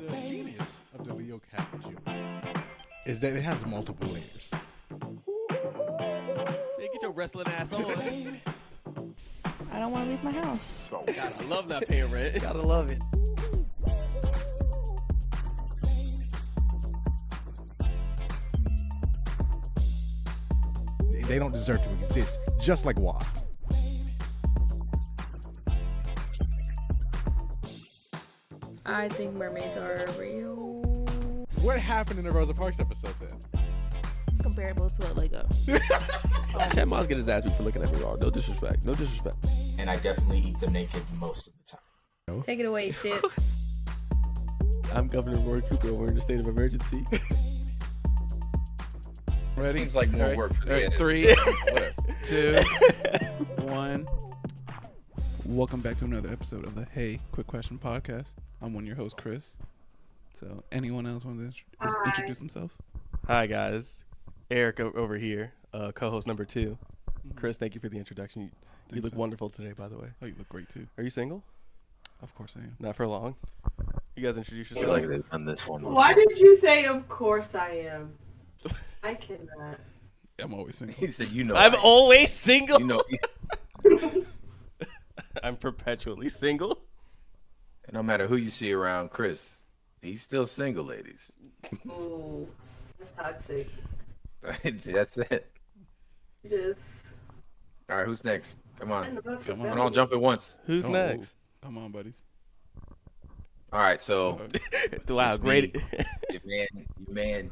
The genius of the Leo Cat joke is that it has multiple layers. Man, get your wrestling ass on. I don't want to leave my house. God, I love not paying rent. Gotta love it. They don't deserve to exist, just like wasps. I think mermaids are real. What happened in the Rosa Parks episode then? Comparable to a Lego. Chad Moss get his ass beat for looking at me wrong. No disrespect. No disrespect. And I definitely eat them naked most of the time. Take it away, shit. I'm Governor Roy Cooper. We're in a state of emergency. Ready? Seems like more work for the editor. 3, 2, 1. Welcome back to another episode of the Hey Quick Question podcast. I'm one of your hosts, Chris. So, anyone else want to introduce himself? Hi, guys. Eric over here, co-host number 2. Mm-hmm. Chris, thank you for the introduction. You look wonderful today, by the way. Oh, you look great too. Are you single? Of course I am. Not for long. You guys introduce I feel yourself. like they've done this one. Why did you say, of course I am? I cannot. I'm always single. He said, "You know, I'm always single. you know." I'm perpetually single. And no matter who you see around Chris, he's still single, ladies. Ooh, that's toxic. That's it. Just. All right, who's next? Come on. Come Come on, jump at once. Who's Oh, next? Come on, buddies. All right, so Wow, it's great. me,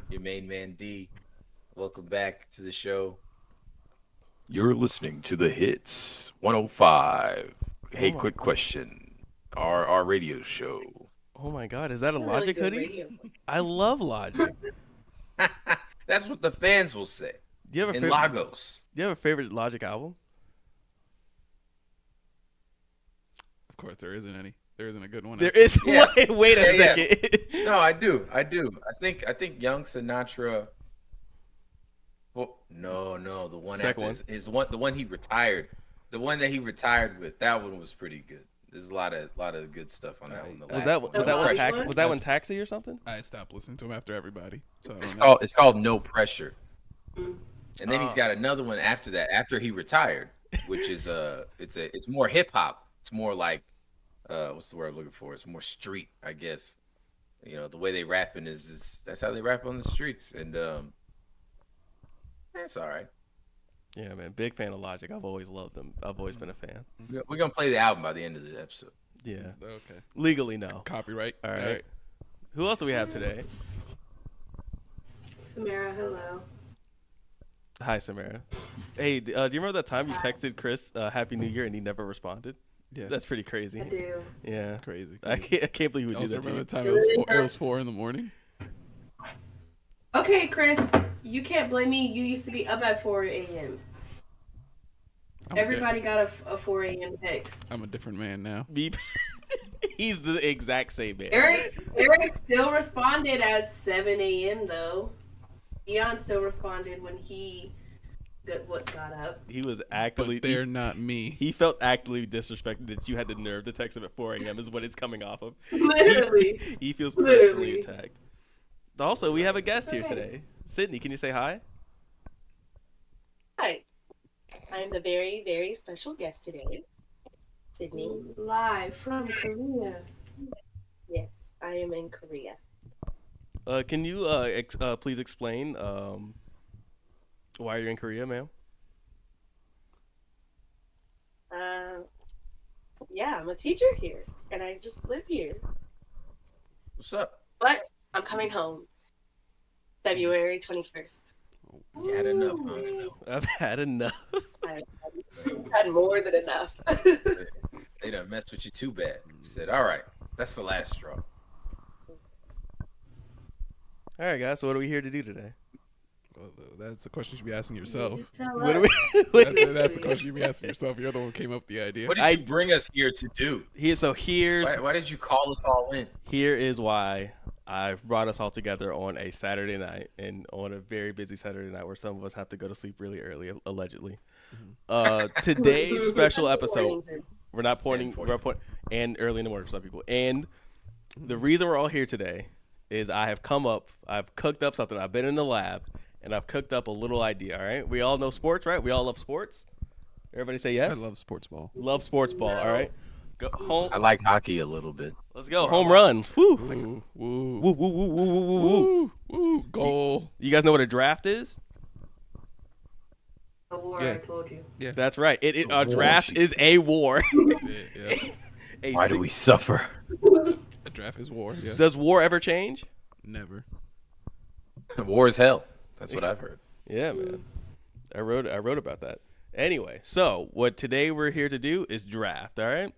your main man D. Welcome back to the show. You're listening to the Hits 105. Hey, quick question. Our radio show. Oh my God, is that a That's a Logic really good hoodie? radio. I love Logic. That's what the fans will say. Do you have a In favorite? Lagos. Do you have a favorite Logic album? Of course, there isn't any. There isn't a good one. There is. Yeah. Wait a Yeah. second. No, I do. I think Young Sinatra. Well, no, the one Second after is the one he retired. The one that he retired with, that one was pretty good. There's a lot of good stuff on that one. The Was last that one. was that one Last taxi? one? Was that one taxi or something? I stopped listening to him after everybody. So I It's don't know. called No Pressure. Mm. And then he's got another one after that, after he retired, which is it's more hip hop. It's more like what's the word I'm looking for? It's more street, I guess. You know, the way they rapping is that's how they rap on the streets, and that's all right. Yeah, man. Big fan of Logic. I've always loved them. I've always been a fan. We're gonna play the album by the end of the episode. Yeah. Okay. Legally, no. Copyright. All right. Who else do we have today? Samara, hello. Hi, Samara. Hey, do you remember that time you texted Chris Happy New Year and he never responded? Yeah. That's pretty crazy. I do. Yeah. Crazy. I can't believe we I do also that to remember you. the time it was 4 in the morning. Okay, Chris, you can't blame me. You used to be up at 4 a.m. Everybody got a 4 a.m. text. I'm a different man now. Beep. He's the exact same man. Eric still responded as 7 a.m. though. Dion still responded when he got up. He was actively. But they're not me. He felt actively disrespected that you had the nerve to text him at 4 a.m. is what it's coming off of. Literally. He feels personally Literally. attacked. Also, we have a guest here Okay. today. Sydney, can you say hi? Hi, I'm the very, very special guest today, Sydney. Live from Korea. Yes, I am in Korea. Can you please explain why you're in Korea, ma'am? Yeah, I'm a teacher here, and I just live here. What's up? But I'm coming home February 21st. You had enough, huh? I've had enough. I've had more than enough. They done messed with you too bad. You said, all right, that's the last straw. All right, guys. So what are we here to do today? Well, that's a question you should be asking yourself. What are we? That's a question you should be asking yourself. You're the one who came up with the idea. What did you bring us here to do? Why did you call us all in? Here is why I've brought us all together on a Saturday night, and on a very busy Saturday night where some of us have to go to sleep really early, allegedly. Today's special episode, we're not pointing, and early in the morning for some people. And The reason we're all here today is I've cooked up something. I've been in the lab, and I've cooked up a little idea, all right? We all know sports, right? We all love sports? Everybody say yes? I love sports ball. Love sports ball, all right? Go home. I like hockey a little bit. Let's go. Home run. Woo. Woo, Woo, woo, woo, woo, woo, woo, woo. woo, woo, goal. You guys know what a draft is? A war, Yeah. I told you. That's right. A war, draft she is a war. Yeah. Why do we suffer? A draft is war. Yeah. Does war ever change? Never. War is hell. That's what I've heard. Yeah, man. I wrote about that. Anyway, so what today we're here to do is draft, all right?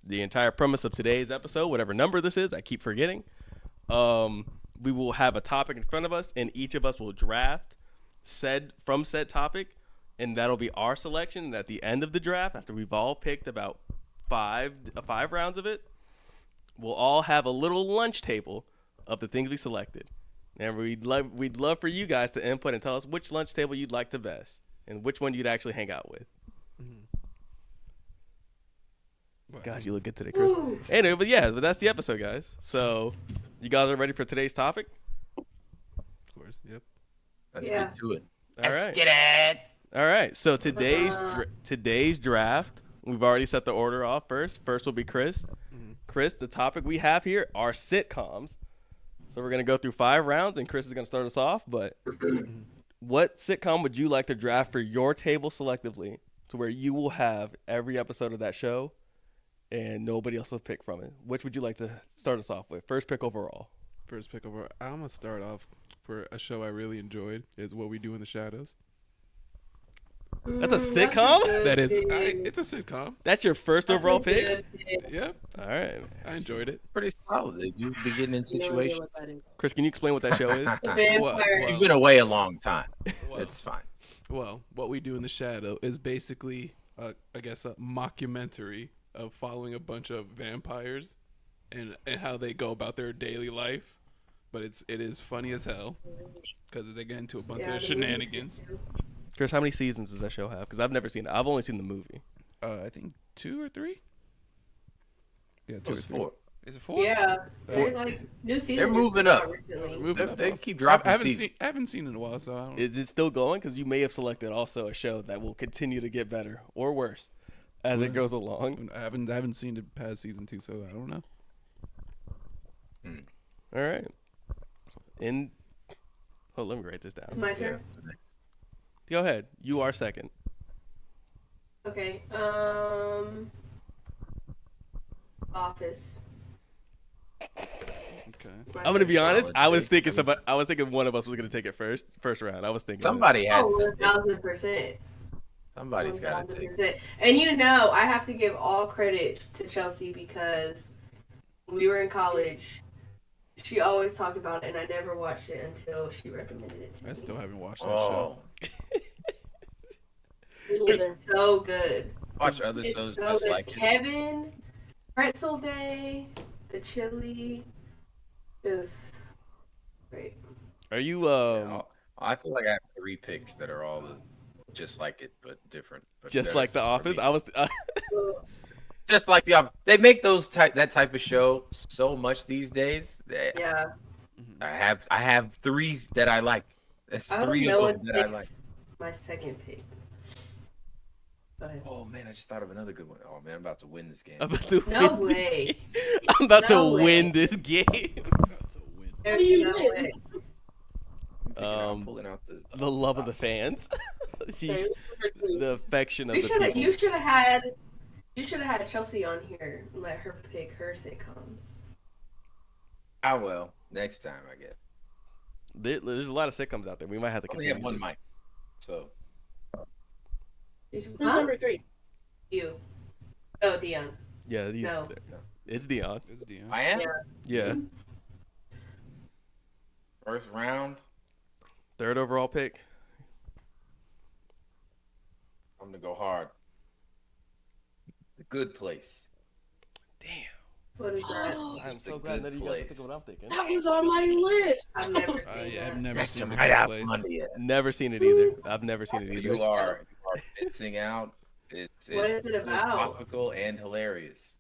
The entire premise of today's episode, whatever number this is, I keep forgetting. We will have a topic in front of us, and each of us will draft from said topic, and that'll be our selection. And at the end of the draft, after we've all picked about five rounds of it, we'll all have a little lunch table of the things we selected. And we'd love for you guys to input and tell us which lunch table you'd like the best and which one you'd actually hang out with. God, you look good today, Chris. Anyway, but that's the episode, guys. So, you guys are ready for today's topic? Of course. Yep. Let's Yeah. get to it. All right. get it. All right. So today's draft, we've already set the order off first. First will be Chris. Chris, the topic we have here are sitcoms. So we're gonna go through 5 rounds, and Chris is gonna start us off. But what sitcom would you like to draft for your table selectively, to where you will have every episode of that show, and nobody else will pick from it? Which would you like to start us off with? First pick overall. First pick over. I'm gonna start off for a show I really enjoyed. Is What We Do in the Shadows. That's a sitcom? That is. It's a sitcom. That's your first overall pick? Yep. All right. I enjoyed it. Pretty solid. You be getting in situations. Chris, can you explain what that show is? You've been away a long time. It's fine. Well, What We Do in the Shadow is basically, I guess, a mockumentary of following a bunch of vampires and how they go about their daily life. But it is funny as hell because they get into a bunch of shenanigans. Chris, how many seasons does that show have? Because I've never seen it. I've only seen the movie. I think 2 or 3. Yeah, 2 or 3. 4. Is it 4? Yeah, they're like new season. They're moving just up. came out recently. Moving up. They keep dropping I haven't seasons. seen it in a while, so I don't. Is it still going? Because you may have selected also a show that will continue to get better or worse as it goes along. I haven't seen it past season 2, so I don't know. All right. Let me write this It's down. my turn. Go ahead. You are second. Okay. Office. Okay. I'm gonna be honest. I was Solid thinking I was thinking one of us was gonna take it first round. I was thinking Somebody has Oh, to. 1,000%. Somebody's got to take it. 1,000%. And I have to give all credit to Chelsea because when we were in college, she always talked about it, and I never watched it until she recommended it to me. I still haven't watched that Oh, It's so good. watch other It's shows so just good. like it. Kevin, Pretzel Day, the chili, just great. Are you I feel like I have 3 picks that are all just like it, but different. But just better like The for Office? me. I was. Just like they make that type of show so much these days. Yeah. I have 3 that I like. That's I 3 don't know of them what that I like. picks my second pick. Go ahead. Oh man, I just thought of another good one. Oh man, I'm about to win this game. I'm about to No win this way. game. I'm about No to way. win this game. There's no way. I'm pulling out The love of the fans, the affection of the people. You should have had Chelsea on here and let her pick her sitcoms. I will next time I get. There's a lot of sitcoms out there. We might have to I only continue. have one mic, so Who's Who's number 3? You. Oh, Dion. Yeah, he's No. it's Dion. It's Dion. I am Yeah, first round. third overall pick. I'm gonna go hard. The Good Place. Damn, What is that? I'm The so glad Good none of you guys Place. think of what I'm thinking. That was on my list. I've never seen I've that. never That's seen the right Good out Place. Monday. Yet. Never seen it either. I've never seen it either. You are missing out. What is it about? Topical and hilarious.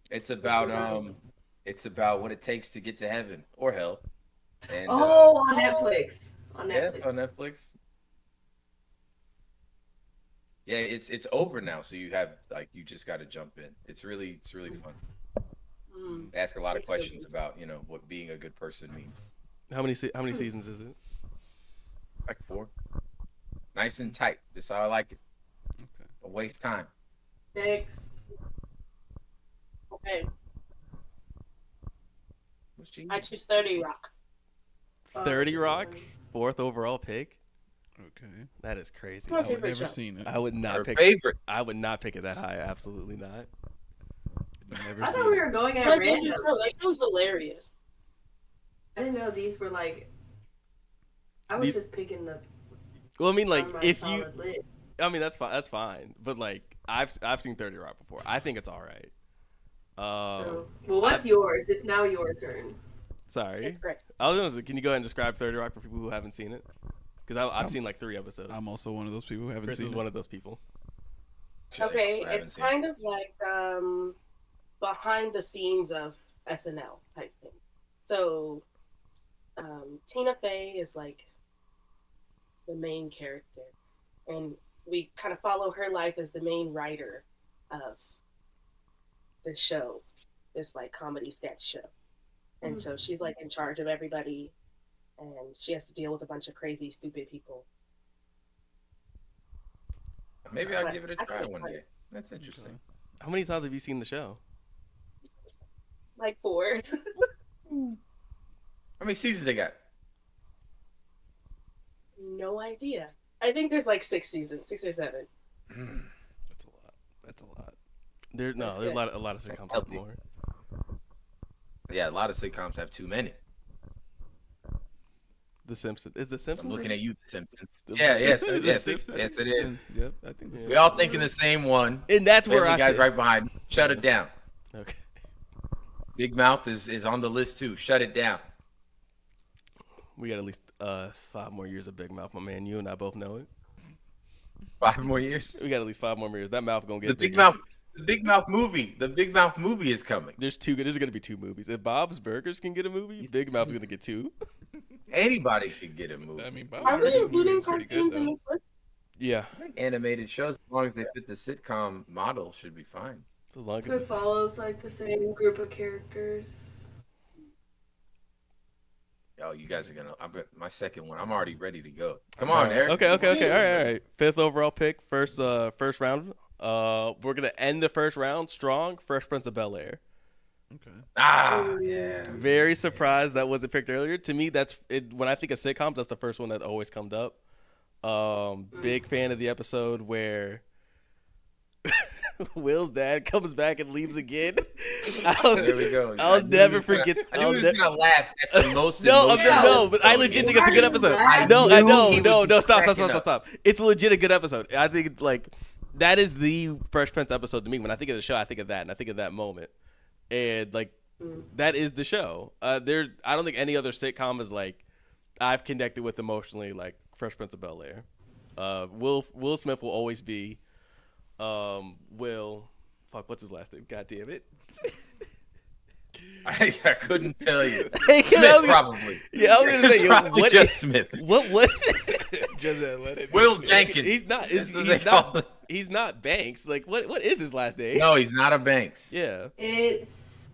It's about It's about what it takes to get to heaven or hell. And on Netflix. On yeah, Netflix. it's on Netflix. Yeah, it's over now, so you have you just got to jump in. It's really fun. Ask a lot of questions about what being a good person means. How many seasons is it? Like 4. Nice and tight. That's how I like it. Okay. Don't waste time. Next. Okay, What's she? I choose 30 Rock. 30 Rock, 4th overall pick. Okay. That is crazy. My I would favorite never show. seen it. I would Her not pick. favorite. I would not pick it that high. Absolutely not. Never I seen thought we it. were going at My favorite random. show. That was hilarious. I didn't know these were like. I was just picking the. Well, I mean, like on my if you, solid list. I mean that's fine. That's fine. But like I've seen 30 Rock before. I think it's all right. Oh. Well, what's yours? It's now your turn. Sorry. It's great. I was gonna say, can you go ahead and describe 30 Rock for people who haven't seen it? Because I've seen like 3 episodes. I'm also one of those people who haven't Chris seen is it. one of those people. Okay, I haven't it's seen it. kind of like behind the scenes of SNL type thing. So Tina Fey is like the main character, and we kind of follow her life as the main writer of this show, this like comedy sketch show. And so she's like in charge of everybody, and she has to deal with a bunch of crazy, stupid people. Maybe I'll But give it I a try think it's one funny. day. That's interesting. How many times have you seen the show? Like 4. How many seasons they got? No idea. I think there's like 6 seasons, 6 or 7. That's a lot. That's a lot. There's That's a good. lot of sitcoms have healthy. more. Yeah, a lot of sitcoms have too many. The Simpsons. Is The I'm Simpsons? looking at you, The Simpsons. The- Yeah, yes, The yes, Simpsons. yes, it is. Yep, I think Yeah. We all thinking the same one. And that's where Family I Guy's fit. right behind. Shut it down. Okay. Big Mouth is on the list too. Shut it down. We got at least 5 more years of Big Mouth, my man. You and I both know it. 5 more years. We got at least 5 more years. That mouth gonna get The Big bigger. Mouth. The Big Mouth movie. The Big Mouth movie is coming. There's gonna be 2 movies. If Bob's Burgers can get a movie, Big Mouth's gonna get 2. Anybody could get a movie. I mean, Bob's Are we Burgers movie including is pretty good, cartoons in though. this list? Yeah. Animated shows, as long as they fit the sitcom model, should be fine. As long If as it follows like the same group of characters. Oh, you guys are gonna. My second one. I'm already ready to go. Come on, Eric. Okay. All right. 5th overall pick, first round. We're gonna end the first round strong. Fresh Prince of Bel-Air. Okay. Ah, yeah. Very surprised that wasn't picked earlier. To me, that's it. When I think of sitcoms, that's the first one that always comes up. Big fan of the episode where Will's dad comes back and leaves again. There we go. I I'll knew never he was gonna- forget. I knew he was gonna laugh at the most. No, emotional but I episode. legit think it's a good episode. I No, knew I know, he would no, be stop. cracking up. It's legit a good episode. I think like that is the Fresh Prince episode to me. When I think of the show, I think of that, and I think of that moment, and like that is the show. I don't think any other sitcom is like I've connected with emotionally like Fresh Prince of Bel-Air. Will Smith will always be Will. Fuck, what's his last name? God damn it. I couldn't tell you. Hey, Smith, probably. Yeah, I was gonna say, It's yo, probably what just Smith. What? Just let it. Will Jenkins. He's not. That's what they call it. He's not Banks. Like, what is his last name? No, he's not a Banks. Yeah. It's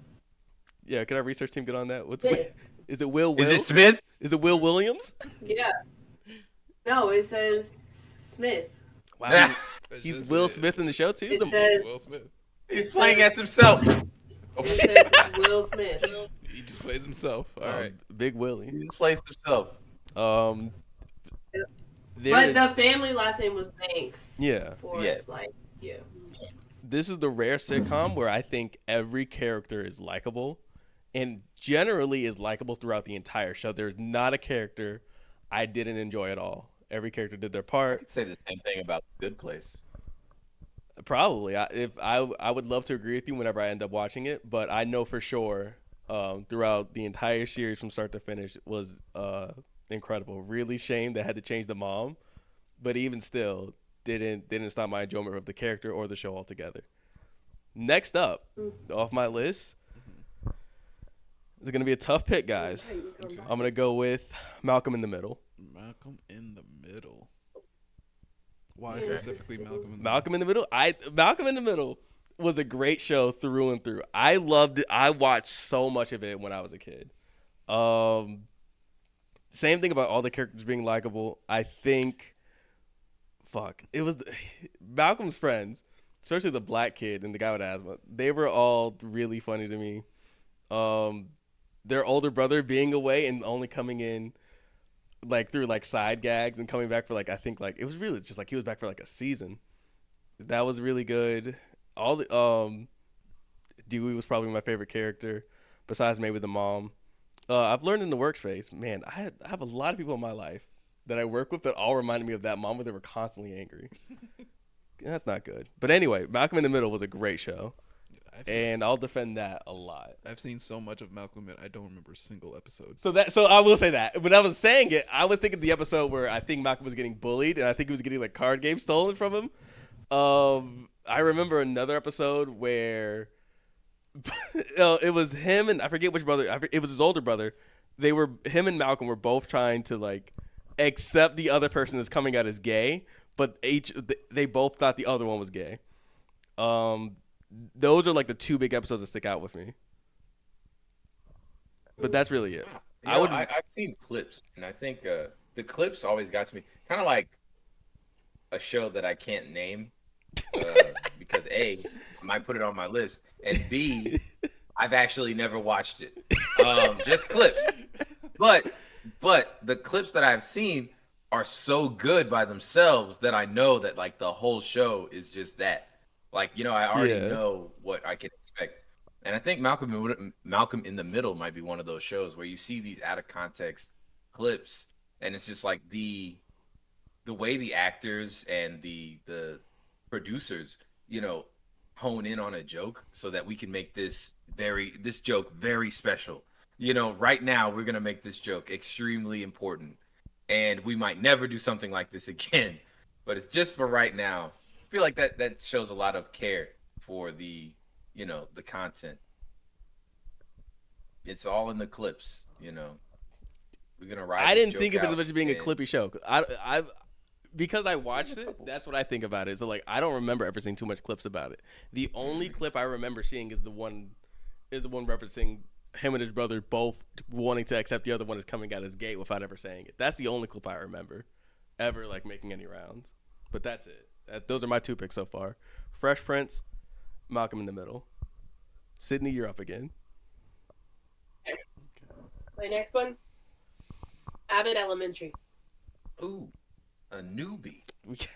Yeah. Can our research team get on that? Smith. Is it Will? Is it Smith? Is it Will Williams? Yeah. No, it says Smith. Wow. It's He's just Will it. Smith in the show too. It The- says, Will Smith. He's playing as himself. it says it's Will Smith. He just plays himself. All right. Big Willie. He just plays himself. There But is- the family last name was Banks. yeah. For Yes. like, yeah. This is the rare sitcom where I think every character is likable, and generally is likable throughout the entire show. There's not a character I didn't enjoy at all. Every character did their I part. could say the same thing about The Good Place. Probably. I would love to agree with you whenever I end up watching it, but I know for sure throughout the entire series from start to finish was incredible. Really shame they had to change the mom, but even still didn't stop my enjoyment of the character or the show altogether. Next up off my list, It's gonna be a tough pick, guys. Okay. I'm gonna go with Malcolm in the Middle. Malcolm in the Middle. Why Yeah. specifically Malcolm in the Malcolm in the Middle. Malcolm in the Middle was a great show through and through. I loved it. I watched so much of it when I was a kid. Same thing about all the characters being likable. I think, it was Malcolm's friends, especially the black kid and the guy with asthma. They were all really funny to me. Their older brother being away and only coming in like through like side gags and coming back for like I think like it was really just like he was back for like a season. That was really good. All the Dewey was probably my favorite character, besides maybe the mom. I've learned in the workspace, man, I have a lot of people in my life that I work with that all reminded me of that mom where they were constantly angry. That's not good. But anyway, Malcolm in the Middle was a great show. And I'll defend that a lot. I've seen so much of Malcolm I don't remember a single episode. So I will say that. When I was saying it, I was thinking the episode where I think Malcolm was getting bullied and I think he was getting like card games stolen from him. I remember another episode where it was him and I forget which brother. It was his older brother. Him and Malcolm were both trying to like accept the other person as coming out as gay, but they both thought the other one was gay. Those are like the two big episodes that stick out with me. But that's really it. I've seen clips, and I think the clips always got to me. Kind of like a show that I can't name because A, I might put it on my list, and B, I've actually never watched it. Just clips. But the clips that I've seen are so good by themselves that I know that like the whole show is just that. Like, I already know what I can expect. And I think Malcolm in the Middle might be one of those shows where you see these out of context clips and it's just like the way the actors and the producers, hone in on a joke so that we can make this joke very special. Right now we're going to make this joke extremely important and we might never do something like this again, but it's just for right now. I feel like that shows a lot of care for the content. It's all in the clips, We're gonna ride. I didn't think of it as being a clippy show. Because I watched it. That's what I think about it. So like, I don't remember ever seeing too much clips about it. The only clip I remember seeing is the one referencing him and his brother both wanting to accept the other one as coming out as gay without ever saying it. That's the only clip I remember ever like making any rounds. But that's it. Those are my two picks so far. Fresh Prince, Malcolm in the Middle. Sydney, you're up again. My next one, Abbott Elementary. Ooh, a newbie. Okay.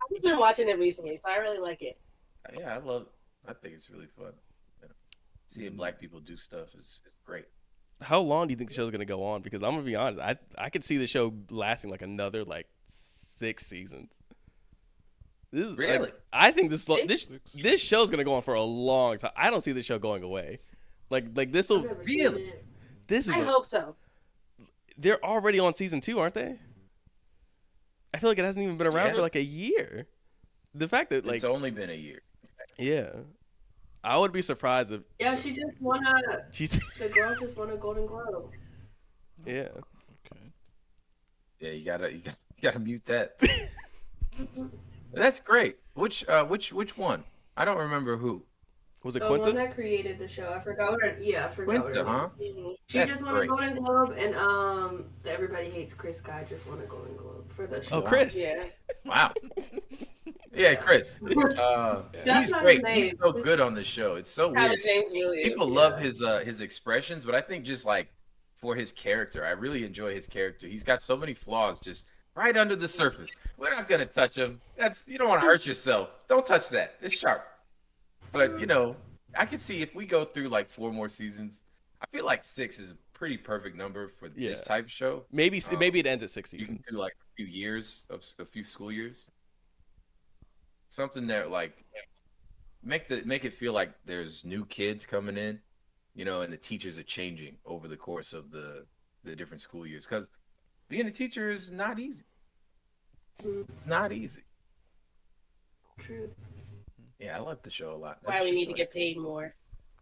I've just been watching it recently, so I really like it. Yeah, I think it's really fun. Seeing black people do stuff is great. How long do you think the show's gonna go on? Because I'm gonna be honest, I could see the show lasting like another 6 seasons. This is really. I think this show's gonna go on for a long time. I don't see this show going away. Like this will really. This is. I hope so. They're already on season 2, aren't they? I feel like it hasn't even been around for like a year. The fact that it's only been a year. Yeah, I would be surprised if. Yeah, she just won the girl just won a Golden Globe. Yeah. Okay. Yeah, you gotta mute that. That's great. Which one? I don't remember who. Was it The Quinta? one that created the show. I forgot what her. Yeah, I forgot what her Quinta, name huh? is. She That's just won great. a Golden Globe, and the Everybody Hates Chris guy just won a Golden Globe for the show. Oh, Chris. Yeah. Wow. Yeah, Chris. That's He's not great. his He's name. so good on this show. It's so Tyler weird. James Williams. People love his expressions, but I think just like for his character, I really enjoy his character. He's got so many flaws just right under the surface. We're not gonna touch him. You don't want to hurt yourself. Don't touch that. It's sharp. But I could see if we go through like 4 more seasons, I feel like 6 is a pretty perfect number for this type of show. Maybe it ends at 6 You seasons. can do like a few school years. Something that like make it feel like there's new kids coming in, and the teachers are changing over the course of the different school years. Because being a teacher is not easy. Not easy. True. Yeah, I like the show a lot. Why we need to get paid more.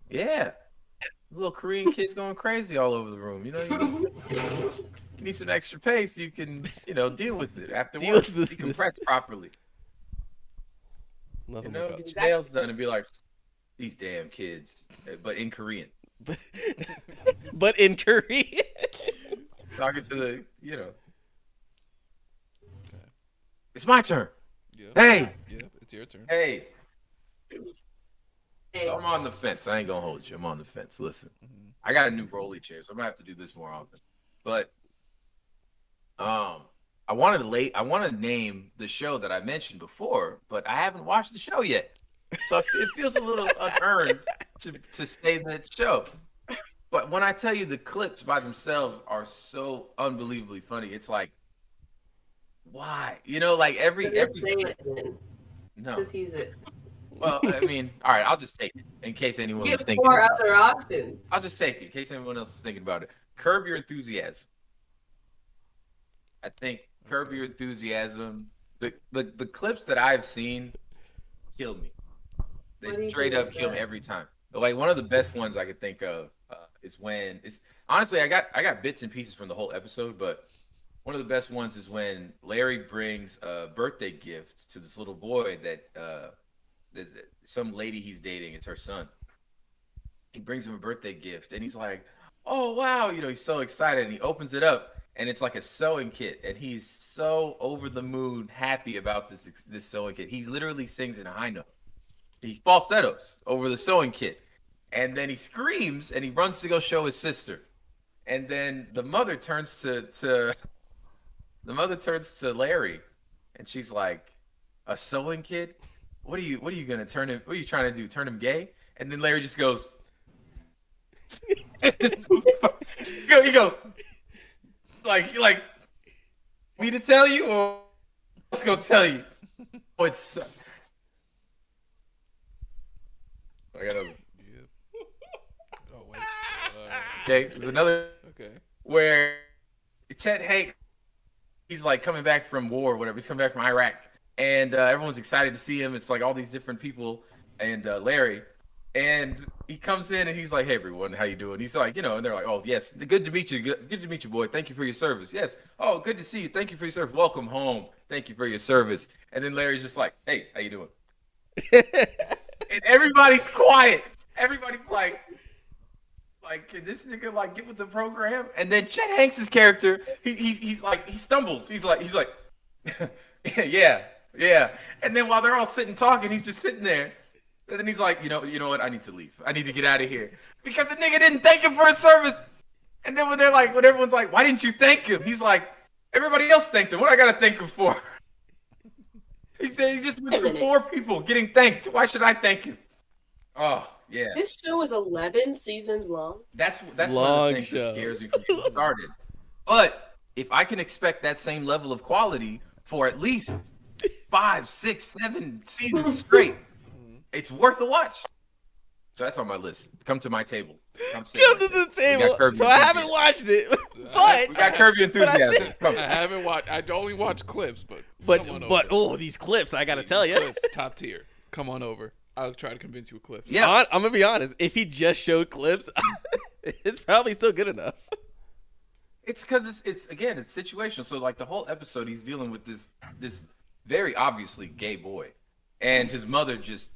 Yeah, Little Korean kids going crazy all over the room. You know, you need some extra pace so you can, deal with it after Deal work. with this. Decompress properly. Nothing You know, like get your nails done and be like, these damn kids, but in Korean. but in Korea. Talking to the, It's my turn. Yeah. Hey, Yeah, it's your turn. hey. Hey, So I'm on the fence. I ain't gonna hold you. I'm on the fence. Listen, I got a new rolly chair, so I'm gonna have to do this more often. But I wanted to name the show that I mentioned before, but I haven't watched the show yet, so it feels a little unearned to say that show. But when I tell you the clips by themselves are so unbelievably funny, it's like, why? Like every just say it then. no. Just use it. Well, I mean, all right, I'll just take it in case anyone was Get thinking. 4 other options. I'll just take it in case anyone else is thinking about it. Curb Your Enthusiasm. I think Curb Your Enthusiasm. The clips that I've seen kill me. What do They you straight think up is kill me that? every time. Like one of the best ones I could think of is when it's honestly I got bits and pieces from the whole episode, but one of the best ones is when Larry brings a birthday gift to this little boy that some lady he's dating. It's her son. He brings him a birthday gift, and he's like, "Oh wow!" He's so excited, and he opens it up, and it's like a sewing kit, and he's so over the moon happy about this sewing kit. He literally sings in a high note. He falsettos over the sewing kit, and then he screams, and he runs to go show his sister, and then the mother turns to Larry, and she's like, "A sewing kit? What are you gonna turn him? What are you trying to do? Turn him gay?" And then Larry just goes, he goes, like me to tell you, or let's go tell you. Oh, it's. I got another. Yeah. Oh wait. Okay, there's another Okay. where Chet Hank, he's like coming back from war or whatever. He's coming back from Iraq, and everyone's excited to see him. It's like all these different people and Larry, and he comes in and he's like, "Hey everyone, how you doing?" He's like, and they're like, "Oh yes, good to meet you. Good to meet you, boy. Thank you for your service." "Yes." "Oh, good to see you. Thank you for your service. Welcome home. Thank you for your service." And then Larry's just like, "Hey, how you doing?" And everybody's quiet. Everybody's like, can this nigga like get with the program? And then Chet Hanks' character, he's like, he stumbles. He's like, yeah. And then while they're all sitting talking, he's just sitting there. And then he's like, you know what? I need to leave. I need to get out of here because the nigga didn't thank him for his service. And then when everyone's like, why didn't you thank him? He's like, everybody else thanked him. What I gotta thank him for? He just went through 4 people getting thanked. Why should I thank him? Oh yeah. This show is 11 seasons long. That's Long one of the things show. that scares me from getting started. But if I can expect that same level of quality for at least 5, 6, 7 seasons straight, it's worth a watch. So that's on my list. Come to my table. Come to the table. So I haven't watched it, but We got Curb Your Enthusiasm. Come. I haven't watched. I only watch clips, but come on but over. these clips, I gotta tell you. Clips, top tier. Come on over. I'll try to convince you with clips. Yeah. I'm gonna be honest. If he just showed clips, it's probably still good enough. It's because it's situational. So like the whole episode, he's dealing with this very obviously gay boy, and his mother just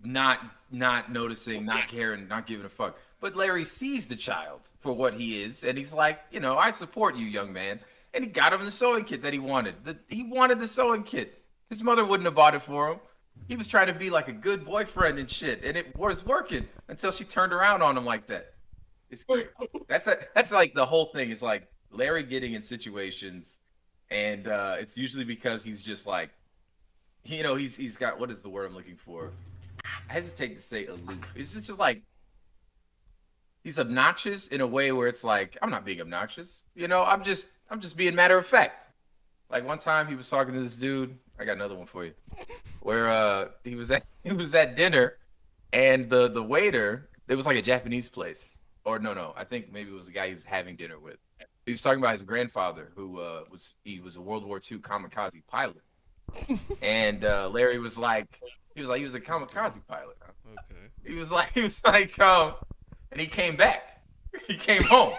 not noticing, not caring, not giving a fuck. But Larry sees the child for what he is, and he's like, I support you, young man. And he got him the sewing kit that he wanted. He wanted the sewing kit. His mother wouldn't have bought it for him. He was trying to be like a good boyfriend and shit, and it was working until she turned around on him like that. It's great. That's like the whole thing. Is like Larry getting in situations, and it's usually because he's just like, he's got, what is the word I'm looking for? I hesitate to say aloof. It's just like he's obnoxious in a way where it's like, I'm not being obnoxious. I'm just being matter of fact. Like one time he was talking to this dude. I got another one for you. Where he was at dinner, and the waiter, it was like a Japanese place. Or no, I think maybe it was the guy he was having dinner with. He was talking about his grandfather, who was a World War II kamikaze pilot. And Larry was like, he was a kamikaze pilot. Huh? Okay. He was like, and and he came back. He came home,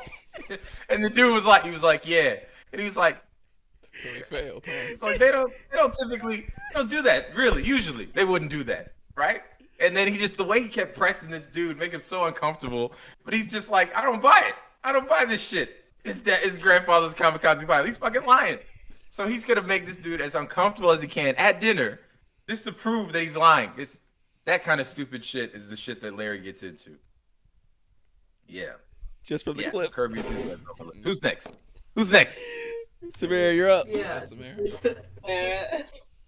and the dude was like, yeah, and he was like, So he failed. Huh? it's like they don't typically do that. Really, usually they wouldn't do that, right? And then the way he kept pressing this dude, make him so uncomfortable. But he's just like, I don't buy it. I don't buy this shit. His grandfather's kamikaze pilot. He's fucking lying. So he's gonna make this dude as uncomfortable as he can at dinner, just to prove that he's lying. It's that kind of stupid shit is the shit that Larry gets into. Yeah. Just from the Yeah. clips. Curb Your Enthusiasm. Who's next? Who's next? Samir, you're up. Yeah. Samir.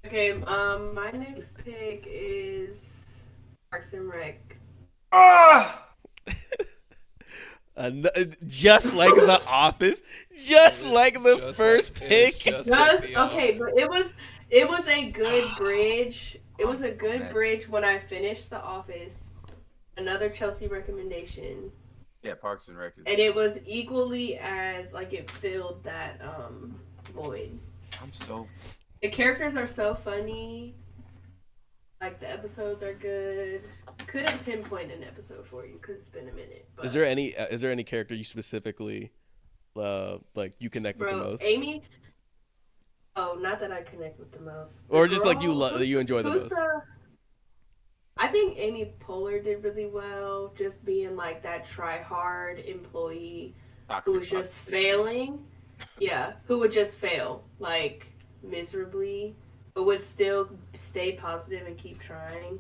Okay, my next pick is Parks and Rec. Ah! Just like The Office, just like the Just first like- pick. it's just Just like The okay, but it was a good bridge. It was a good Man. bridge when I finished The Office. Another Chelsea recommendation, Yeah, Parks and Rec. and it was equally as like it filled that void. I'm so. The characters are so funny. Like the episodes are good. Couldn't pinpoint an episode for you because it's been a minute. But, Is there any character you specifically like you connect with the bro, most, Amy? Oh, not that I connect with the most. The or just like girl- you enjoy the who's most? I think Amy Poehler did really well, just being like that try-hard employee who was just failing. Yeah, who would just fail like miserably, but would still stay positive and keep trying.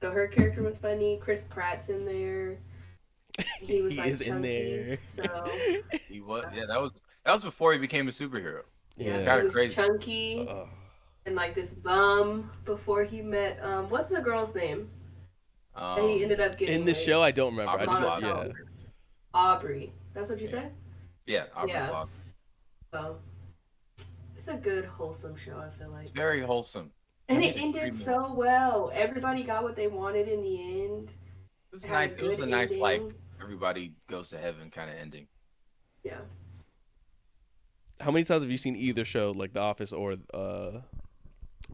So her character was funny. Chris Pratt's in there. He was He like is in chunky, there. So He was. Yeah, that was before he became a superhero. yeah, Yeah. Kinda he was crazy. chunky Ugh. and like this bum before he met what's the girl's name? That he ended up getting In the with? show, I don't remember. I just know, Aubrey yeah. Plaza. Aubrey. That's what you Yeah. said? Yeah, Aubrey Yeah. Plaza. So it's a good wholesome show, I feel like. It's very wholesome. And It's it ended pretty so well. Everybody got what they wanted in the end. It was Had nice. a It was a good nice like ending. everybody goes to heaven kind of ending. Yeah. How many times have you seen either show, like The Office or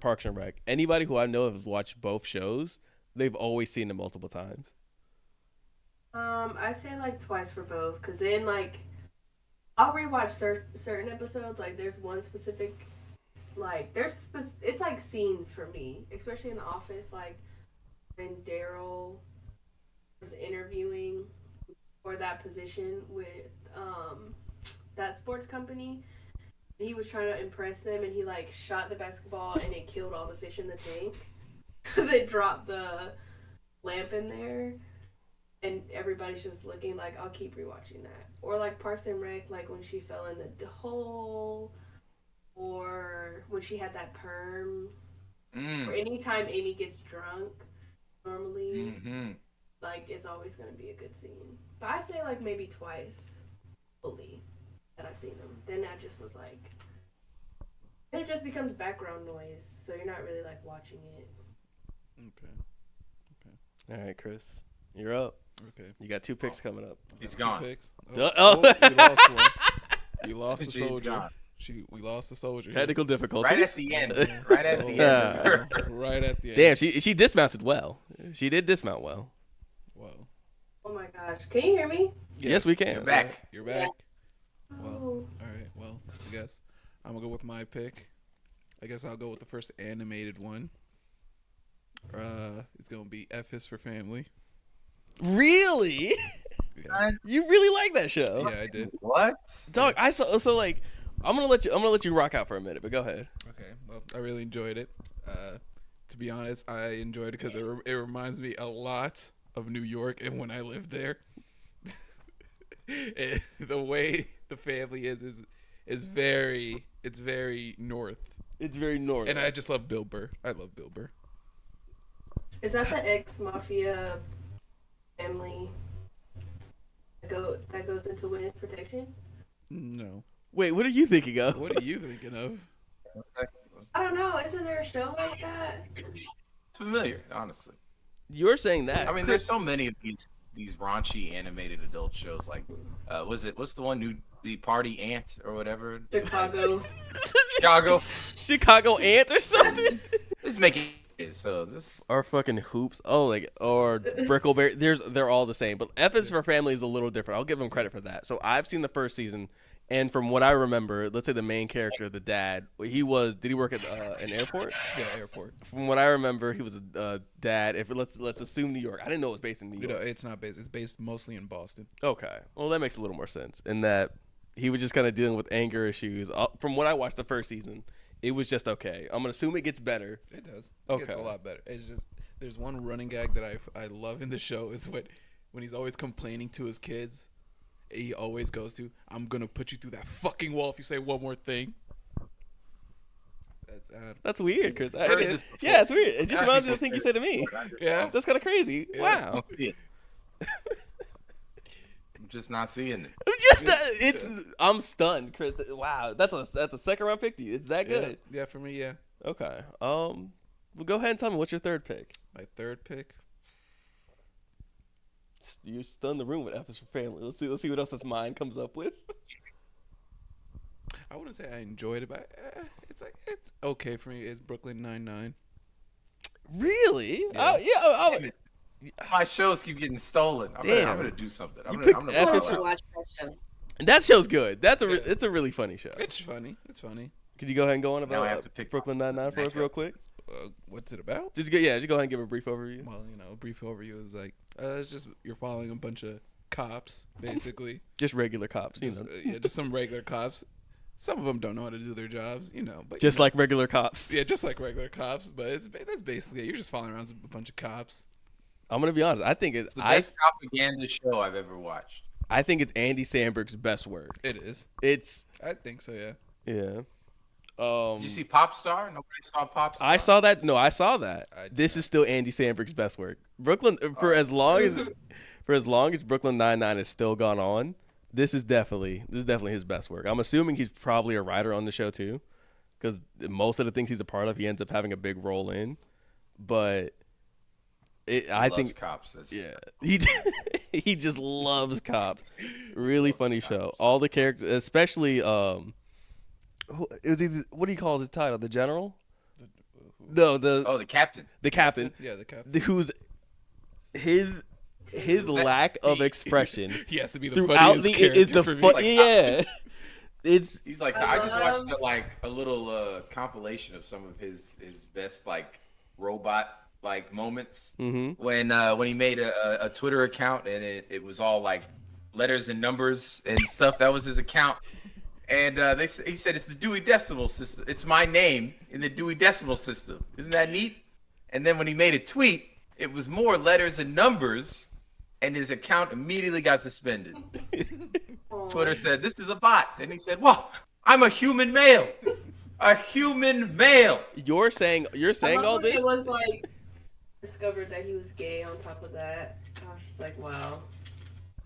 Parks and Rec? Anybody who I know has watched both shows, they've always seen them multiple times. I'd say like twice for both, cause then like I'll rewatch certain episodes. Like there's one specific, like it's like scenes for me, especially in The Office. Like when Daryl was interviewing for that position with that sports company, he was trying to impress them, and he like shot the basketball and it killed all the fish in the tank because it dropped the lamp in there. And everybody's just looking like, I'll keep rewatching that. Or like Parks and Rec, like when she fell in the hole, or when she had that perm, or anytime Amy gets drunk, normally, Mm-hmm. like it's always gonna be a good scene. But I'd say like maybe twice, fully, that I've seen them. Then I just was like, then it just becomes background noise, so you're not really like watching it. Okay. All right, Chris, you're up. Okay. You got 2 picks coming up. He's Two gone. picks. Oh. Oh, we lost one. We lost the She's soldier. gone. We lost the soldier. Technical difficulties. Right at the end. Right at the end. Right at the end. Damn, she dismounted well. She did dismount well. Wow. Oh my gosh, can you hear me? Yes, we can. You're back. You're back. Oh. Well, all right. Well, I guess I'm gonna go with my pick. I guess I'll go with the first animated one. It's gonna be F is for Family. Really? Yeah, You really like that show? yeah I did. What? Dog, I saw. So like, I'm gonna let you rock out for a minute, but go ahead. Okay. Well, I really enjoyed it. To be honest, I enjoyed it because it reminds me a lot of New York and when I lived there. And the way the family is very north, It's very normal. and I just love Bill Burr. I love Bill Burr. Is that the ex-mafia family that goes into witness protection? No. Wait, what are you thinking of? What are you thinking of? I don't know. Isn't there a show like that? It's familiar, honestly. You're saying that. I mean, there's so many of these raunchy animated adult shows. Like, what's the one, the Party Ant or whatever? Chicago. Chicago. Chicago Ant or something. This is making So this Or fucking Hoops. Oh, like or Brickleberry. They're all the same. But F is for Family is a little different. I'll give them credit for that. So I've seen the first season, and from what I remember, let's say the main character, the dad, did he work at an airport? Yeah, airport. From what I remember, he was a dad. If let's assume New York. I didn't know it was based in New You York. know, it's not based. It's based mostly in Boston. Okay, well that makes a little more sense. In that he was just kind of dealing with anger issues. From what I watched the first season, it was just okay. I'm gonna assume it gets better. It does. It gets a lot better. It's just there's one running gag that I love in the show is when he's always complaining to his kids. He always goes to, "I'm gonna put you through that fucking wall if you say one more thing." That's weird, Chris. heard this before. Yeah, it's weird. It just reminds me of the thing you said to me. Yeah. That's kind of crazy. Yeah. I Wow. don't see it. I'm just not seeing it. I'm stunned, Chris. Wow, that's a second round pick to you. It's that good. Yeah, for me, yeah. Okay. Well, go ahead and tell me what's your third pick. My third pick. You stunned the room with F is for Family. Let's see what else this mind comes up with. I wouldn't say I enjoyed it, but it's okay for me. It's Brooklyn Nine-Nine. Really? Yeah. My shows keep getting stolen. I'm Damn. gonna do something. I'm You gonna picked I F want is to for- watch that show. That show's good. It's a really funny show. It's funny. It's funny. Could you go ahead and go on Now about I have to pick Brooklyn Nine-Nine for us real quick? What's it about? Just go ahead and give a brief overview. Well, a brief overview is like it's just you're following a bunch of cops, basically. Just regular cops, Just, just some regular cops. Some of them don't know how to do their jobs, but just like regular cops. yeah, just like regular cops. But that's basically it. You're just following around a bunch of cops. I'm gonna be honest. I think It's the best propaganda show I've ever watched. I think it's Andy Samberg's best work. It is. It's I think so. Yeah. yeah. Did you see Pop Star? Nobody saw Pop Star. I saw that. No, I saw that. I did This is still Andy Samberg's best work. Brooklyn for as long as Brooklyn Nine-Nine has still gone on, this is definitely his best work. I'm assuming he's probably a writer on the show too, because most of the things he's a part of, he ends up having a big role in. But I think Cops. That's, he just loves Cops. Really funny show. All the characters, especially what do you call his title? The general? No, the captain. the captain. Yeah, the captain. Who's his lack of expression He has to be the throughout funniest is the character for me. fun. Yeah, it's He's like, I just watched a little compilation of some of his best robot moments when he made a Twitter account and it was all like letters and numbers and stuff. That was his account. And he said it's the Dewey Decimal System. It's my name in the Dewey Decimal System. Isn't that neat? And then when he made a tweet, it was more letters and numbers, and his account immediately got suspended. Twitter said, "This is a bot," and he said, "Well, I'm a human male. A human male." you're saying all this. It was discovered that he was gay on top of that. I was just like, wow.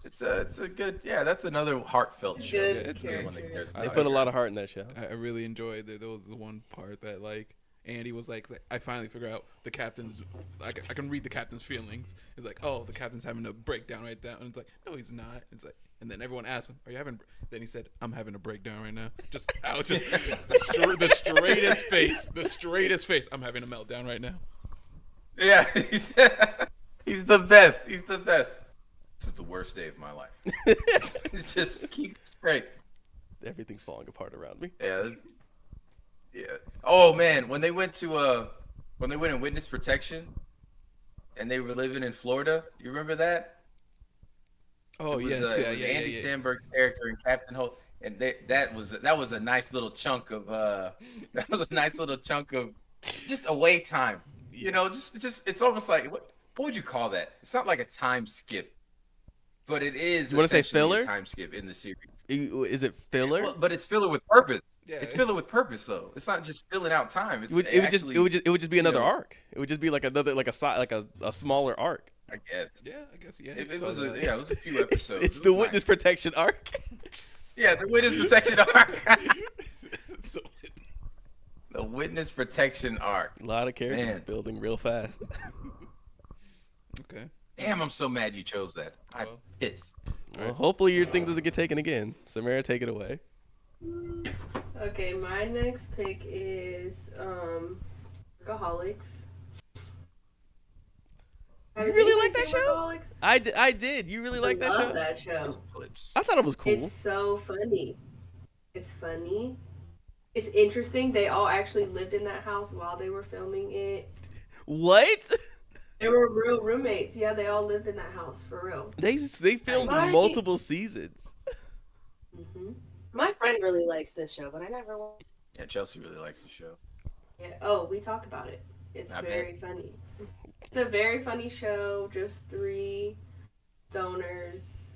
It's a good, that's another heartfelt show. Good it's character. One that cares They about put a lot of heart in that show. I really enjoyed that. There was the one part that Andy was like, I finally figured out the captain's. I can read the captain's feelings. It's like, oh, the captain's having a breakdown right now, and it's like, no, he's not. It's like, and then everyone asked him, "Are you having?" Then he said, "I'm having a breakdown right now." Just out, just the straightest face. I'm having a meltdown right now. Yeah, he's the best. He's the best. This is the worst day of my life. Just keep it straight. Everything's falling apart around me. Yeah. Oh man, when they went in witness protection, and they were living in Florida, you remember that? Oh It was, yes, it was Andy Samberg's character and Captain Holt, and that was a nice little chunk of just away time. Just it's almost like what would you call that? It's not like a time skip, but it is. You want to say essentially filler? a time skip in the series. Is it filler? Well, but it's filler with purpose. Yeah. It's filler with purpose, though. It's not just filling out time. It's It would just be another arc. It would just be like a smaller arc. I guess. Yeah, I guess. Yeah, It was a few episodes. It's It the was witness nice. protection arc. Yeah, the witness protection arc. The witness protection arc. A lot of characters Man. building real fast. Okay. Damn, I'm so mad you chose that. I'm Well. pissed. Well, hopefully your thing doesn't get taken again. Samara, take it away. Okay, my next pick is Workaholics. You really like that seen show? Workaholics? I did. You really like I that show? love that show. Those clips. I thought it was cool. It's so funny. It's funny. It's interesting. They all actually lived in that house while they were filming it. What? They were real roommates. Yeah, they all lived in that house for real. They filmed Right. multiple seasons. Hmm. My friend really likes this show, but I never watched. Yeah, Chelsea really likes the show. Yeah. Oh, we talked about it. It's I very funny. It's a very funny show. Just three stoners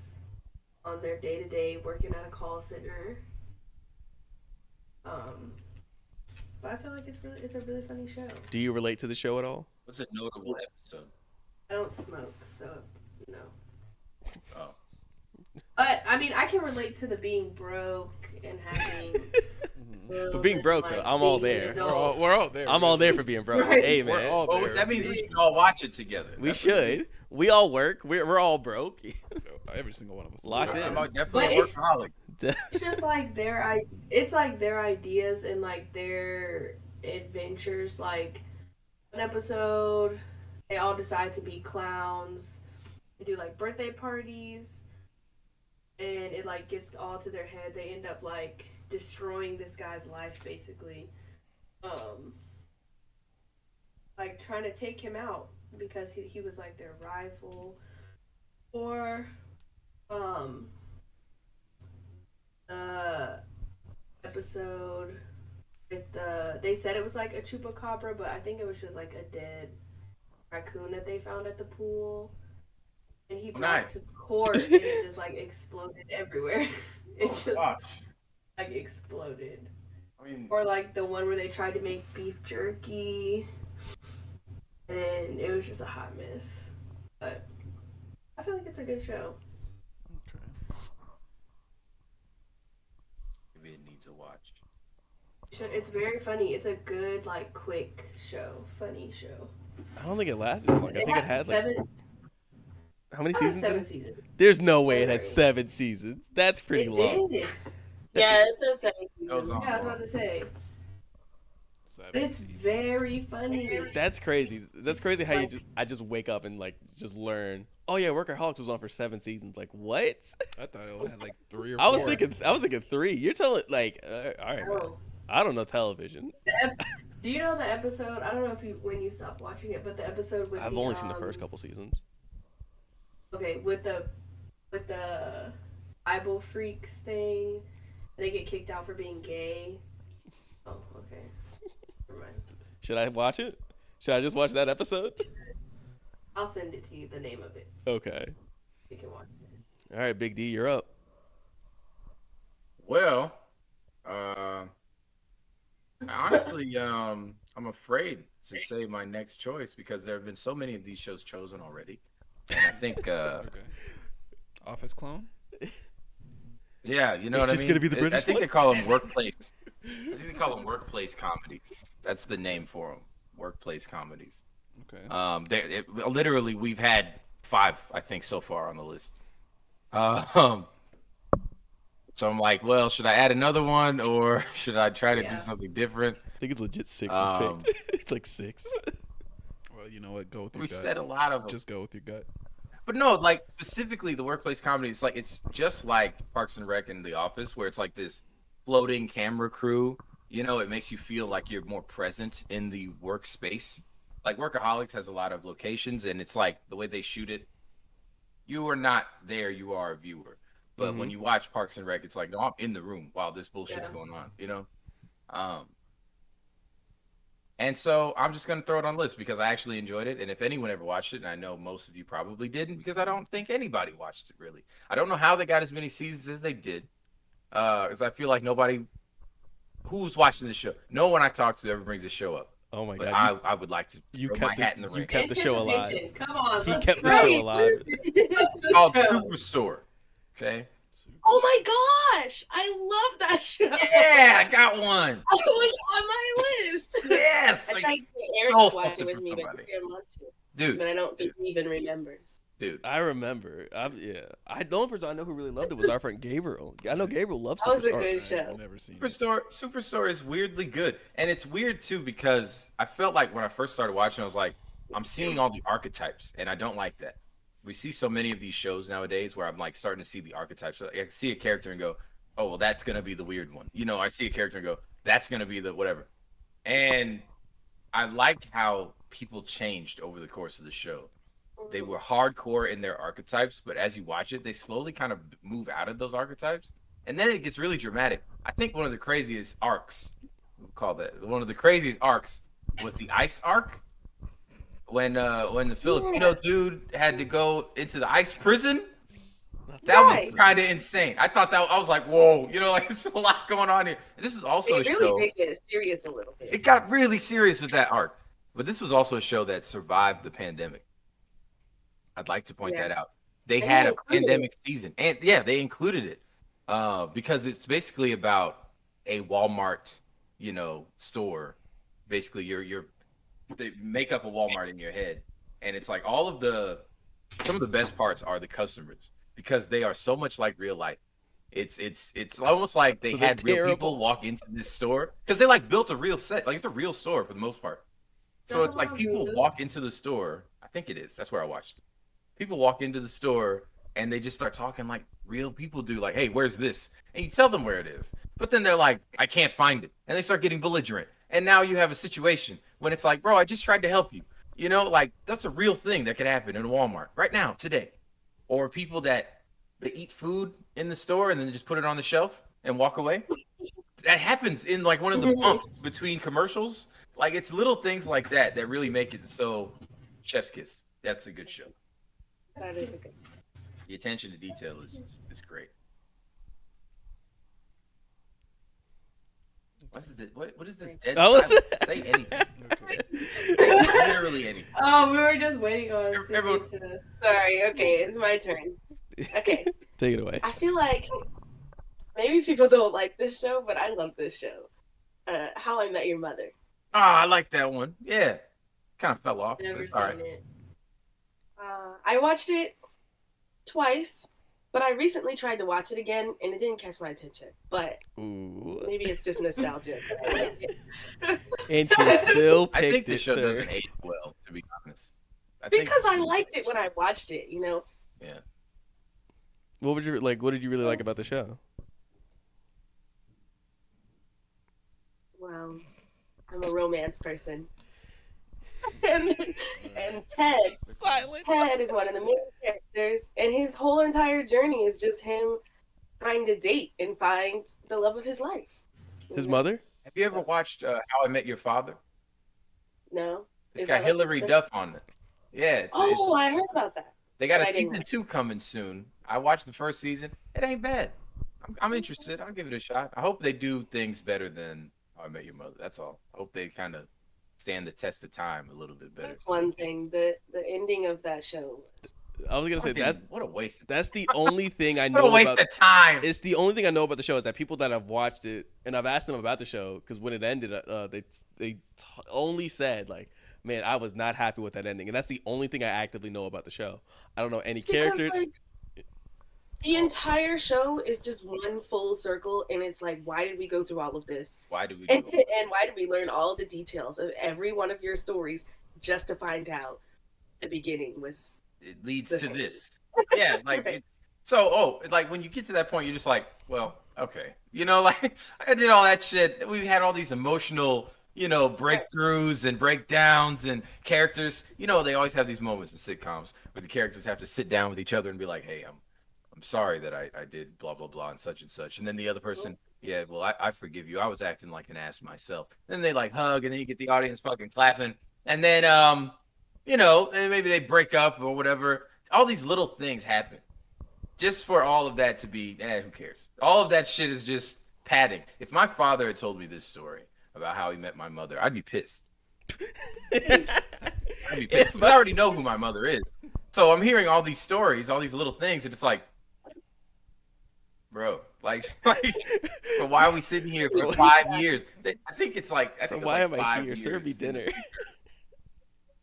on their day to day working at a call center. But I feel like it's a really funny show. Do you relate to the show at all? What's a notable episode? I don't smoke, so no. Oh. But I mean, I can relate to the being broke and having. But being broke, though, I'm all being an there. adult. We're all there. I'm all there for being broke. Right. Hey, We're man. all Well, there. that means we should all watch it together. We That's what it should. We all work. We're all broke. Every single one of us. Locked is. in. I'm definitely But a it's- workaholic. It's just like it's like their ideas and like their adventures. Like an episode, they all decide to be clowns. They do like birthday parties, and it like gets all to their head. They end up like destroying this guy's life, basically. Like trying to take him out because he was like their rival, or episode with they said it was like a chupacabra, but I think it was just like a dead raccoon that they found at the pool, and he brought it to court, and it just like exploded everywhere. It just like exploded. I mean, Or like the one where they tried to make beef jerky, and it was just a hot mess. But I feel like it's a good show. maybe it needs a watch. It's very funny. It's a good, like, quick show. Funny show. I don't think it lasted as long. I think it had like seven. how many It had seasons? did 7 it? seasons. There's no way it had 7 seasons. That's pretty It long. did. Yeah, it says 7 Goes seasons. on. Yeah, I was about to say. Seven But it's seasons. very funny. That's crazy. That's crazy how I just wake up and like just learn. Oh yeah, Workaholics was on for 7 seasons. Like what? I thought it had like 3 or 4. I was thinking 3. You're telling like all right, man. Oh. I don't know television. Do you know the episode? I don't know when you stopped watching it, but the episode with I've only seen the first couple seasons. Okay, with the Bible freaks thing, they get kicked out for being gay. Oh, okay. Never mind. Should I watch it? Should I just watch that episode? I'll send it to you, the name of it. Okay. You can watch it. All right, Big D, you're up. Well, honestly, I'm afraid to say my next choice because there have been so many of these shows chosen already, and I think, Okay. Office clone? yeah, you know It's what I just mean. gonna be the I British think one? they call them workplace. I think they call them workplace comedies. That's the name for them. Workplace comedies. Okay. Literally, we've had 5, I think, so far on the list. So I'm like, well, should I add another one or should I try to do something different? I think it's legit 6 Um, we picked. It's like 6. Well, you know what? Go with your We gut. said a lot of them. Just go with your gut. But no, like specifically the workplace comedy, it's just like Parks and Rec and The Office, where it's like this floating camera crew. You know, it makes you feel like you're more present in the workspace. Like Workaholics has a lot of locations, and it's like the way they shoot it. You are not there; you are a viewer. But when you watch Parks and Rec, it's like, no, I'm in the room while this bullshit's going on. You know. And so I'm just going to throw it on the list because I actually enjoyed it. And if anyone ever watched it, and I know most of you probably didn't because I don't think anybody watched it really. I don't know how they got as many seasons as they did because I feel like nobody who's watching the show, no one I talk to ever brings the show up. Oh my But god. I would like to You throw kept my hat in the you ring. kept the show alive. Anticipation. Come on. He let's kept the go. show alive. It's called Superstore. Okay. Oh my gosh! I love that show. Yeah, I got one. It was on my list. Yes. I Like, tried to get Eric stole to watch it something with from me, but somebody. he didn't want to. dude, But I don't think he even remembers. dude. I remember. The only person I know who really loved it was our friend Gabriel. I know Gabriel loves That was a Superstar. good I've show. never seen it. Superstore is weirdly good, and it's weird too because I felt like when I first started watching, I was like, I'm seeing all the archetypes, and I don't like that. We see so many of these shows nowadays where I'm like starting to see the archetypes. So I see a character and go, oh, well, that's gonna be the weird one. I see a character and go, that's gonna be the whatever. And I like how people changed over the course of the show. They were hardcore in their archetypes, but as you watch it, they slowly kind of move out of those archetypes, and then it gets really dramatic. I think one of the craziest arcs, we'll call that one of the craziest arcs, was the ice arc, when the Filipino dude had to go into the ice prison. That was kind of insane. I thought that I was like, whoa, like it's a lot going on here. This was also It really did get serious a little bit. It got really serious with that arc, but this was also a show that survived the pandemic. I'd like to point that out. They had a pandemic season, and they included it because it's basically about a Walmart, store. Basically, they make up a Walmart in your head, and it's like some of the best parts are the customers because they are so much like real life. It's almost like they had real people walk into this store because they like built a real set, like it's a real store for the most part. So it's like people walk into the store. I think it is. That's where I watched it. People walk into the store and they just start talking like real people do, like, hey, where's this? And you tell them where it is. But then they're like, I can't find it. And they start getting belligerent. And now you have a situation when it's like, bro, I just tried to help you. Like that's a real thing that could happen in Walmart right now, today. Or people that they eat food in the store and then just put it on the shelf and walk away. That happens in like one of the bumps between commercials. Like it's little things like that that really make it so chef's kiss. That's a good show. That is a good. The attention to detail is great. What is this dead silence? Say anything. Literally anything. Oh, we were just waiting on Everyone. to... Sorry, okay, it's my turn. Okay. Take it away. I feel like maybe people don't like this show, but I love this show. How I Met Your Mother. Oh, I like that one. Yeah. Kind of fell off. Never It's seen all right. it. I watched it twice, but I recently tried to watch it again, and it didn't catch my attention. But maybe it's just nostalgia. And she still picked I think the it show third. doesn't age well, to be honest. Because I liked it when I watched it, Yeah. What did you really like about the show? Well, I'm a romance person. and Ted is one of the main characters, and his whole entire journey is just him trying to date and find the love of his life. His mother? Have you ever watched How I Met Your Father? No. It's Is got that what Hilary this is? Duff on it. Yeah. I heard about that. They got a but I didn't season watch 2 coming soon. I watched the first season. It ain't bad. I'm interested. I'll give it a shot. I hope they do things better than How I Met Your Mother. That's all. I hope they kind of stand the test of time a little bit better. That's one thing. The ending of that show. I was gonna say What a waste. that's the only thing I What know a waste about. of time. It's the only thing I know about the show is that people that have watched it, and I've asked them about the show because when it ended, they only said like, "Man, I was not happy with that ending," and that's the only thing I actively know about the show. I don't know any characters. The entire show is just one full circle, and it's like, why did we go through all of this? Why do we do And why did we learn all the details of every one of your stories just to find out the beginning was? It leads the to same. this. Yeah, like like when you get to that point, you're just like, well, okay, like I did all that shit. We had all these emotional, breakthroughs and breakdowns and characters. They always have these moments in sitcoms where the characters have to sit down with each other and be like, hey, I'm sorry that I did blah blah blah and such, and then the other person, yeah, well, I forgive you. I was acting like an ass myself. Then they like hug, and then you get the audience fucking clapping, and then and maybe they break up or whatever. All these little things happen just for all of that to be, who cares? All of that shit is just padding. If my father had told me this story about how he met my mother, I'd be pissed. I'd be pissed. But I already know who my mother is. So I'm hearing all these stories, all these little things, and it's like, bro, like but why are we sitting here for 5 years? I think it's like, Why am I 5 here? Serve me years. dinner.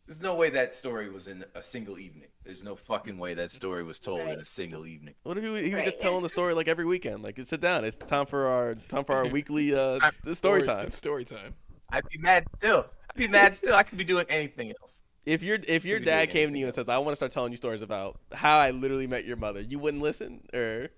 There's no way that story was in a single evening. There's no fucking way that story was told in a single evening. What if he was just telling the story like every weekend? Like, sit down. It's time for our weekly story time. It's story time. I'd be mad still. I could be doing anything else. If your Could be dad doing came to anything you and else. says, "I want to start telling you stories about how I literally met your mother," you wouldn't listen, or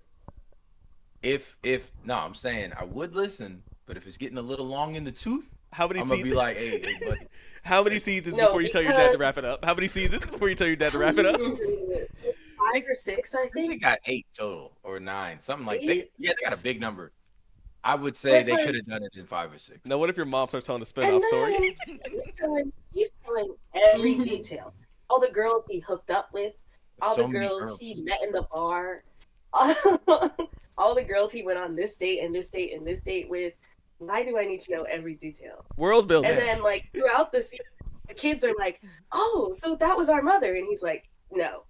If no, I'm saying I would listen, but if it's getting a little long in the tooth, how many I'm gonna be seasons? like, hey, buddy. How many seasons No, before you tell your dad to because- wrap it up? How many seasons before you tell your dad to wrap it up? 5 or 6, I I think they think. got 8 total or 9, something like that. Eight? Yeah, they got a big number. I would say But, they like- could have done it in 5 or 6. Now, what if your mom starts telling a And spin-off story? then he's telling every detail. All the girls he hooked up with, all So the many girls he met in the bar, all the girls he went on this date and this date and this date with. Why do I need to know every detail? World building. And then, like, throughout the season, the kids are like, oh, so that was our mother. And he's like, no,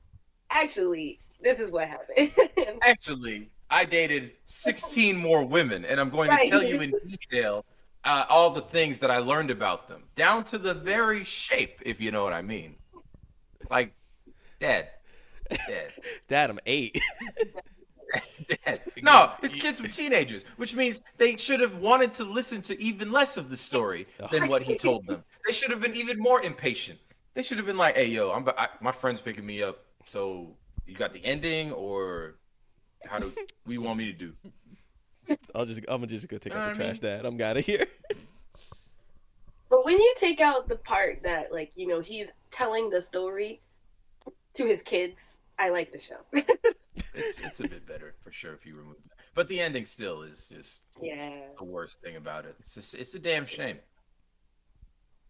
actually, this is what happened. Actually, I dated 16 more women, and I'm going to Right. tell you in detail all the things that I learned about them, down to the very shape, if you know what I mean. Like, Dad. Dad, I'm 8. Dad. No, his kids were teenagers, which means they should have wanted to listen to even less of the story than what he told them. They should have been even more impatient. They should have been like, hey, yo, my friend's picking me up, so you got the ending, or how do we want me to do? I'm gonna just go take Know out what the I trash, Dad. I'm out of here. But when you take out the part that, like, you know, he's telling the story to his kids, I like the show. It's a bit better for sure if you remove that. But the ending still is just Yeah. the worst thing about it. It's a damn shame.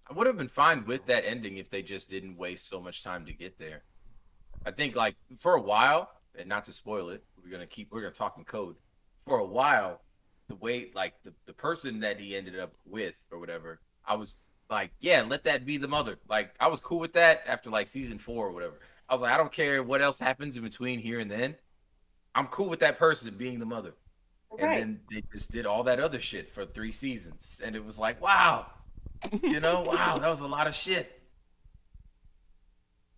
I would have been fine with that ending if they just didn't waste so much time to get there. I think, like, for a while, and not to spoil it, we're gonna talk in code. For a while, the way, like, the person that he ended up with or whatever, I was like, yeah, let that be the mother. Like, I was cool with that after like season 4 or whatever. I was like, I don't care what else happens in between here and then. I'm cool with that person being the mother. And Right. then they just did all that other shit for 3 seasons. And it was like, wow. Wow, that was a lot of shit.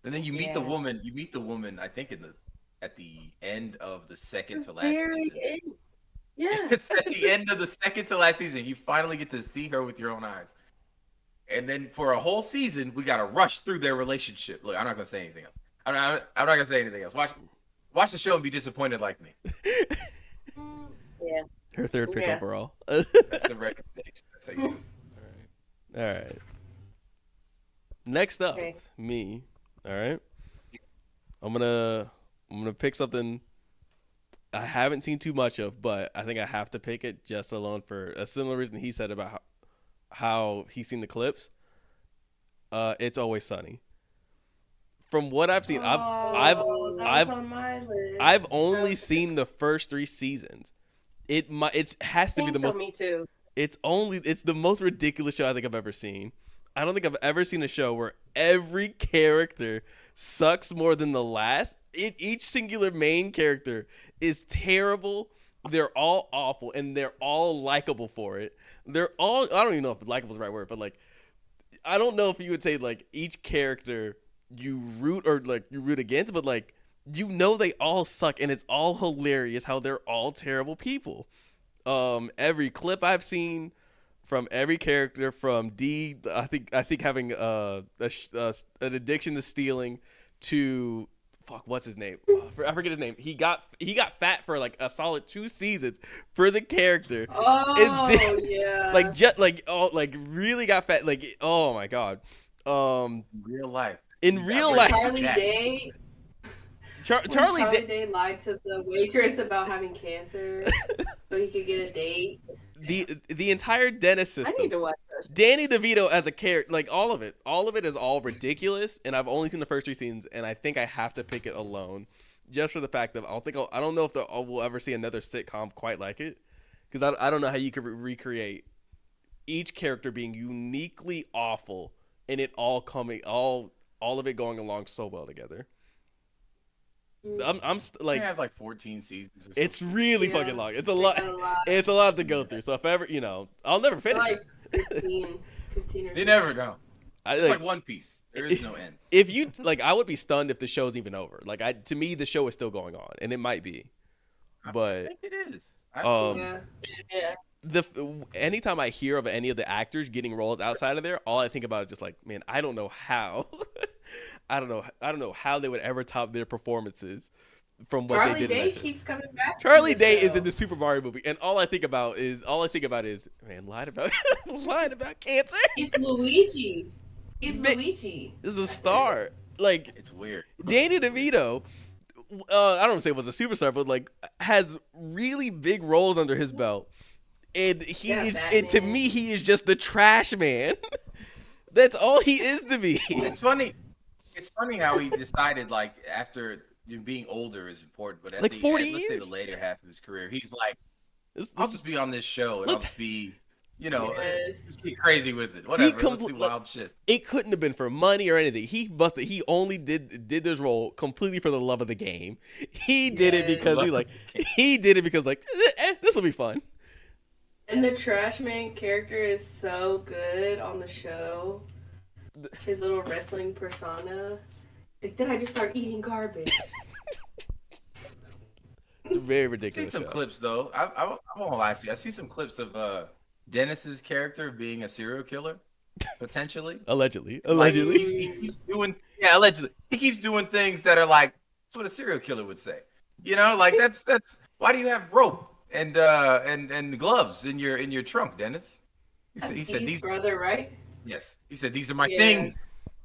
And then you meet the Yeah. woman, I think at the end of the second to last Very season. end. Yeah. It's at the end of the second to last season. You finally get to see her with your own eyes. And then for a whole season, we got to rush through their relationship. Look, I'm not going to say anything else. I'm not going to say anything else. Watch the show and be disappointed like me. Yeah. Her third pick Yeah. overall. That's the recommendation. That's how you do it. All right. Next up, Okay. me. All right. I'm gonna pick something I haven't seen too much of, but I think I have to pick it just alone for a similar reason he said about how he's seen the clips. It's Always Sunny. From what I've seen, I've on my list. I've only seen the first 3 seasons. It has to be the So most. me too. It's the most ridiculous show I think I've ever seen. I don't think I've ever seen a show where every character sucks more than the last. Each singular main character is terrible. They're all awful, and they're all likable for it. They're all, I don't even know if likable is the right word, but like, I don't know if you would say like each character you root or like you root against, but like, they all suck, and it's all hilarious how they're all terrible people. Every clip I've seen from every character, from D, I think having an addiction to stealing, to what's his name? I forget his name. He got fat for like a solid 2 seasons for the character. Oh And then, yeah. Really got fat. Like, oh my god. Real life. In real life, Charlie Jack. Day. Charlie Day lied to the waitress about having cancer so he could get a date. the entire dentist I system. need to watch this. Danny DeVito as a character, like all of it is all ridiculous, and I've only seen the first 3 seasons, and I think I have to pick it alone, just for the fact that I don't know if we'll ever see another sitcom quite like it, because I don't know how you could recreate each character being uniquely awful, and it all of it going along so well together. They have like 14 seasons or something. It's really Yeah. fucking long. It's a lot. A lot. It's a lot to go through. So if ever, I'll never finish Like it. 15 or They something. never know. I, It's like, like One Piece. There is no end. if you like, I would be stunned if the show's even over. Like, to me, the show is still going on, and it might be. I But think it is. Yeah. Yeah. anytime I hear of any of the actors getting roles outside of there, all I think about is just like, man, I don't know how I don't know how they would ever top their performances from what Charlie they did. Day in that show. keeps coming back. Charlie to the Day is show. in the Super Mario movie, and all I think about is man, lied about lying about cancer. He's Luigi. He's Ma- Luigi. Is a star. Like It's weird. Danny DeVito. I don't want to say was a superstar, but like has really big roles under his belt, and and to me he is just the trash man. That's all he is to me. It's funny. It's funny how he decided like after being older is important, but at Like the 40 end, let's say years. the later half of his career, he's like, This- I'll this- just be on this show and I'll Let's- just be, you know, Yes. just get crazy with it. Whatever. Let's do like, wild shit. It couldn't have been for money or anything. He only did this role completely for the love of the game. He did it because this will be fun. And the trash man character is so good on the show. His little wrestling persona. Like, then I just start eating garbage. It's a very I've ridiculous. seen some show. clips though. I won't lie to you. I see some clips of Dennis's character being a serial killer, potentially. Allegedly. Like, he keeps doing allegedly. He keeps doing things that are like that's what a serial killer would say. You know, like that's why do you have rope and gloves in your trunk, Dennis? He said Steve's these brother, right? yes. He said these are my Yeah. things.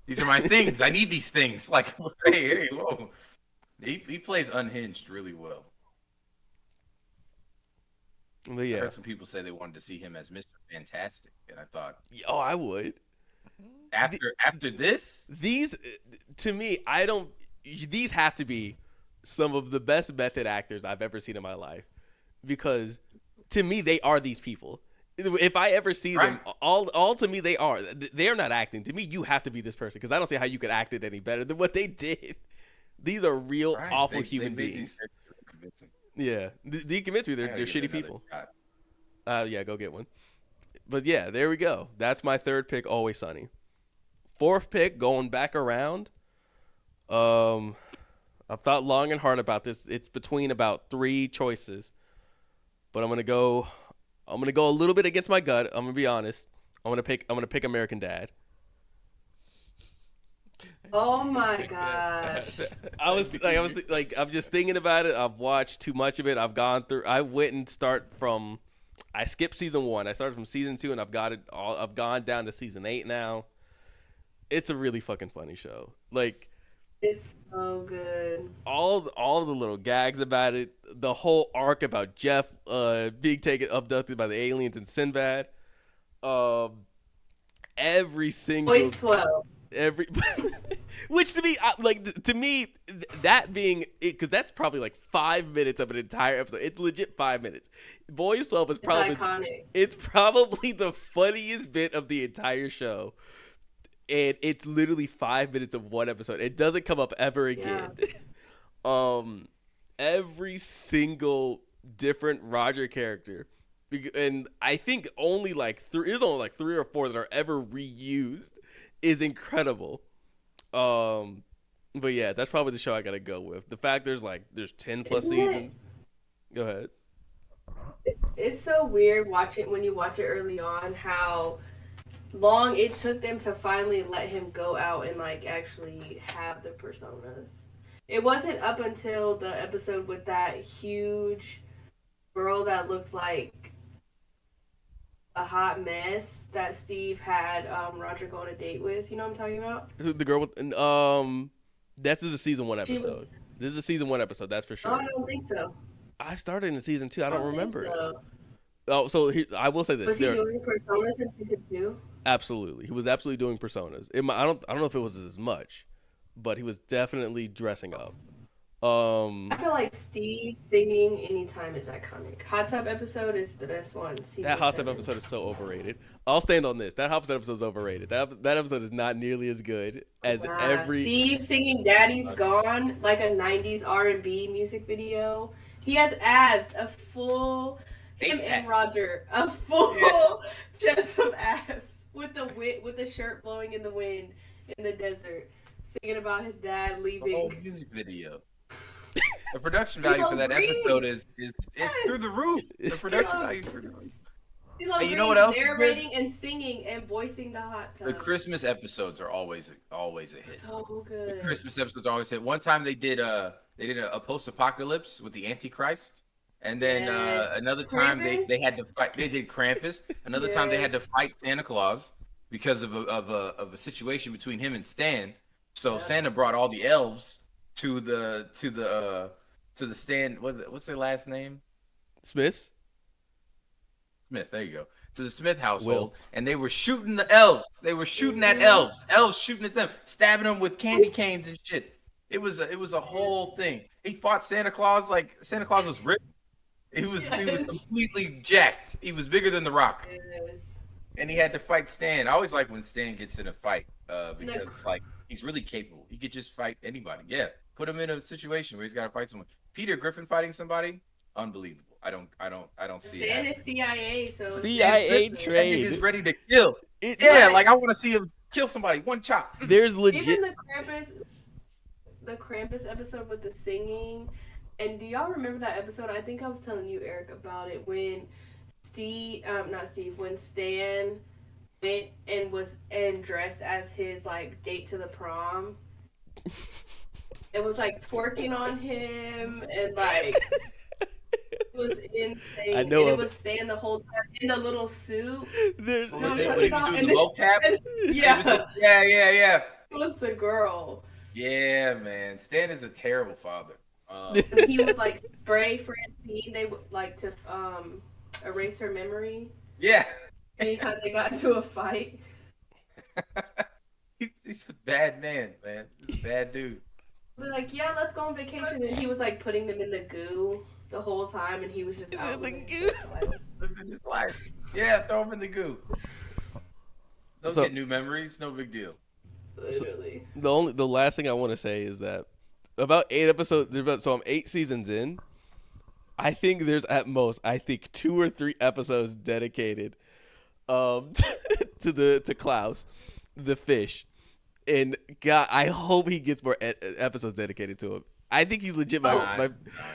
These are my things. I need these things. Like hey, whoa. He plays unhinged really well. But I yeah. heard some people say they wanted to see him as Mr. Fantastic, and I thought Oh, I would. after this, These to me, these have to be some of the best method actors I've ever seen in my life. Because to me, they are these people. If I ever see them, all to me they are. They're not acting. To me, you have to be this person because I don't see how you could act it any better than what they did. These are real right, awful they human made beings. these characters convincing. Yeah, they convince me I they're gotta give shitty it another people. shot. Yeah, go get one. But yeah, there we go. That's my third pick, Always Sunny. Fourth pick, going back around. I've thought long and hard about this. It's between about 3 choices, but I'm gonna go a little bit against my gut. I'm gonna be honest. I'm gonna pick American Dad. Oh my gosh. I'm just thinking about it. I've watched too much of it. I went and I skipped season 1. I started from season 2 and I've gone down to season 8 now. It's a really fucking funny show. Like It's so good. all the little gags about it, the whole arc about Jeff being abducted by the aliens and Sinbad. Every single Boys 12. which to me that being it, because that's probably like 5 minutes of an entire episode. It's legit 5 minutes. Boys 12 is probably iconic. It's probably the funniest bit of the entire show, and it's literally 5 minutes of one episode. It doesn't come up ever again. Every single different Roger character, and I think only like there's only like 3 or 4 that are ever reused, is incredible. But yeah, that's probably the show I gotta go with. The fact there's 10 plus Isn't it? seasons. Go ahead. It's so weird when you watch it early on how long it took them to finally let him go out and like actually have the personas. It wasn't up until the episode with that huge girl that looked like a hot mess that Steve had Roger go on a date with. You know what I'm talking about? The girl with this is a season 1 She episode. was- This is a season 1 episode. That's for Oh, sure. I don't think so. I started in season 2. I don't remember think it. so. Oh, so I will say this. Was he doing personas in season 2? Absolutely, he was absolutely doing personas. I don't know if it was as much, but he was definitely dressing up. I feel like Steve singing anytime is iconic. Hot Tub episode is the best one. That Hot Tub 7. episode is so overrated. I'll stand on this. That Hot Tub episode is overrated. That episode is not nearly as good as every. Steve singing "Daddy's Gone" like a '90s R&B music video. He has abs, a full him and Roger, a full chest of abs with the shirt blowing in the wind in the desert, singing about his dad The leaving. whole music video. The production value for that episode is through the roof. The production value is through the roof. CeeLo Hey, you know Green's what else is good? narrating and singing and voicing the hot tub. The Christmas episodes are always a hit. So The good. Christmas episodes always hit. One time they did a post-apocalypse with the Antichrist, and then Yes. another time Krampus? they had to fight. They did Krampus. Another time they had to Yes. fight Santa Claus because of a situation between him and Stan. So Yeah. Santa brought all the elves to the Stan. What's their last name? Smiths. Smith. There you go. To the Smith household, Will. and they were shooting the elves. They were shooting at elves. Elves shooting at them, stabbing them with candy canes and shit. It was a whole thing. He fought Santa Claus like Santa Claus was ripped. He was completely jacked. He was bigger than the Rock, Yes. and he had to fight Stan. I always like when Stan gets in a fight because it's like he's really capable. He could just fight anybody. Yeah, put him in a situation where he's got to fight someone. Peter Griffin fighting somebody, unbelievable. I don't see Stan it. is CIA, so CIA That trained. nigga's ready to kill. It- Yeah, like I want to see him kill somebody. One chop. There's Even legit. the Krampus episode with the singing, and do y'all remember that episode? I think I was telling you, Eric, about it when when Stan went and dressed as his like date to the prom. It was like twerking on him and like it was insane. I know And it of was Stan the whole time in the little suit. There's. Was No, it no, when he no, was doing and the then- mocap? Yeah, Yeah. it was the girl. Yeah, man. Stan is a terrible father. He would like spray Francine. They would like to erase her memory Yeah. anytime they got into a fight. He's a bad man, man. He's a bad dude. They're like, yeah, let's go on vacation. And he was like putting them in the goo the whole time, and he was just out the living goo? his life. Living his life. Yeah, throw him in the goo. They'll So- get new memories. No big deal. Literally. The last thing I want to say is that about 8 episodes. So I'm 8 seasons in. I think there's at most 2 or 3 episodes dedicated to Klaus, the fish, and God, I hope he gets more episodes dedicated to him. I think he's legit.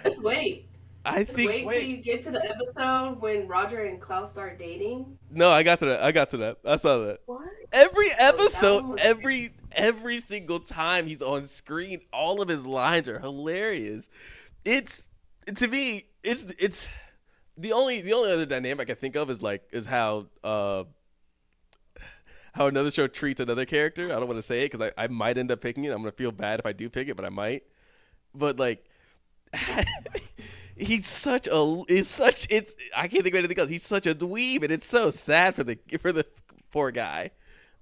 Just wait. I Just think. wait till you get to the episode when Roger and Klaus start dating. No, I got to that. I saw that. What? Every that episode, one was- every single time he's on screen, all of his lines are hilarious. It's to me, it's the only other dynamic I can think of is how another show treats another character. I don't want to say it because I might end up picking it. I'm gonna feel bad if I do pick it, but I might. But like, I can't think of anything else. He's such a dweeb, and it's so sad for the poor guy.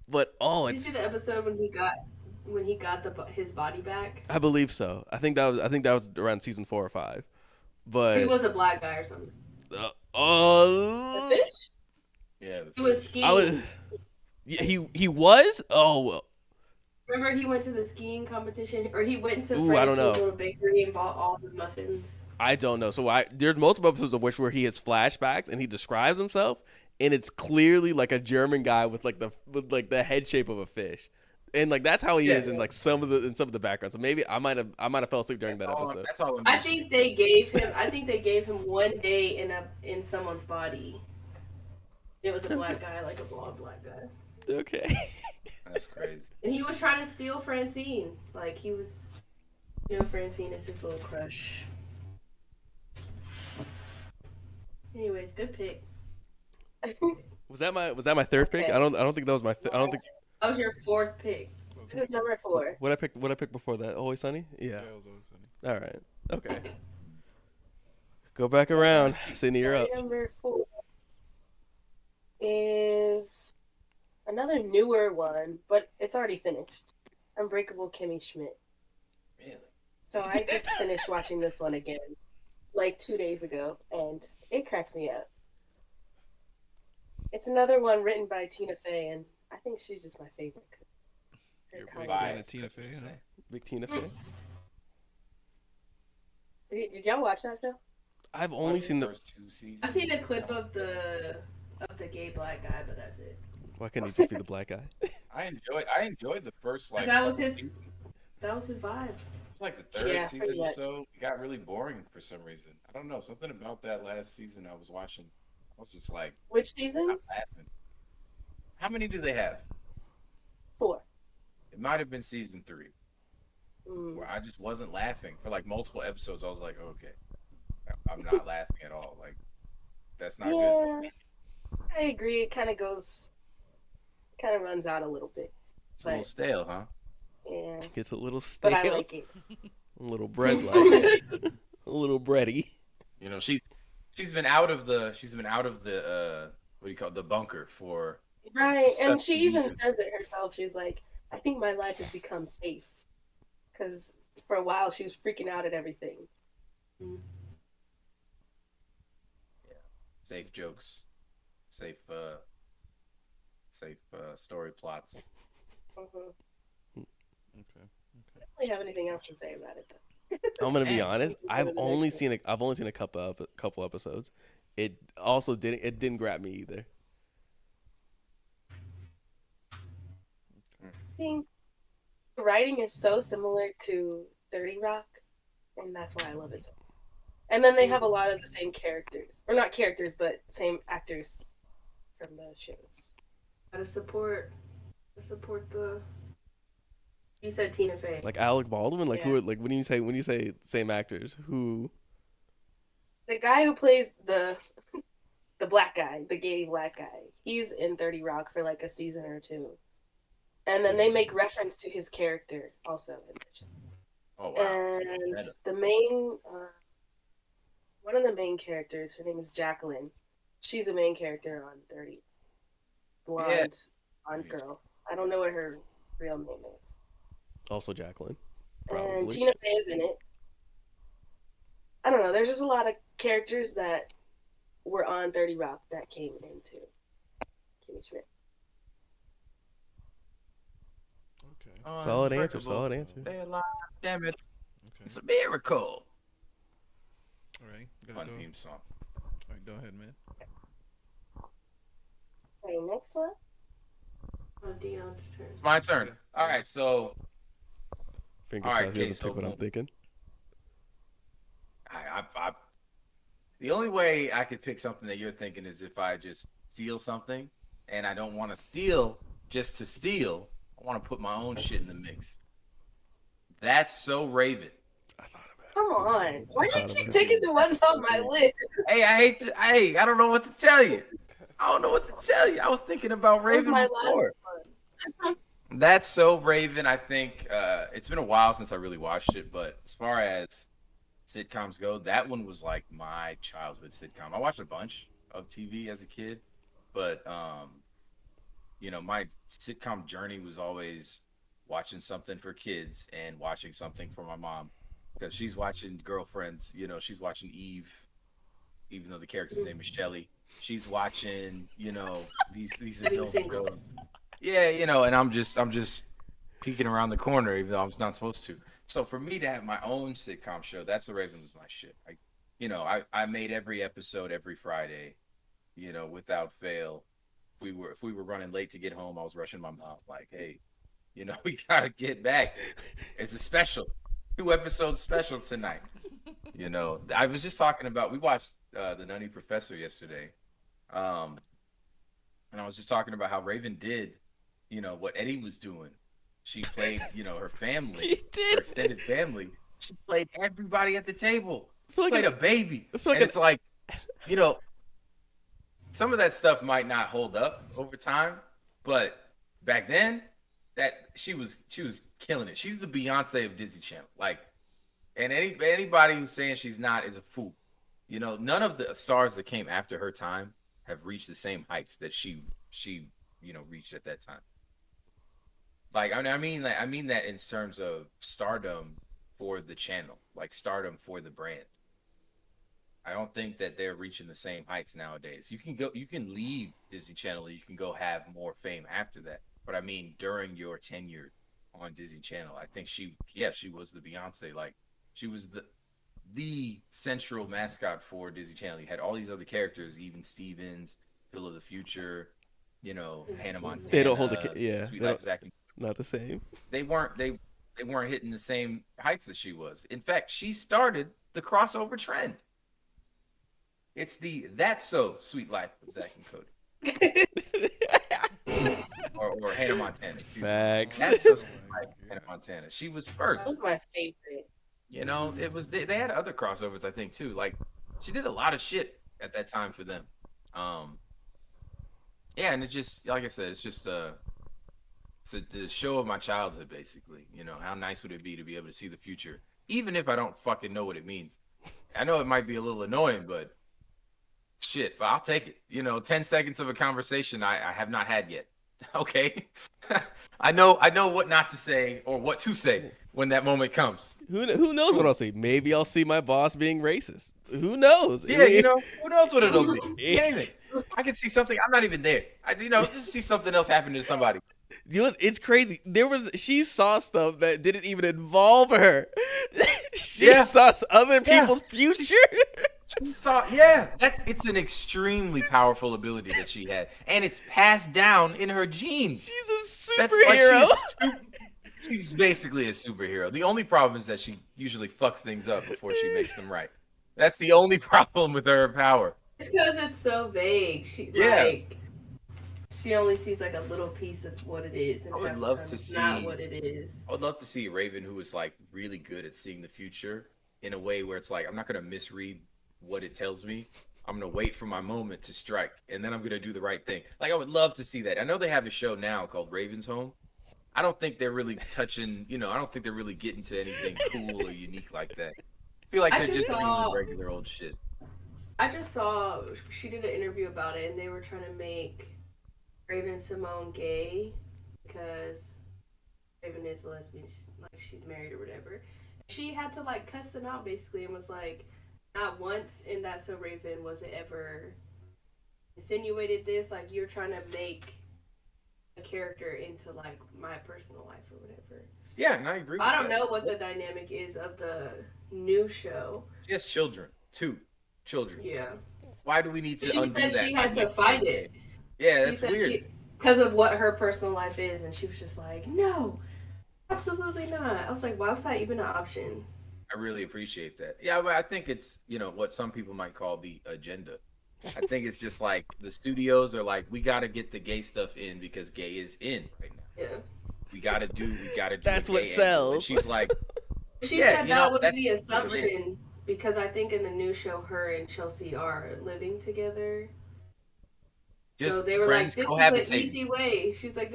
But Did you it's. see the episode when he got his body back? I believe so. I think that was around season 4 or 5. But He was a black guy or something. The fish? Yeah. He was skiing. I was. Yeah, he was. Oh well. Remember he went to the skiing competition, or he went to Ooh, I don't Francine's know. little bakery and bought all the muffins. I don't know. So there's multiple episodes of where he has flashbacks and he describes himself, and it's clearly like a German guy with the head shape of a fish, and like that's how he is in like some of the background. So maybe I might have fell asleep during that episode. That's all. I think they gave him 1 day in someone's body. It was a black guy, like a blonde black guy, Okay. That's crazy. and he was trying to steal Francine. Like he was, Francine is his little crush. Anyways, good pick. Was that my third pick? Okay. I don't think that was my. I don't think. That was your 4th pick. This is number 4. What I picked before that? Always Sunny. Yeah. Yeah, it was always funny. All right. Okay. Go back around. Sydney, you're up. Number 4 is another newer one, but it's already finished. Unbreakable Kimmy Schmidt. Really? So I just finished watching this one again, like 2 days ago, and it cracks me up. It's another one written by Tina Fey, and I think she's just my favorite. Her You're a big comedy. fan of Tina Fey, huh? Big Tina Fey. Did y'all watch that show? I've only seen the. first 2 seasons. I've seen a clip of the gay black guy, but that's it. Why couldn't he just be the black guy? I enjoyed the first like. That was couple his- seasons. That was his vibe. It's like the third Yeah, season pretty or much. so. It got really boring for some reason. I don't know. Something about that last season I was watching. I was just like, Which season? not laughing. How many do they have? 4. It might have been season 3, Mm. where I just wasn't laughing for like multiple episodes. I was like, okay, I'm not laughing at all. Like, that's not good. Yeah, I agree. It kind of runs out a little bit. It's a little But stale, huh? yeah, Gets a little but stale. I like it. A little bread like. A little bready. You know, she's been out of the what do you call it, the bunker for Right, and such she even years. says it herself. She's like, I think my life has become safe. Because for a while she was freaking out at everything. Safe jokes, safe story plots. Mhm. Okay. I don't really have anything else to say about it, though. I'm gonna be Man. honest. I've only seen a couple episodes. It also didn't grab me either. I think the writing is so similar to 30 Rock, and that's why I love it so much. And then they have a lot of the same characters. Or not characters, but same actors from the shows. Gotta support the. You said Tina Fey. Like Alec Baldwin. Like Yeah. who? Like when you say same actors, who? The guy who plays the black guy, the gay black guy, he's in 30 Rock for like a season or 2. And then they make reference to his character also in the show. Oh wow! And the main, one of the main characters, her name is Jacqueline. She's a main character on 30. Blonde girl. I don't know what her real name is. Also Jacqueline. And Probably. Tina Fey is in it. I don't know. There's just a lot of characters that were on 30 Rock that came into Kimmy Schmidt. Okay. Solid answer. Unbreakable. Solid answer. Stay alive, damn it! Okay. It's a miracle. All right. Fun Go. theme song. All right. Go ahead, man. Okay, next one. Oh, Dion's turn. It's my turn. All right, so Fingers All right, crossed he doesn't okay, pick what so I'm thinking. I the only way I could pick something that you're thinking is if I just steal something, and I don't want to steal just to steal. I want to put my own shit in the mix. That's so Raven. I thought about it. Come on. Why do you thought keep about taking the ones on my list? Hey, I don't know what to tell you. I was thinking about That was Raven my before. last one. That's so Raven. I think it's been a while since I really watched it, but as far as sitcoms go, that one was like my childhood sitcom. I watched a bunch of TV as a kid, but my sitcom journey was always watching something for kids and watching something for my mom because she's watching Girlfriends. She's watching Eve, even though the character's name is Shelly. She's watching, these adult single. shows. Yeah, and I'm just peeking around the corner, even though I'm not supposed to. So for me to have my own sitcom show, That's the Raven was my shit. I made every episode every Friday, without fail. If we were running late to get home, I was rushing my mom like, hey, we gotta get back. It's a special, 2 episode special tonight. I was just talking about, we watched The Nutty Professor yesterday. And I was just talking about how Raven did, what Eddie was doing. She played, her family, her extended family. She played everybody at the table. She played a baby. And it's like, some of that stuff might not hold up over time, but back then, that she was killing it. She's the Beyonce of Disney Channel. Like, and anybody who's saying she's not is a fool. None of the stars that came after her time have reached the same heights that she reached at that time. Like, I mean that in terms of stardom for the channel, like stardom for the brand. I don't think that they're reaching the same heights nowadays. You can leave Disney Channel, you can go have more fame after that. But I mean, during your tenure on Disney Channel, I think she was the Beyonce. Like, she was the central mascot for Disney Channel. You had all these other characters, even Stevens, Phil of the Future, Hannah Montana. They don't hold Sweet Life Zack and not the same. they weren't hitting the same heights that she was. In fact, she started the crossover trend. It's the That's So Sweet Life of Zach and Cody. or Hannah Montana. Facts. That's So Sweet Life of Hannah Montana. She was That first. was my favorite. You know, it was they had other crossovers, I think, too. Like, she did a lot of shit at that time for them. Yeah, and it just, like I said, it's just it's the show of my childhood, basically. You know, how nice would it be to be able to see the future, even if I don't fucking know what it means. I know it might be a little annoying, but shit, I'll take it. You know, 10 seconds of a conversation I have not had yet. Okay, I know what not to say or what to say when that moment comes. Who knows what I'll see? Maybe I'll see my boss being racist. Who knows? Yeah, you know, who knows what it'll be? Anything. I can see something. I'm not even there. Just see something else happen to somebody. You know, it's crazy. She saw stuff that didn't even involve her. She saw other people's future. It's an extremely powerful ability that she had, and it's passed down in her genes. She's a superhero. She's basically a superhero. The only problem is that she usually fucks things up before she makes them right. That's the only problem with her power. It's because it's so vague. She only sees like a little piece of what it is, and I would half the love time to it's see- not what it is. I would love to see Raven, who is like really good at seeing the future in a way where it's like, I'm not going to misread what it tells me. I'm going to wait for my moment to strike, and then I'm going to do the right thing. Like, I would love to see that. I know they have a show now called Raven's Home. I don't think they're really touching, I don't think they're really getting to anything cool or unique like that. I feel like they're just doing regular old shit. I just saw she did an interview about it, and they were trying to make Raven Simone gay because Raven is a lesbian, like she's married or whatever. She had to like cuss them out basically, and was like, not once in That's So Raven was it ever insinuated this, like you're trying to make a character into like my personal life or whatever. Yeah, and I agree with I don't that. know what the dynamic is of the new show. She has children. 2 children. Yeah. Why do we need to She undo said that? she had to fight it. Yeah, that's weird. Because of what her personal life is, and she was just like, no, absolutely not. I was like, why was that even an option? I really appreciate that. Yeah, but I think it's, what some people might call the agenda. I think it's just like the studios are like, we got to get the gay stuff in because gay is in right now. Yeah. We got to do That's a what gay angle. sells. And she's like, She Yeah, said you that know, was that's- the assumption because I think in the new show, her and Chelsea are living together. just So they were like, friends this is cohabitating. the easy way. She's like,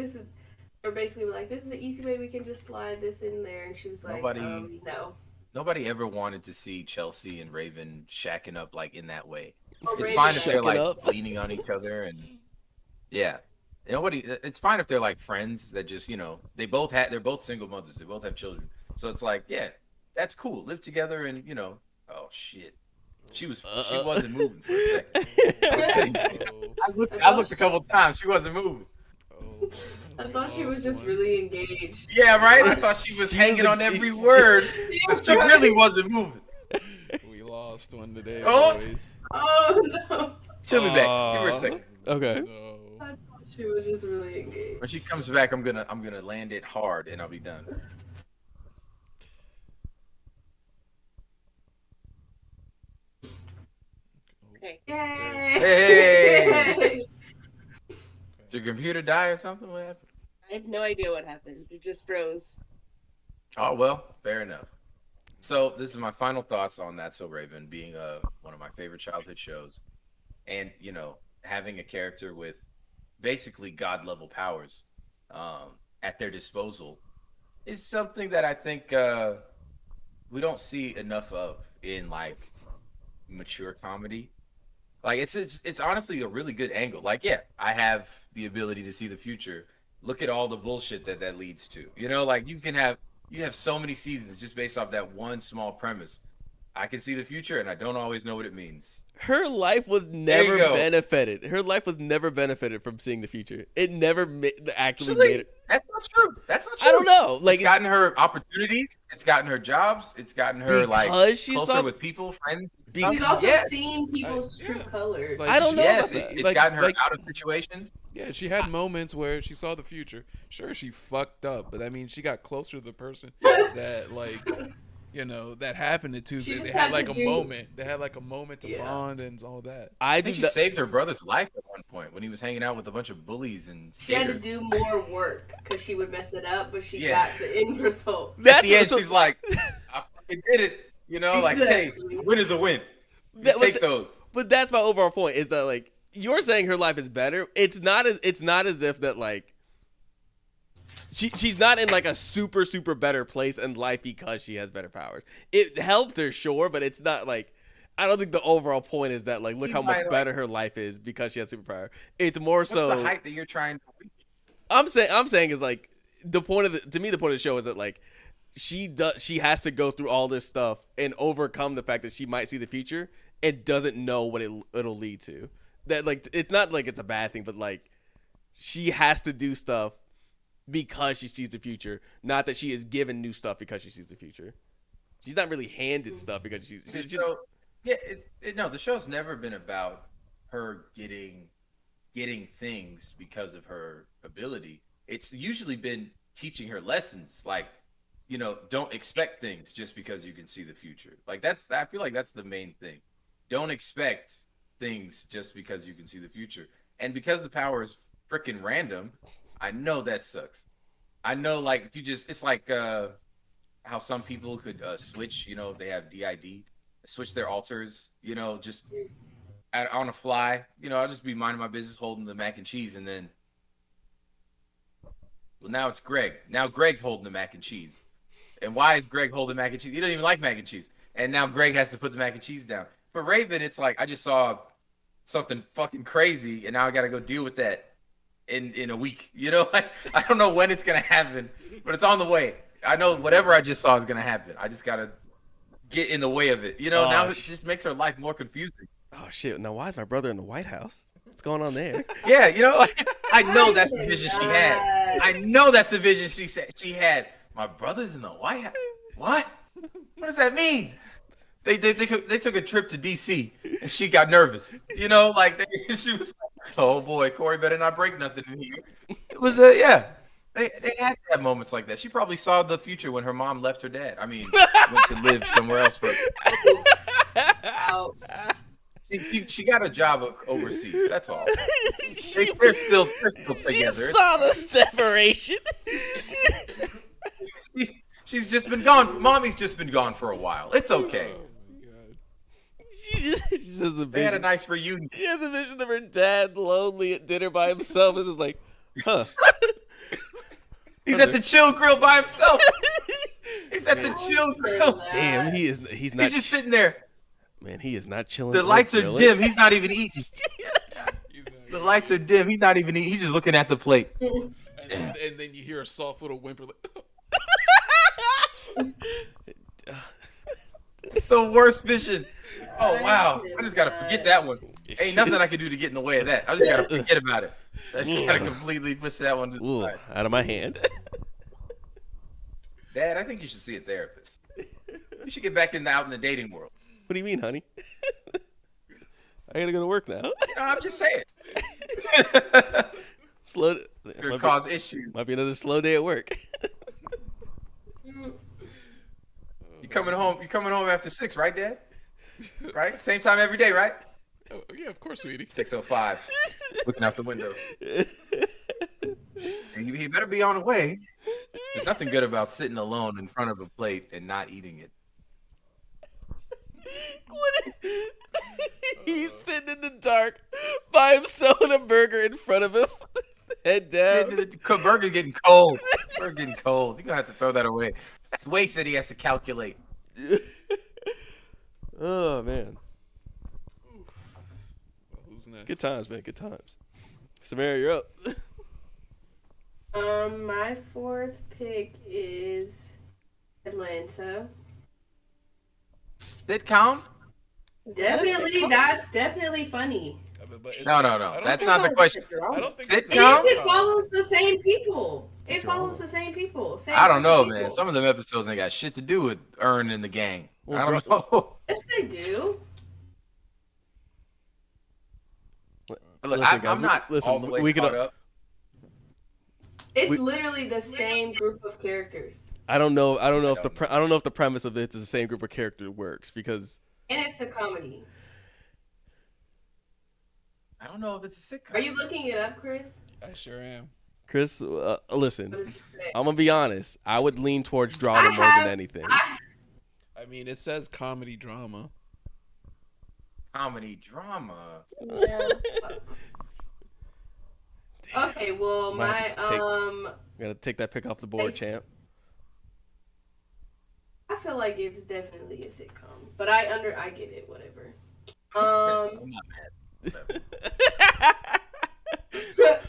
or basically like, this is the easy way we can just slide this in there. And she was like, no. Nobody ever wanted to see Chelsea and Raven shacking up like in that way. Oh, It's Raven fine if they're Shacking like up. leaning on each other and it's fine if they're like friends that just, they're both single mothers. They both have children. So it's like, yeah, that's cool. Live together and, oh shit. She wasn't moving for a second. I looked a couple times. She wasn't moving. I thought she was just really engaged. Yeah, right? I thought she was hanging on every word. She really wasn't moving. We lost one today, Oh. boys. Oh, no. She'll be back. Give her a second. Okay. No. I thought she was just really engaged. When she comes back, I'm gonna land it hard and I'll be done. Okay. Yay! Hey! Did your computer die or something? What happened? I have no idea what happened. It just froze. Oh well, fair enough. So this is my final thoughts on That's So Raven being one of my favorite childhood shows, and having a character with basically god level powers at their disposal is something that I think we don't see enough of in like mature comedy. Like it's honestly a really good angle. Like, yeah, I have the ability to see the future. Look at all the bullshit that leads to. Like you have so many seasons just based off that one small premise. I can see the future and I don't always know what it means. Her life was never benefited. Her life was never benefited from seeing the future. It never actually made it. That's not true. That's not true. I don't know. Like, it's gotten her opportunities. It's gotten her jobs. It's gotten her like she closer saw- with people, friends. She's also Yeah. seen people's true colors. Like, I don't know Yes, about that. it's Like- gotten her like- out of situations. Yeah, she had moments where she saw the future. Sure, she fucked up, but I mean, she got closer to the person that like that happened to Tuesday. just They had had like to a do- moment. They had like a moment to Yeah. bond and all that. I I do think she that. saved her brother's life at one point when he was hanging out with a bunch of bullies and She had to skaters. do more work because she would mess it up, but she Yeah. got the end result. At That's the end, so- she's like, "I fucking did it." Like, Exactly. hey, win is a win. You That- take those. But that's my overall point. Is that like you're saying her life is better? It's not as if that like she's not in like a super better place in life because she has better powers. It helped her, sure, but it's not like I don't think the overall point is that like look She how much might, like- better her life is because she has superpower. It's more What's so the height that you're trying to reach? I'm saying is like the point of to me the point of the show is that like she has to go through all this stuff and overcome the fact that she might see the future and doesn't know what it'll lead to. That like it's not like it's a bad thing, but like she has to do stuff because she sees the future, not that she is given new stuff because she sees the future. She's not really handed stuff because she Yeah, the show's never been about her getting things because of her ability. It's usually been teaching her lessons, like, don't expect things just because you can see the future. Like I feel like that's the main thing. Don't expect things just because you can see the future. And because the power is freaking random, I know that sucks. I know, like, if you just, it's like how some people could switch, if they have DID, switch their alters, just on a fly. I'll just be minding my business, holding the mac and cheese, and then, well, now it's Greg. Now Greg's holding the mac and cheese. And why is Greg holding mac and cheese? He doesn't even like mac and cheese. And now Greg has to put the mac and cheese down. For Raven, it's like I just saw something fucking crazy, and now I got to go deal with that in a week. I don't know when it's gonna happen, but it's on the way. I know whatever I just saw is gonna happen. I just gotta get in the way of it. Now it just makes her life more confusing. oh shit! Now why is my brother in the White House? What's going on there? Yeah, like I know that's the vision she had. I know that's the vision she had. My brother's in the White House. What? What does that mean? They took a trip to DC and she got nervous. She was like, oh boy, Corey better not break nothing in here. It was yeah. They had to have moments like that. She probably saw the future when her mom left her dad. I mean, went to live somewhere else for. Ouch. She got a job overseas. That's all. They're still together. She saw the separation. She's just been gone. Mommy's just been gone for a while. It's okay. She just has a They had a vision. nice reunion. She has a vision of her dad lonely at dinner by himself. This is like, huh? He's at the chill grill by himself. He's at the chill grill. Damn, he's not. He's just sitting there. Man, he is not chilling. The or lights are grilling. dim. He's not even eating. The lights are dim. He's not even eating. He's just looking at the plate. And then you hear a soft little whimper like, It's the worst vision. Oh wow! I just gotta forget that one. Ain't nothing I can do to get in the way of that. I just gotta forget about it. I just gotta completely push that one to the Ooh, side. out of my hand. Dad, I think you should see a therapist. You should get back out in the dating world. What do you mean, honey? I gotta go to work now. I'm just saying. Slow. It's gonna cause issues. Might be another slow day at work. You coming home after 6, right, Dad? Right? Same time every day, right? oh, yeah, of course, sweetie. 6:05. Looking out the window. And he better be on the way. There's nothing good about sitting alone in front of a plate and not eating it. He's sitting in the dark by himself with a burger in front of him, head down. The burger's getting cold. Burger's getting cold. You're gonna have to throw that away. That's waste that he has to calculate. Oh man, Well, who's next? good times, man. Good times. Samara, you're up. My fourth pick is Atlanta. Sitcom? Definitely, that's definitely funny. No. I don't That's think- not the question. I don't think Sitcom? Yes, it follows the same people. It follows the same people. Same I don't know, people. man. Some of them episodes ain't got shit to do with Earn and the gang. Well, I don't know. Yes, they do. Look, Listen, guys, I'm not listen, all the way we could- caught up. It's We- literally the same group of characters. I don't know if I don't know. I don't know if the premise of it's the same group of characters works because And it's a comedy. I don't know if it's a sitcom. Are you looking it up, Chris? I sure am. Chris, listen, What does it say? I'm gonna be honest. I would lean towards drama more than anything. I mean, it says comedy drama. Comedy drama. Yeah. Okay, well, Might my have to Gotta take that pick off the board, It's- champ. I feel like it's definitely a sitcom, but I get it, whatever. I'm not mad.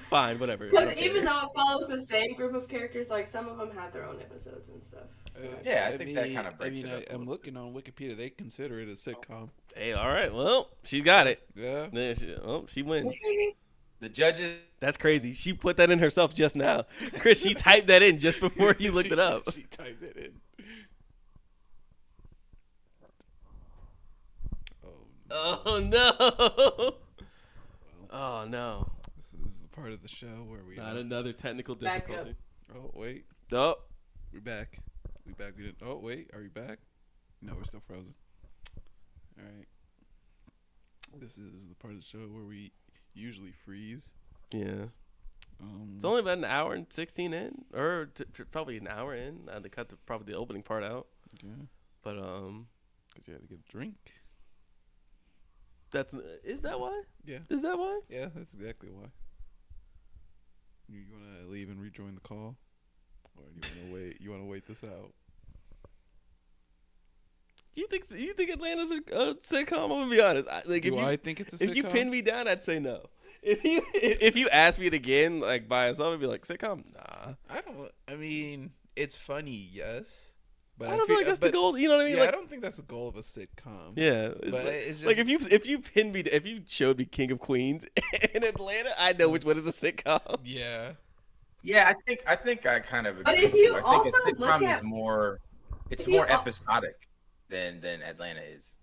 Fine, whatever. I Because don't care. even though it follows the same group of characters, like some of them have their own episodes and stuff. So. Yeah, I think that kinda breaks I mean, it up a I'm little looking on Wikipedia. They consider it a sitcom. Hey, all right. Well, she's got it. Yeah. She wins. The judges. That's crazy. She put that in herself just now. Chris, she typed that in just before you looked it up. She typed it in. Oh no! Oh no! This is the part of the show where we. Not another technical Back difficulty. Oh wait, Oh, we're back. We back. We didn't. Oh wait, are we back? No, we're still frozen. All right. This is the part of the show where we usually freeze. yeah. It's only about an hour and 16 in, or probably an hour in. They cut probably the opening part out. Yeah. But Because you had to get a drink. is that why? Yeah. Is that why? Yeah, that's exactly why. You want to leave and rejoin the call, or you want to wait? You want to wait this out? You think Atlanta's a sitcom? I'm gonna be honest. I think it's a sitcom? If you pin me down, I'd say no. If you ask me it again, like by itself, I'd be like sitcom. Nah. I mean, it's funny, yes, but I don't feel like that's the goal. You know what I mean? Yeah, Like, I don't think that's the goal of a sitcom. yeah, but it's like just if you showed me King of Queens in Atlanta, I know which one is a sitcom. yeah. Yeah, I think I kind of. But agree if with you I think also a sitcom look at- is more. It's if you more al- episodic than Atlanta is.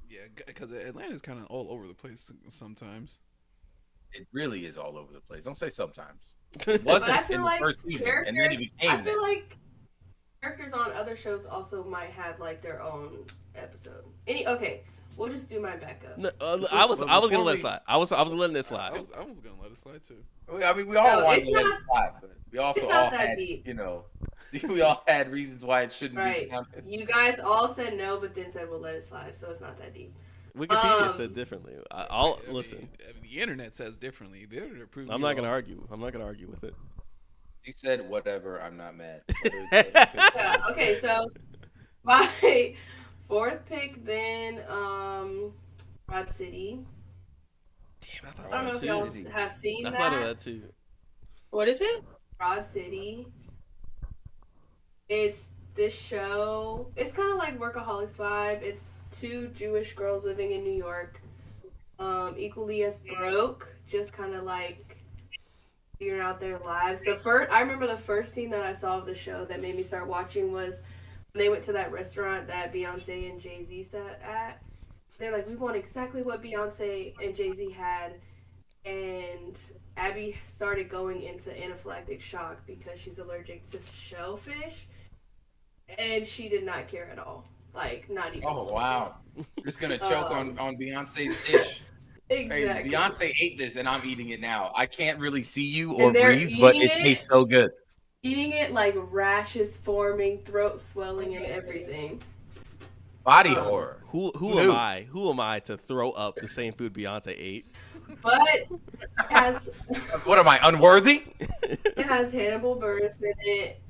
Yeah, because Atlanta's kind of all over the place sometimes. It really is all over the place. Don't say sometimes. It But wasn't I feel in like the first season, and then it characters. became I feel that. like characters on other shows also might have like their own episode. Okay, we'll just do my backup. No, I was gonna before let it we- slide. I was letting it I slide. was gonna let it slide too. I mean, we all No, wanted it's to let not- it slide, but we also it's not all that had, deep. we all had reasons why it shouldn't Right. be counted. You guys all said no, but then said we'll let it slide, so it's not that deep. Wikipedia Um, said differently. I mean, Listen. the internet says differently. The internet proves I'm me not gonna wrong. argue. I'm not gonna argue with it. He said, "Whatever, I'm not mad." Yeah, okay, so my fourth pick then Broad City. Damn, I thought I don't know if y'all City. have seen I that. thought of that too. What is it? Broad City. It's this show. It's kind of like Workaholics vibe. It's two Jewish girls living in New York, equally as broke, just kind of like figuring out their lives. I remember the first scene that I saw of the show that made me start watching was when they went to that restaurant that Beyonce and Jay-Z sat at. They're like, we want exactly what Beyonce and Jay-Z had, and Abby started going into anaphylactic shock because she's allergic to shellfish, and she did not care at all. Like, not even. Oh wow! Just gonna choke on Beyonce's dish. Exactly. Hey, Beyonce ate this, and I'm eating it now. I can't really see you or And they're breathe, but eating it it? tastes so good. Eating it like rashes forming, throat swelling, and everything. Body Um, horror. Who Who am knew? I? Who am I to throw up the same food Beyonce ate? But it has What am I, unworthy? it has Hannibal Buress in it.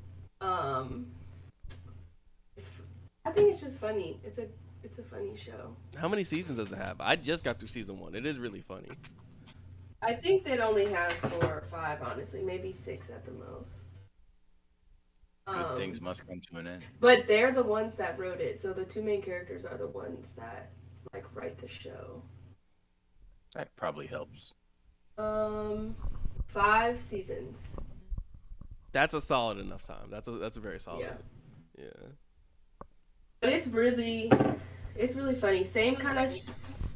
I think it's just funny. It's a funny show. How many seasons does it have? I just got through season 1. It is really funny. I think that only has 4 or 5, honestly, maybe 6 at the most. Good things must come to an end. But they're the ones that wrote it, so the two main characters are the ones that like write the show. That probably helps. 5 seasons. That's a solid enough time. That's a very solid. Yeah. Yeah. But it's really funny. Same kind of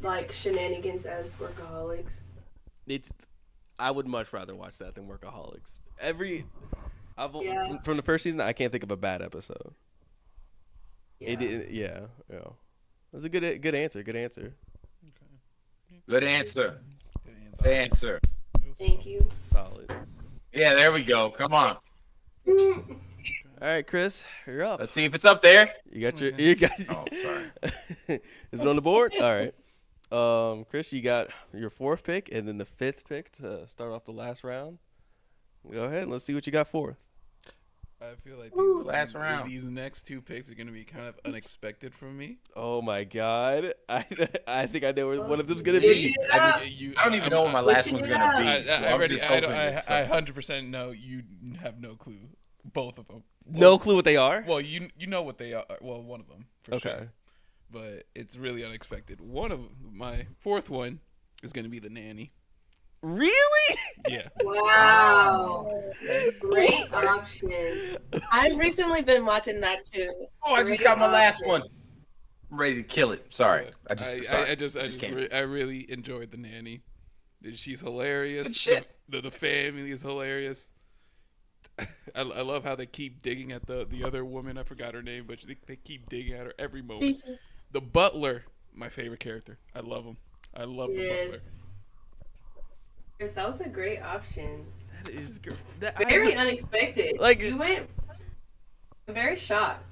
like shenanigans as Workaholics. I would much rather watch that than Workaholics. Yeah. From the first season, I can't think of a bad episode. Yeah. It didn't. Yeah. That's a good answer. Good answer. Good answer. Good Good answer. Thank you. Solid. Yeah, there we go. Come on. All right, Chris, you're up. Let's see if it's up there. You got you got. Oh, sorry. Is it on the board? All right. Chris, you got your 4th pick and then the 5th pick to start off the last round. Go ahead. Let's see what you got 4th. I feel like last round. these next 2 picks are going to be kind of unexpected from me. Oh my God! I think I know where one of them's gonna be. I don't even know what my last one's gonna be. I I'm just hoping it's something. 100% know you have no clue. Both of them. No clue what they are. Well, you know what they are. Well, one of them for Okay. sure. But it's really unexpected. One of my 4th one is going to be the nanny. Really? Yeah. Wow. Great option. I've recently been watching that too. Oh, I just got my last one. I'm ready to kill it. Sorry. I really enjoyed the nanny. She's hilarious. Good shit. The family is hilarious. I love how they keep digging at the other woman. I forgot her name, but they keep digging at her every moment. Cece. The butler, my favorite character. I love him. I love the butler. Yes. Yes, that was a great option. That is great. Very unexpected. Like- You went very shocked.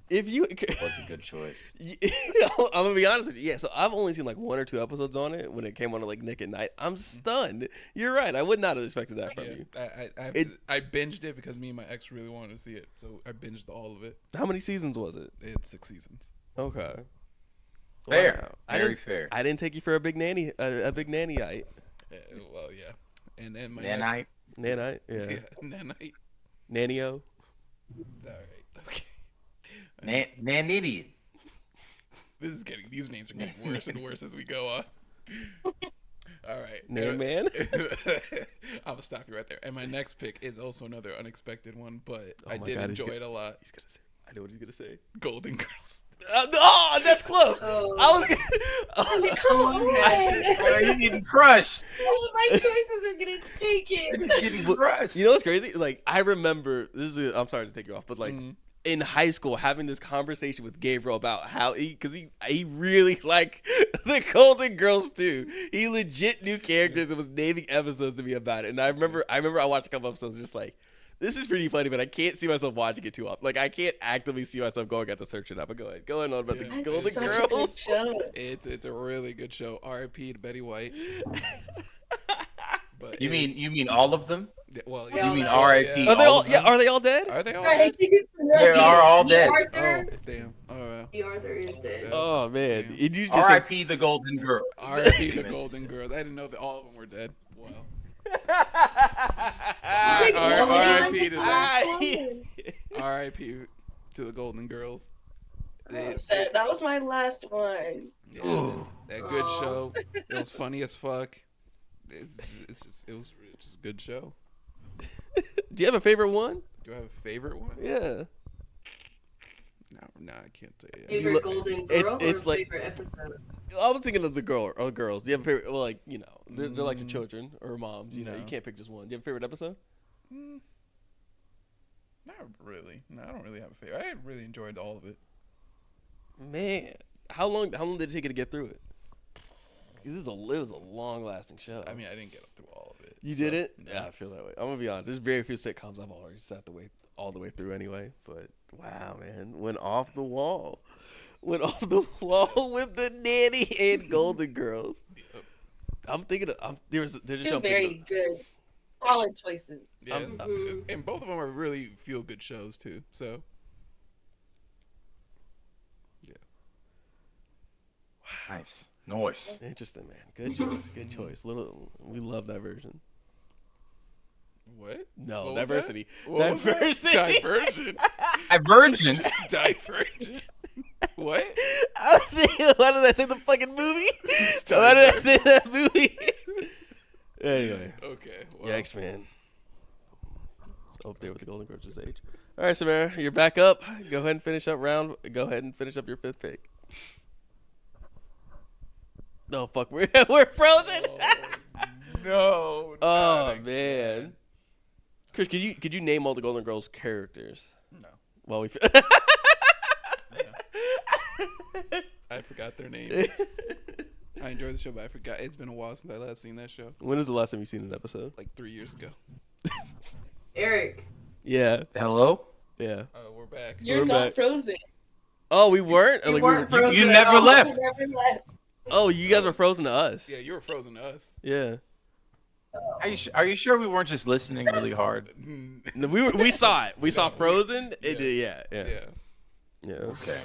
If you, What's a good choice? I'm gonna be honest with you. Yeah, so I've only seen like 1 or 2 episodes on it when it came on to like Nick at Night. I'm stunned. You're right. I would not have expected that from you. I binged it because me and my ex really wanted to see it, so I binged all of it. How many seasons was it? It's 6 seasons. Okay. Fair. Wow. Very fair. I didn't take you for a big nanny, a big nannyite. Well, yeah. And then my Nanite. Nanite, yeah. Nanite. Nanny-o. All right. Okay. Nanidiot. These names are getting worse and worse as we go on. All right. Nan man. I'm gonna stop you right there. And my next pick is also another unexpected one, but Oh I my did God, enjoy it a lot. He's gonna say. I know what he's gonna say. Golden Girls. Oh, that's close. Oh. I was. Gonna, Come on. Oh, you're getting crushed. All of my choices are getting taken. You're getting crushed. You know what's crazy? Like I remember this is. I'm sorry to take you off, but like in high school, having this conversation with Gabriel about how he really liked the Golden Girls too. He legit knew characters and was naming episodes to me about it. And I remember I watched a couple episodes just like. This is pretty funny, but I can't see myself watching it too often. Like I can't actively see myself going out to search it up. But go ahead on about the Yeah. Golden Such a good Girls. show. It's a really good show. R.I.P. to Betty White. But You mean all of them? well, You mean know, R.I.P. Are they all? of Yeah, them? are they all dead? Are they all Right, dead? They are all dead. Oh, Arthur. damn. Oh, well. The Arthur is dead. Oh man, Damn. you just said, R.I.P. the Golden Girl. R.I.P. the Golden Girls. I didn't know that all of them were dead. Wow. R.I.P. to them. R.I.P. to the Golden Girls. So that was my last one. Yeah, that good show. It was funny as fuck. It was just a good show. Do you have a favorite one? Do I have a favorite one? Yeah. No, I can't say it. Favorite Golden Girl it's or like- favorite episode? I was thinking of the girls. Do you have a favorite? Well, like they're like your children or moms. You know, No. you can't pick just one. Do you have a favorite episode? Not really. No, I don't really have a favorite. I really enjoyed all of it. Man, how long did it take you to get through it? Because it was a long lasting show. I mean, I didn't get up through all of it. You so, did it? no. Yeah, I feel that way. I'm gonna be honest. There's very few sitcoms I've already sat all the way through anyway. But wow, man, went off the wall with the nanny and Golden Girls. I'm thinking they're just Two very good, solid choices. Yeah, Mhm. and both of them are really feel good shows too. So Nice. Noise. Interesting, man. Good choice. Good choice. We love that version. what? No, What was diversity. that? What was that? Diversity. Diversion. Divergent. Diversion. What? Why did I say the fucking movie? Why did I say that movie? Anyway. Okay. Well, Yikes, man. It's up there with the Golden Girls' age. All right, Samara, you're back up. Go ahead and finish up your 5th pick. No, fuck, we're frozen. No. Oh not man. again. Chris, could you name all the Golden Girls characters? No. Well, we. I forgot their names. I enjoyed the show, but I forgot. It's been a while since I last seen that show. When was the last time you seen an episode? Like 3 years ago. Eric. Yeah. Hello? Yeah. Oh, we're back. You're We're not back. frozen. Oh, we weren't. You Like, weren't we were, frozen you at never all. left. You never left. oh, you guys were frozen to us. Yeah, you were frozen to us. Yeah. Are you sure we weren't just listening really hard? No, we saw it. We saw Frozen. It did. Yeah. Yeah. Yeah. Okay.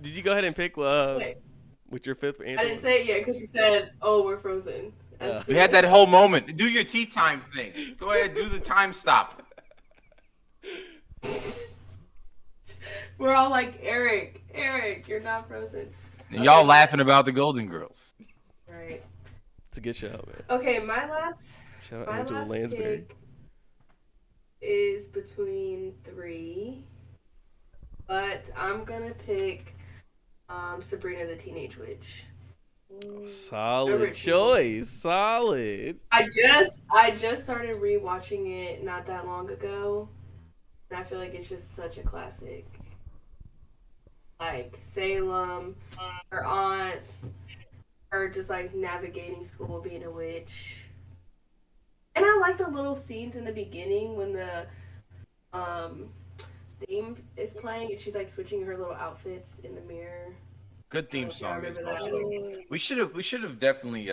Did you go ahead and pick Wait, with your fifth answer? I didn't say it yet because you said, "Oh, we're frozen." As We soon had as- that whole moment. Do your tea time thing. Go ahead, do the time stop. We're all like, Eric, you're not frozen. And y'all Okay. laughing about the Golden Girls. Right. It's a good show, man. Okay, my last Shout out My Angela last Lansbury. pick is between 3, but I'm gonna pick Sabrina the Teenage Witch. Solid Number 2. choice. Solid. I just started rewatching it not that long ago, and I feel like it's just such a classic. Like Salem, her aunts, her just like navigating school, being a witch. And I like the little scenes in the beginning when the theme is playing and she's like switching her little outfits in the mirror. Good theme Yeah, I song is remember that. also. We should have definitely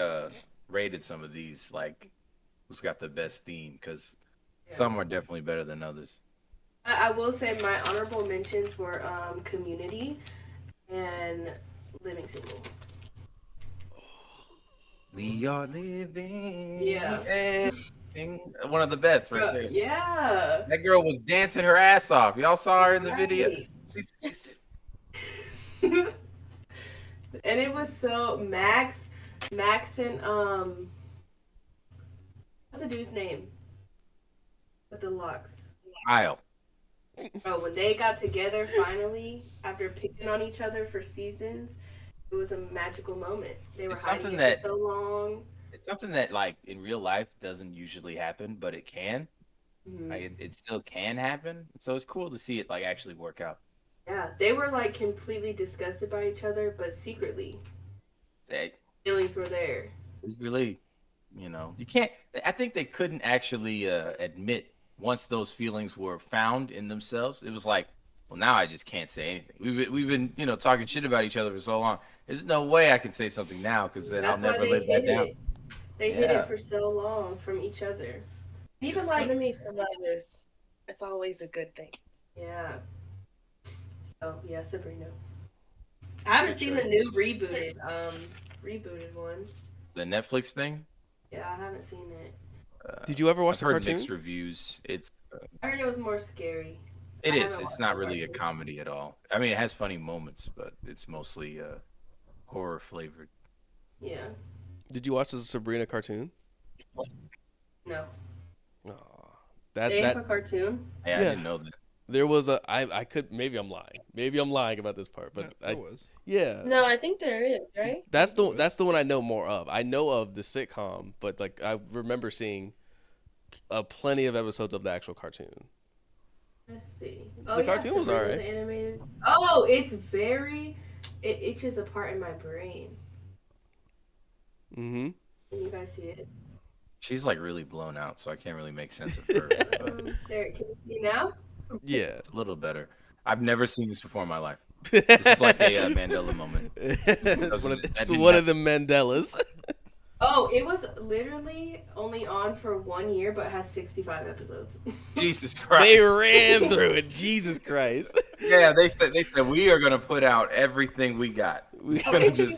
rated some of these, like who's got the best theme, because some are definitely better than others. I will say my honorable mentions were Community and Living Single. We are living. Yeah. One of the best right there. Yeah. That girl was dancing her ass off. Y'all saw her in the video. Right. She's And it was so Max and what's the dude's name? With the locks. Kyle. Bro, when they got together finally after picking on each other for seasons, it was a magical moment. They were It's hiding something it for that- so long. It's something that, like, in real life doesn't usually happen, but it can. Mhm. Like, it still can happen. So it's cool to see it, like, actually work out. Yeah, they were like completely disgusted by each other, but secretly They feelings were there. really, you can't. I think they couldn't actually admit once those feelings were found in themselves. It was like, well, now I just can't say anything. We've been talking shit about each other for so long. There's no way I can say something now because then I'll That's why never they live that hid down. it. They hid Yeah. it for so long from each other. Even It's like, enemies from others. It's always a good thing. yeah. So yeah, Sabrina. I haven't Good seen choice. the new rebooted one. The Netflix thing. Yeah, I haven't seen it. Did you ever watch I've the heard cartoon? mixed reviews. I heard it was more scary. It I is. haven't It's watched not the really a cartoon. comedy at all. I mean, it has funny moments, but it's mostly horror flavored. Yeah. Did you watch the Sabrina cartoon? No. Aw, They that have a cartoon. Yeah, I Yeah. didn't know that. there was a I could maybe I'm lying. Maybe I'm lying about this part, but Yeah, it was. yeah. No, I think there is, right? That's the one I know more of. I know of the sitcom, but like I remember seeing plenty of episodes of the actual cartoon. Let's see. The cartoon was Sabrina alright. the Animated. Oh, it's very. It itches a part in my brain. Mm-hmm. Can you guys see it? She's like really blown out, so I can't really make sense of her. But There, can you see now? Yeah. a little better. I've never seen this before in my life. This is like a Mandela moment. it's one of, That it's didn't one of the Mandelas. Oh, it was literally only on for 1 year, but has 65 episodes. Jesus Christ! They ran through it. Jesus Christ. Yeah, they said we are gonna put out everything we got. We- Oh, and she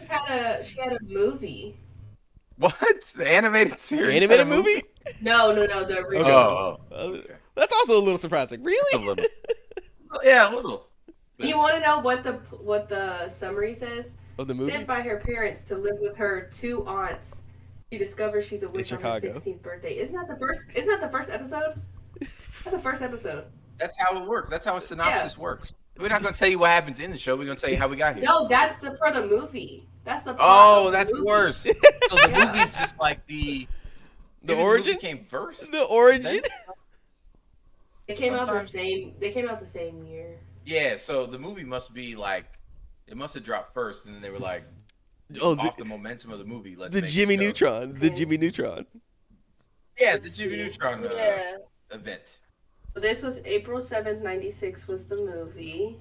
had a movie. What? The animated series? Animated had a movie? No, the Oh, original. oh, Uh, okay. That's also a little surprising. Just a Really? little. Yeah, a little. You want to know what the summary says? Of the movie? Sent by her parents to live with her 2 aunts. She discovers she's a witch on her Chicago. 16th birthday. Isn't that the first episode? That's the first episode. That's how it works. That's how a synopsis works. We're not gonna tell you what happens in the show. We're gonna tell you how we got here. No, that's for the movie. That's the plot Oh, of the that's movie. worse. So the movie's just like the The Maybe origin? movie came first. The origin? They came out the Sometimes- same. They came out the same year. Yeah, so the movie must be like, it must have dropped first, and then they were like, Oh, off the momentum of the movie. Let's the make Jimmy the show. Neutron. The Jimmy Neutron. Yeah, the Jimmy Neutron Yeah. event. So this was April 7th, 96 was the movie.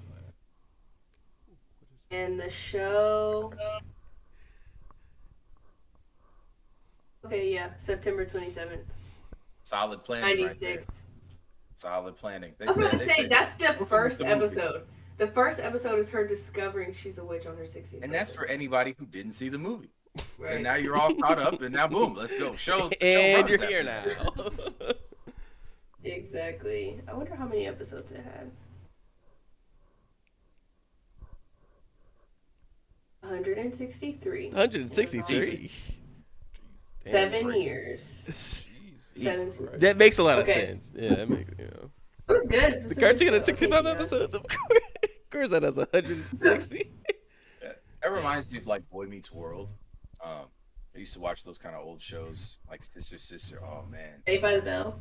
And the show. Okay, yeah, September 27th, Solid planning. Right there. 96. Solid planning. They I was said- going to they say, said- that's the first the movie. episode. The first episode is her discovering she's a witch on her 60th. And that's for anybody who didn't see the movie. Right. And now you're all caught up, and now boom, let's go. Show And runs you're after here that. now. Exactly. I wonder how many episodes it had. 163. 163. 7 years. Seven. That makes a lot of Okay. sense. Yeah, that makes, you know. It was good. It was The a good cartoon show. had 65 Okay, yeah. episodes, of course. Of course, that has 160. That reminds me of like Boy Meets World. I used to watch those kind of old shows like Sister. Oh man, Saved by the Bell.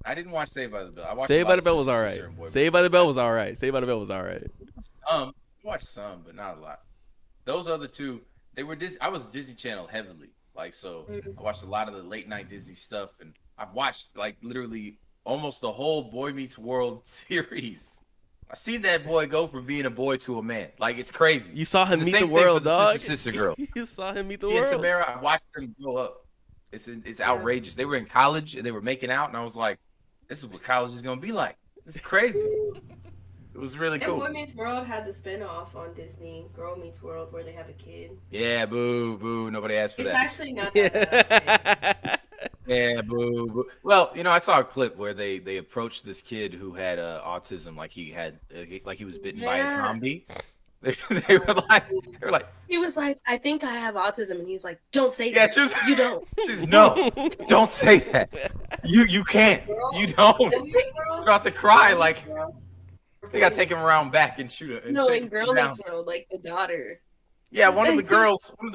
I didn't watch Saved by the Bell. I watched Saved a lot by the of Bell was Sister, all right. Sister and Boy Saved by the Bell was all right. Saved by the Bell was all right. I watched some, but not a lot. Those other two, they were Disney. I was Disney Channel heavily, like so. I watched a lot of the late night Disney stuff, and I've watched like literally almost the whole Boy Meets World series. I seen that boy go from being a boy to a man. Like it's crazy. You saw him The meet same the thing for world, the dog. Sister Girl. You saw him meet the Me and world. Tamara, I watched them grow up. It's outrageous. They were in college and they were making out, and I was like, "This is what college is gonna be like. This is crazy." It was really And cool. Boy Meets World had the spinoff on Disney, Girl Meets World, where they have a kid. Yeah, boo, boo. Nobody asked for It's that. actually not that bad. Yeah, boo, boo. Well, you know, I saw a clip where they approached this kid who had autism, like he had, like he was bitten by a Yeah. zombie. They were like, He was like, I think I have autism. And he's like, don't say yeah, that. she was, You don't. she's no, don't say that. You can't. You don't. Boy Meets I'm World? about to cry. Like Boy Meets World? they got to take him around back and shoot him. No, in Girl Meets World, like the daughter. Yeah, one of the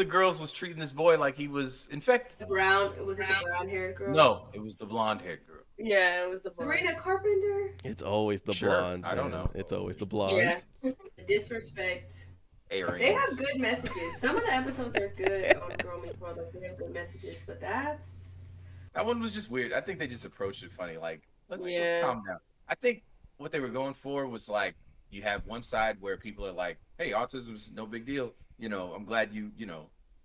girls was treating this boy like he was infected. The brown, was it the brown haired girl? No, it was the blonde-haired girl. Yeah, it was the boy. Sabrina Carpenter? It's always the Sure, blondes. I don't man. know. It's always the blondes. Yeah. The disrespect. Arians. They have good messages. Some of the episodes are good on Girl Meets World. Like, they have good messages, but that's. That one was just weird. I think they just approached it funny. Like, let's Yeah. calm down. I think what they were going for was like, you have one side where people are like, hey, autism's no big deal. You know, I'm glad you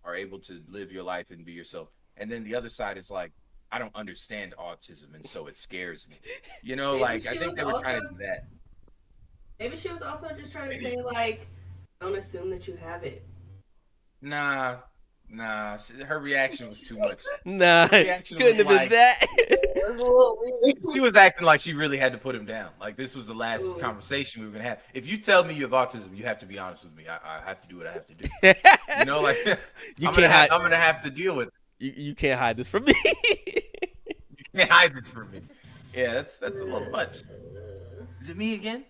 are able to live your life and be yourself. And then the other side is like, I don't understand autism, and so it scares me. You know, Maybe like she I think was they were trying to also- do that. Maybe she was also just trying to Maybe. say, like, don't assume that you have it. Nah. Her reaction was too much. Nah, reaction couldn't was have been like- that. It was a little weird. She was acting like she really had to put him down. Like this was the last Ooh. conversation we were gonna have. If you tell me you have autism, you have to be honest with me. I have to do what I have to do. You know, like You I'm can't hide. I'm gonna have to deal with it. You can't hide this from me. You can't hide this from me. Yeah, that's a little much. Is it me again?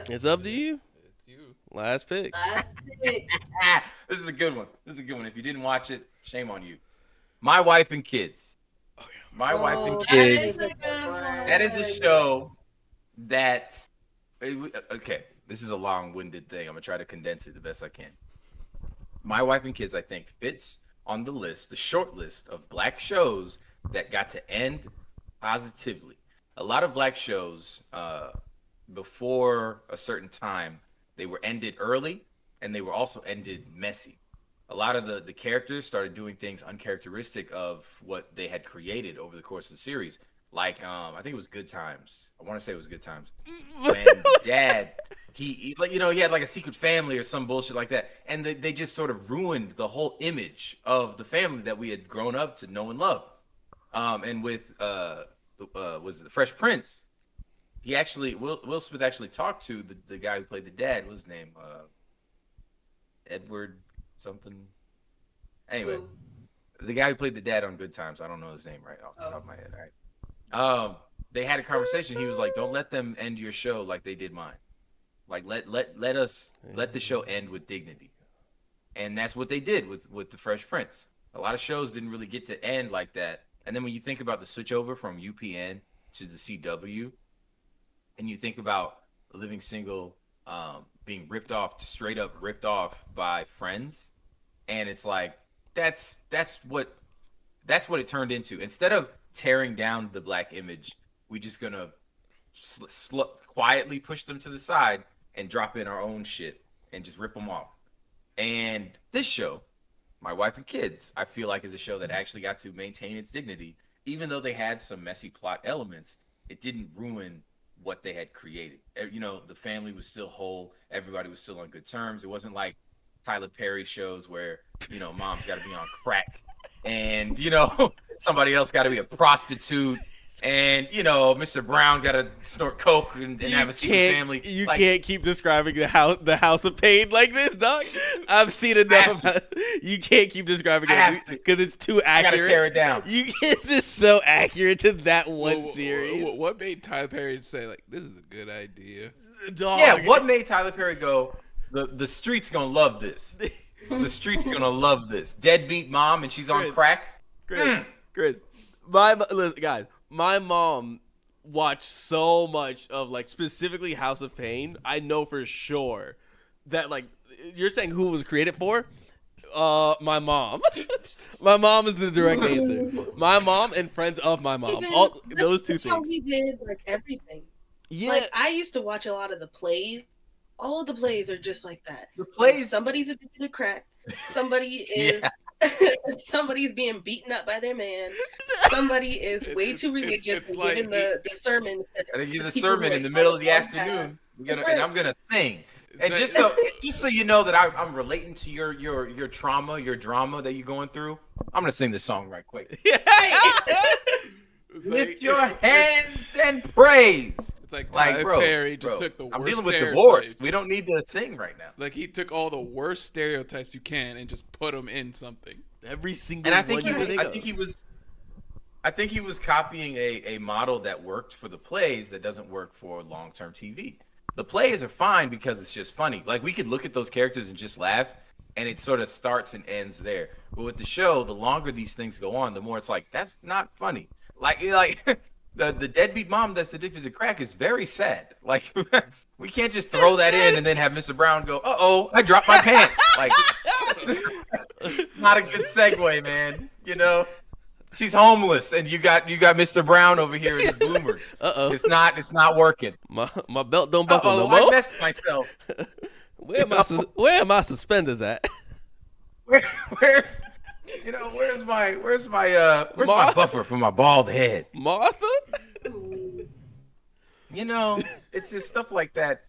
It's up to you. It's you. Last pick. Last pick. This is a good one. This is a good one. If you didn't watch it, shame on you. My Wife and Kids. My Wife and Oh, that Kids. is a good one. That is a show that. Okay, this is a long-winded thing. I'm gonna try to condense it the best I can. My Wife and Kids, I think, fits on the list, the short list of black shows that got to end positively. A lot of black shows, before a certain time, they were ended early, and they were also ended messy. A lot of the characters started doing things uncharacteristic of what they had created over the course of the series. Like, I think it was Good Times. I want to say it was Good Times. When Dad, he like, he had like a secret family or some bullshit like that, and they just sort of ruined the whole image of the family that we had grown up to know and love. And with was it the Fresh Prince? He actually Will Smith actually talked to the guy who played the dad. What was his name? Edward something. Anyway, Ooh. the guy who played the dad on Good Times. I don't know his name right off the top of my head. All right. They had a conversation. He was like, "Don't let them end your show like they did mine. Like let the show end with dignity." And that's what they did with the Fresh Prince. A lot of shows didn't really get to end like that. And then when you think about the switch over from UPN to the CW, and you think about Living Single being straight up ripped off by Friends, and it's like that's what it turned into. Instead of tearing down the black image, we just gonna quietly push them to the side and drop in our own shit and just rip them off. And this show, My Wife and Kids, I feel like is a show that actually got to maintain its dignity. Even though they had some messy plot elements, it didn't ruin what they had created. You know, the family was still whole. Everybody was still on good terms. It wasn't like Tyler Perry shows where, you know, mom's got to be on crack and, you know, somebody else got to be a prostitute. And, you know, Mr. Brown got to snort coke and have a secret family. You can't keep describing the house of pain like this, dog. I've seen enough of it. You can't keep describing it because it's too accurate. I got to tear it down. It's just so accurate to that one series. What made Tyler Perry say, like, this is a good idea? Dog. Yeah, what made Tyler Perry go, the street's going to love this. The street's going to love this. Deadbeat mom and she's on crack. Chris, listen, guys. My mom watched so much of, like, specifically House of Pain. I know for sure that, like, you're saying who it was created for? My mom. My mom is the direct answer. My mom and friends of my mom. Those two things. That's how we did, like, everything. Yeah. Like, I used to watch a lot of the plays. All of the plays are just like that. The plays. Like, somebody's addicted to crack. Somebody is. Somebody's being beaten up by their man. Somebody is way too religious and giving the sermons. I give the sermon in the middle of the afternoon. And I'm gonna sing. And just so you know that I'm relating to your trauma, your drama that you're going through, I'm gonna sing this song right quick. Lift your hands and praise. It's like Tyler Perry just took the worst. I'm dealing with stereotypes. divorce. We don't need to sing right now. Like, he took all the worst stereotypes you can and just put them in something. Every single And I one. I think he was copying a model that worked for the plays that doesn't work for long-term TV. The plays are fine because it's just funny. Like, we could look at those characters and just laugh, and it sort of starts and ends there. But with the show, the longer these things go on, the more it's like, that's not funny. Like the deadbeat mom that's addicted to crack is very sad. Like, we can't just throw that in and then have Mr. Brown go, "Uh-oh, I dropped my pants." Like, not a good segue, man. You know, she's homeless, and you got Mr. Brown over here in his bloomers. It's not working. My belt don't buckle no more. I messed myself. Where am I suspenders at? Where's my buffer for my bald head? Martha? You know, it's just stuff like that.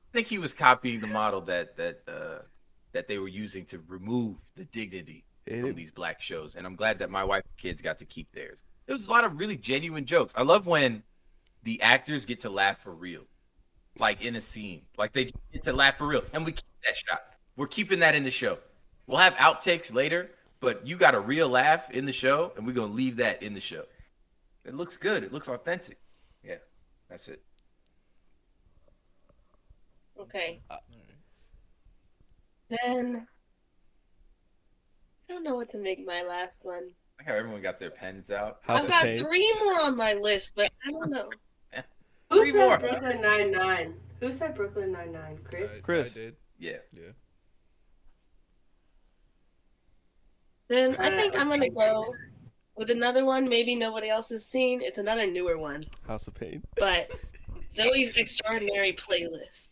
I think he was copying the model that they were using to remove the dignity from these black shows. And I'm glad that My Wife and Kids got to keep theirs. There was a lot of really genuine jokes. I love when the actors get to laugh for real. Like in a scene. Like they get to laugh for real. And we keep that shot. We're keeping that in the show. We'll have outtakes later, but you got a real laugh in the show, and we're going to leave that in the show. It looks good. It looks authentic. Yeah, that's it. Okay. Then I don't know what to make my last one. Like how everyone got their pens out. I've got 3 more on my list, but I don't know. Who said Brooklyn Nine-Nine? Who said Brooklyn Nine-Nine? Chris? I did. Yeah. Then I think I'm going to go with another one maybe nobody else has seen. It's another newer one. House of Pain. But Zoe's Extraordinary Playlist.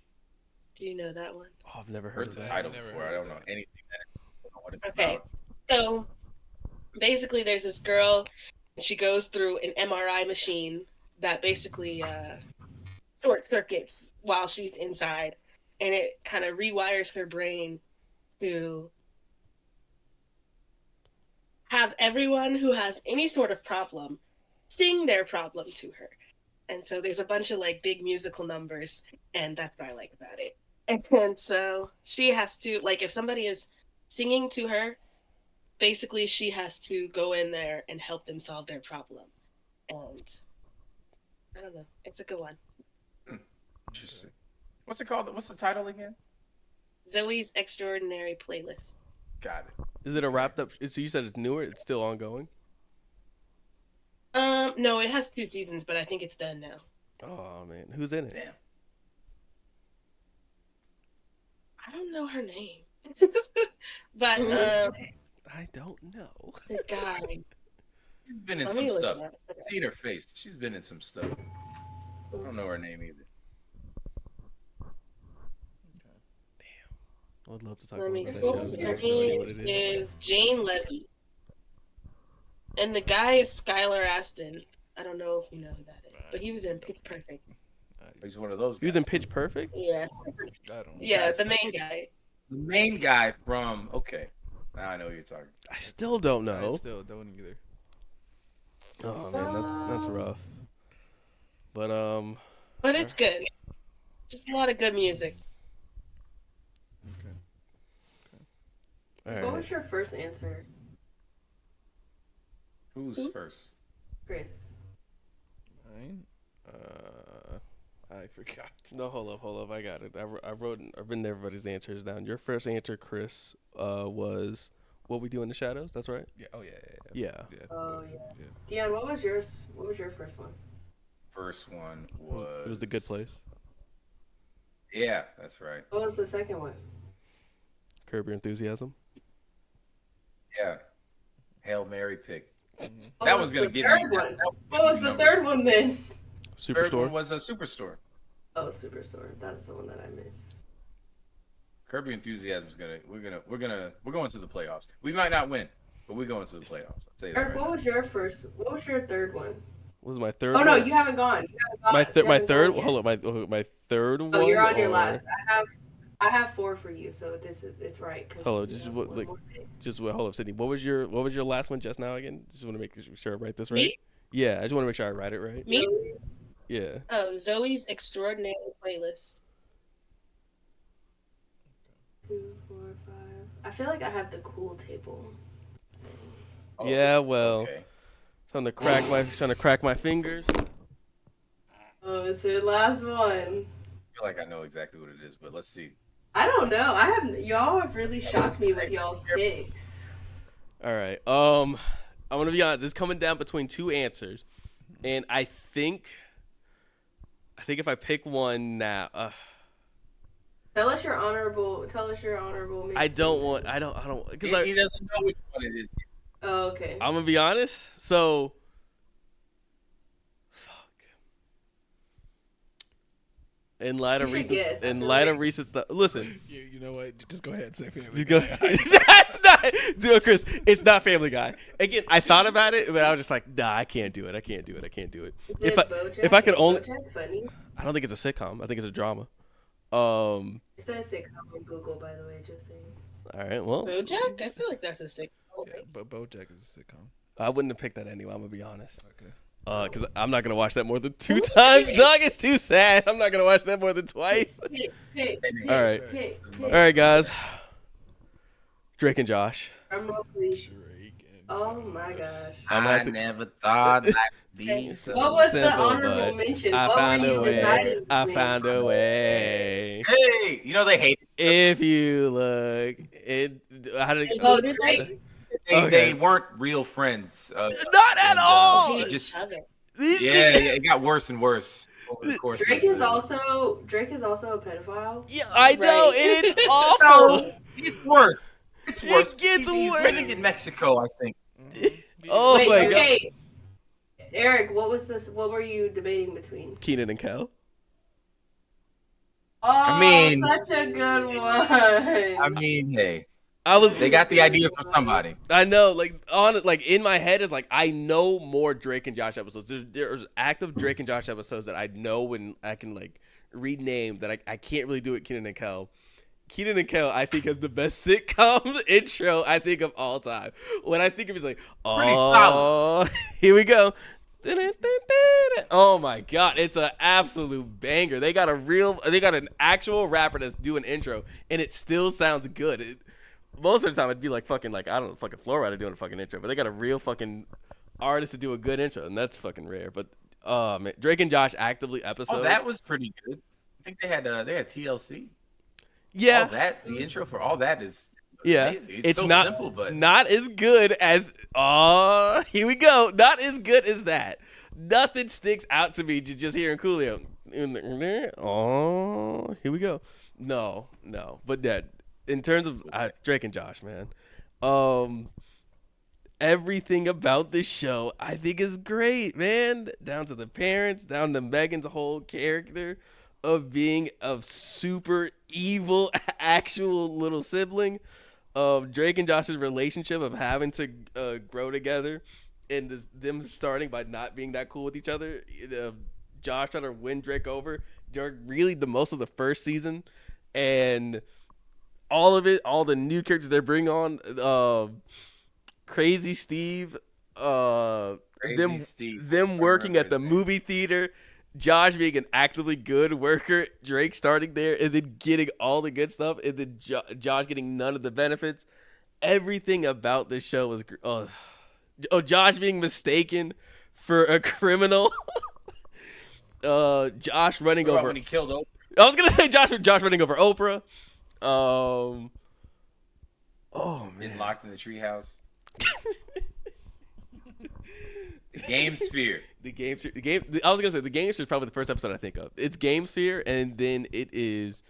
Do you know that one? Oh, I've never heard of the that. title before. I don't know anything. I don't know what it's Okay. about. So basically there's this girl, and she goes through an MRI machine that basically short circuits while she's inside, and it kind of rewires her brain to have everyone who has any sort of problem sing their problem to her. And so there's a bunch of like big musical numbers, and that's what I like about it. And so she has to, like, if somebody is singing to her, basically she has to go in there and help them solve their problem. And I don't know, it's a good one. Interesting. What's it called? What's the title again? Zoe's Extraordinary Playlist. Got it. Is it a wrapped up? So you said it's newer. It's still ongoing. No, it has 2 seasons, but I think it's done now. Oh man, who's in it? Damn. I don't know her name. But I don't know. the guy. She's been in Let some me look stuff. it up. Okay. Seen her face. She's been in some stuff. I don't know her name either. I would love to talk Let about me that see. show. Her I have no idea name what it is. is Jane Levy. And the guy is Skylar Aston. I don't know if you know who that is. But he was in Pitch Perfect. He's one of those He was guys. in Pitch Perfect. Yeah. I don't know. Yeah, the main guy. The main guy from. Okay. Now I know who you're talking. I still don't I know. still don't either. Oh man, that's rough. But But it's good. Just a lot of good music. all So right. what was your first answer, Who's first? Chris? Mine? I forgot. No, hold up. I got it. I've written everybody's answers down. Your first answer, Chris, was What We Do in the Shadows. That's right. Yeah. Oh yeah. Yeah. Oh yeah. Dion, what was yours? What was your first one? First one It was The Good Place. Yeah, that's right. What was the second one? Curb Your Enthusiasm. Yeah. Hail Mary pick. What That was was gonna the give third me. one? What was the third one then? Third Superstore. one was a Superstore. Oh, Superstore. That's the one that I missed. Curb Your Enthusiasm is gonna. We're going to the playoffs. We might not win, but we're going to the playoffs. I'll tell you that Eric, right what now. was your first? What was your third one? What was my third? Oh no, one? you haven't gone. You haven't gone. My You my haven't third. gone yet. Hold up. My third one. Oh, you're on your or- last. I have 4 for you, so it's right. 'Cause Hold on, you just have what, one like, more thing. just wait, hold up, Sydney. What was your last one just now again? Just want to make sure I write this right. Me? Yeah, I just want to make sure I write it right. Me? Yeah. Oh, Zoe's Extraordinary Playlist. 2, 4, 5. I feel like I have the cool table. So, Oh, Yeah. Well, Okay. trying to crack my fingers. oh, it's your last one. I feel like I know exactly what it is, but let's see. I don't know. Y'all have really shocked me with y'all's picks. All right. I'm gonna be honest. It's coming down between 2 answers, and I think if I pick one now, Tell us your honorable. I don't because He doesn't know which one it is. Oh, okay. I'm gonna be honest. So, fuck. In light of You should recent, guess. I in feel light like- of recent stuff. Listen, You know what? Just go ahead and say Family just go. That's not, dude, Chris. It's not Family Guy. Again, I thought about it, but I was just like, nah, I can't do it. Is If it I- BoJack? if I could Is only- BoJack funny? I don't think it's a sitcom. I think it's a drama. It says sitcom on Google, by the way. Just saying. All right. Well, BoJack? I feel like that's a sick. Yeah, but BoJack is a sitcom. I wouldn't have picked that anyway. I'm gonna be honest. Okay. Because I'm not gonna watch that more than 2 times. Dog, it's too sad. I'm not gonna watch that more than twice. Pick. All right. Pick. All right, guys. Drake and Josh. Drumroll, please. Drake and Oh my gosh. I'm gonna I have to- never thought I'd be so. What was the simple, honorable but mention? I What found were a you way. deciding I between? found a way. Hey, you know they hate it. If you look, how did They it? voted Drake. They, Okay. they weren't real friends. Not at and, all. they just Other. yeah, it got worse and worse over the course. Drake of is the- also a pedophile. Yeah, I know, Right. and it's awful. It's worse. It's It worse. gets He's worse. living in Mexico, I think. Oh Wait, my god. okay. Eric, what was this? What were you debating between? Keenan and Kel. Oh, I mean- such a good one. I mean, hey, I was. they got the idea from somebody. I know, like in my head is like I know more Drake and Josh episodes. There's active Drake and Josh episodes that I know and I can like rename that I can't really do it. Keenan and Kel. Keenan and Kel, I think, has the best sitcom intro I think of all time. When I think of it, it's like, Pretty oh, here we go. Oh my god, it's an absolute banger. They got an actual rapper that's doing intro, and it still sounds good. Most of the time, it'd be like fucking like I don't know, fucking floor rider doing a fucking intro, but they got a real fucking artist to do a good intro, and that's fucking rare. But man, Drake and Josh actively episodes. Oh, that was pretty good. I think they had TLC. yeah. All that the intro for all that is Yeah, amazing. it's so not simple, but not as good as. Oh, here we go. Not as good as that. Nothing sticks out to me just hearing Coolio. Oh, here we go. No, but that in terms of Drake and Josh, man, everything about this show I think is great, man. Down to the parents, down to Megan's whole character of being a super evil actual little sibling, of Drake and Josh's relationship of having to grow together, and them starting by not being that cool with each other. Josh trying to win Drake over during really the most of the first season, and all of it, all the new characters they bring on, Crazy Steve, them working at the movie theater, Josh being an actively good worker, Drake starting there, and then getting all the good stuff, and then Josh getting none of the benefits. Everything about this show was Josh being mistaken for a criminal. Josh running over when he killed Oprah. I was gonna say Josh running over Oprah. Oh man, Getting locked in the treehouse. The Game Sphere. I was gonna say the Game Sphere is probably the first episode I think of. It's Game Sphere, and then it's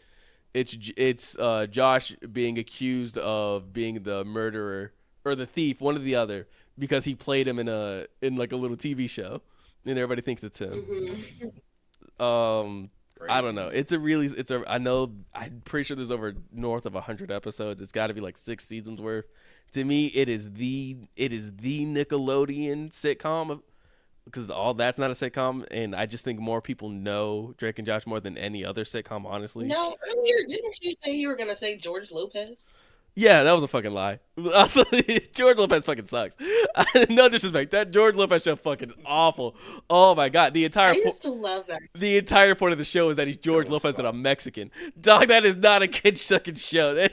Josh being accused of being the murderer or the thief, one or the other, because he played him in like a little TV show, and everybody thinks it's him. I don't know. I'm pretty sure there's over north of 100 episodes. It's got to be like 6 seasons worth. To me, it is the Nickelodeon sitcom, because all that's not a sitcom, and I just think more people know Drake and Josh more than any other sitcom, honestly. No, earlier didn't you say you were gonna say George Lopez? Yeah, that was a fucking lie. Also, George Lopez fucking sucks. No disrespect. That George Lopez show fucking awful. Oh my god, I used to love that. the entire point of the show is that he's George Lopez and I'm Mexican. Dog, that is not a good fucking show.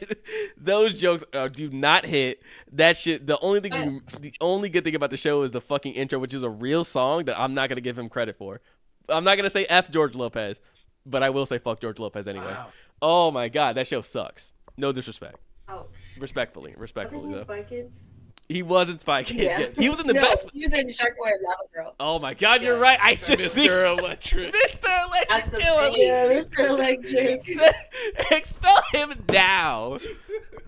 Those jokes do not hit. That shit. The only good thing about the show is the fucking intro, which is a real song that I'm not gonna give him credit for. I'm not gonna say F George Lopez, but I will say fuck George Lopez anyway. Wow. Oh my god, that show sucks. No disrespect. Ouch. Respectfully Wasn't he in though. Spy Kids? He wasn't Spy Kids Yeah. yet. He was in the No, best. he was in Shark Boy and Lava Girl. Oh my god, you're Yeah. right. I just Mr. Electric. Mr. That's Electric the killing me. thing. Yeah, Mr. Electric. Expel him now.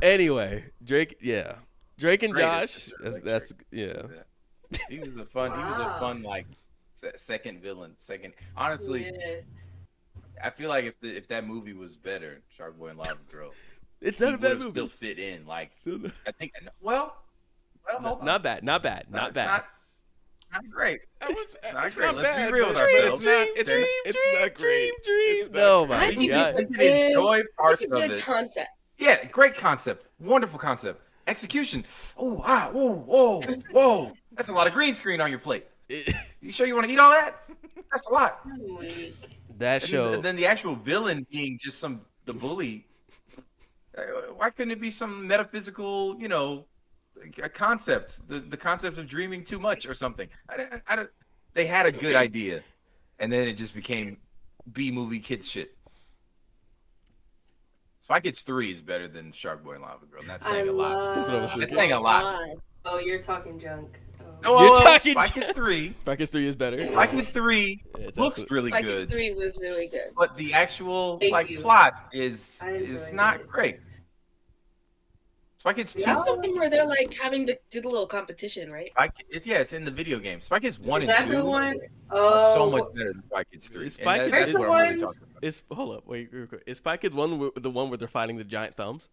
Anyway, Drake and Josh. That's yeah. He was a fun like second villain. Honestly, Yes. I feel like if that movie was better, Shark Boy and Lava Girl, It's he not a bad would've movie. still fit in. Like Still not- I think, well, hold on. Not bad. Not bad. It's not great. It's Not great. not Let's bad, be real with but it's ourselves. not. It's not great. Dream. It's not Oh great. my I think god. it's a You can good, enjoy parts it's a of good it. concept. Yeah, great concept. Wonderful concept. Execution. Whoa. That's a lot of green screen on your plate. You sure you want to eat all that? That's a lot. That show. And then the actual villain being just the bully. Why couldn't it be some metaphysical, a concept? The concept of dreaming too much or something. I don't. They had a good idea, and then it just became B-movie kids shit. Spy Kids 3 is better than Shark Boy and Lava Girl. And that's saying a lot. That's what I was That's thinking. saying a lot. Oh, you're talking junk. You're talking Spy Kids 3. Spy Kids 3 is better. Spy Kids 3 Yeah, it's looks absolute- really Spy Kids good, 3 was really good. but the actual Thank you. plot is I enjoyed not it. great. Spy Kids 2. That's the one where they're like having to do the little competition, right? It's in the video game. Spy Kids 1 Is and that 2 the one? are Oh, so much better than Spy Kids 3. Is And Spy that- Kids- that's Where's what the I'm really one- talking about. Hold up, wait, real quick. Is Spy Kids 1 the one where they're fighting the giant thumbs?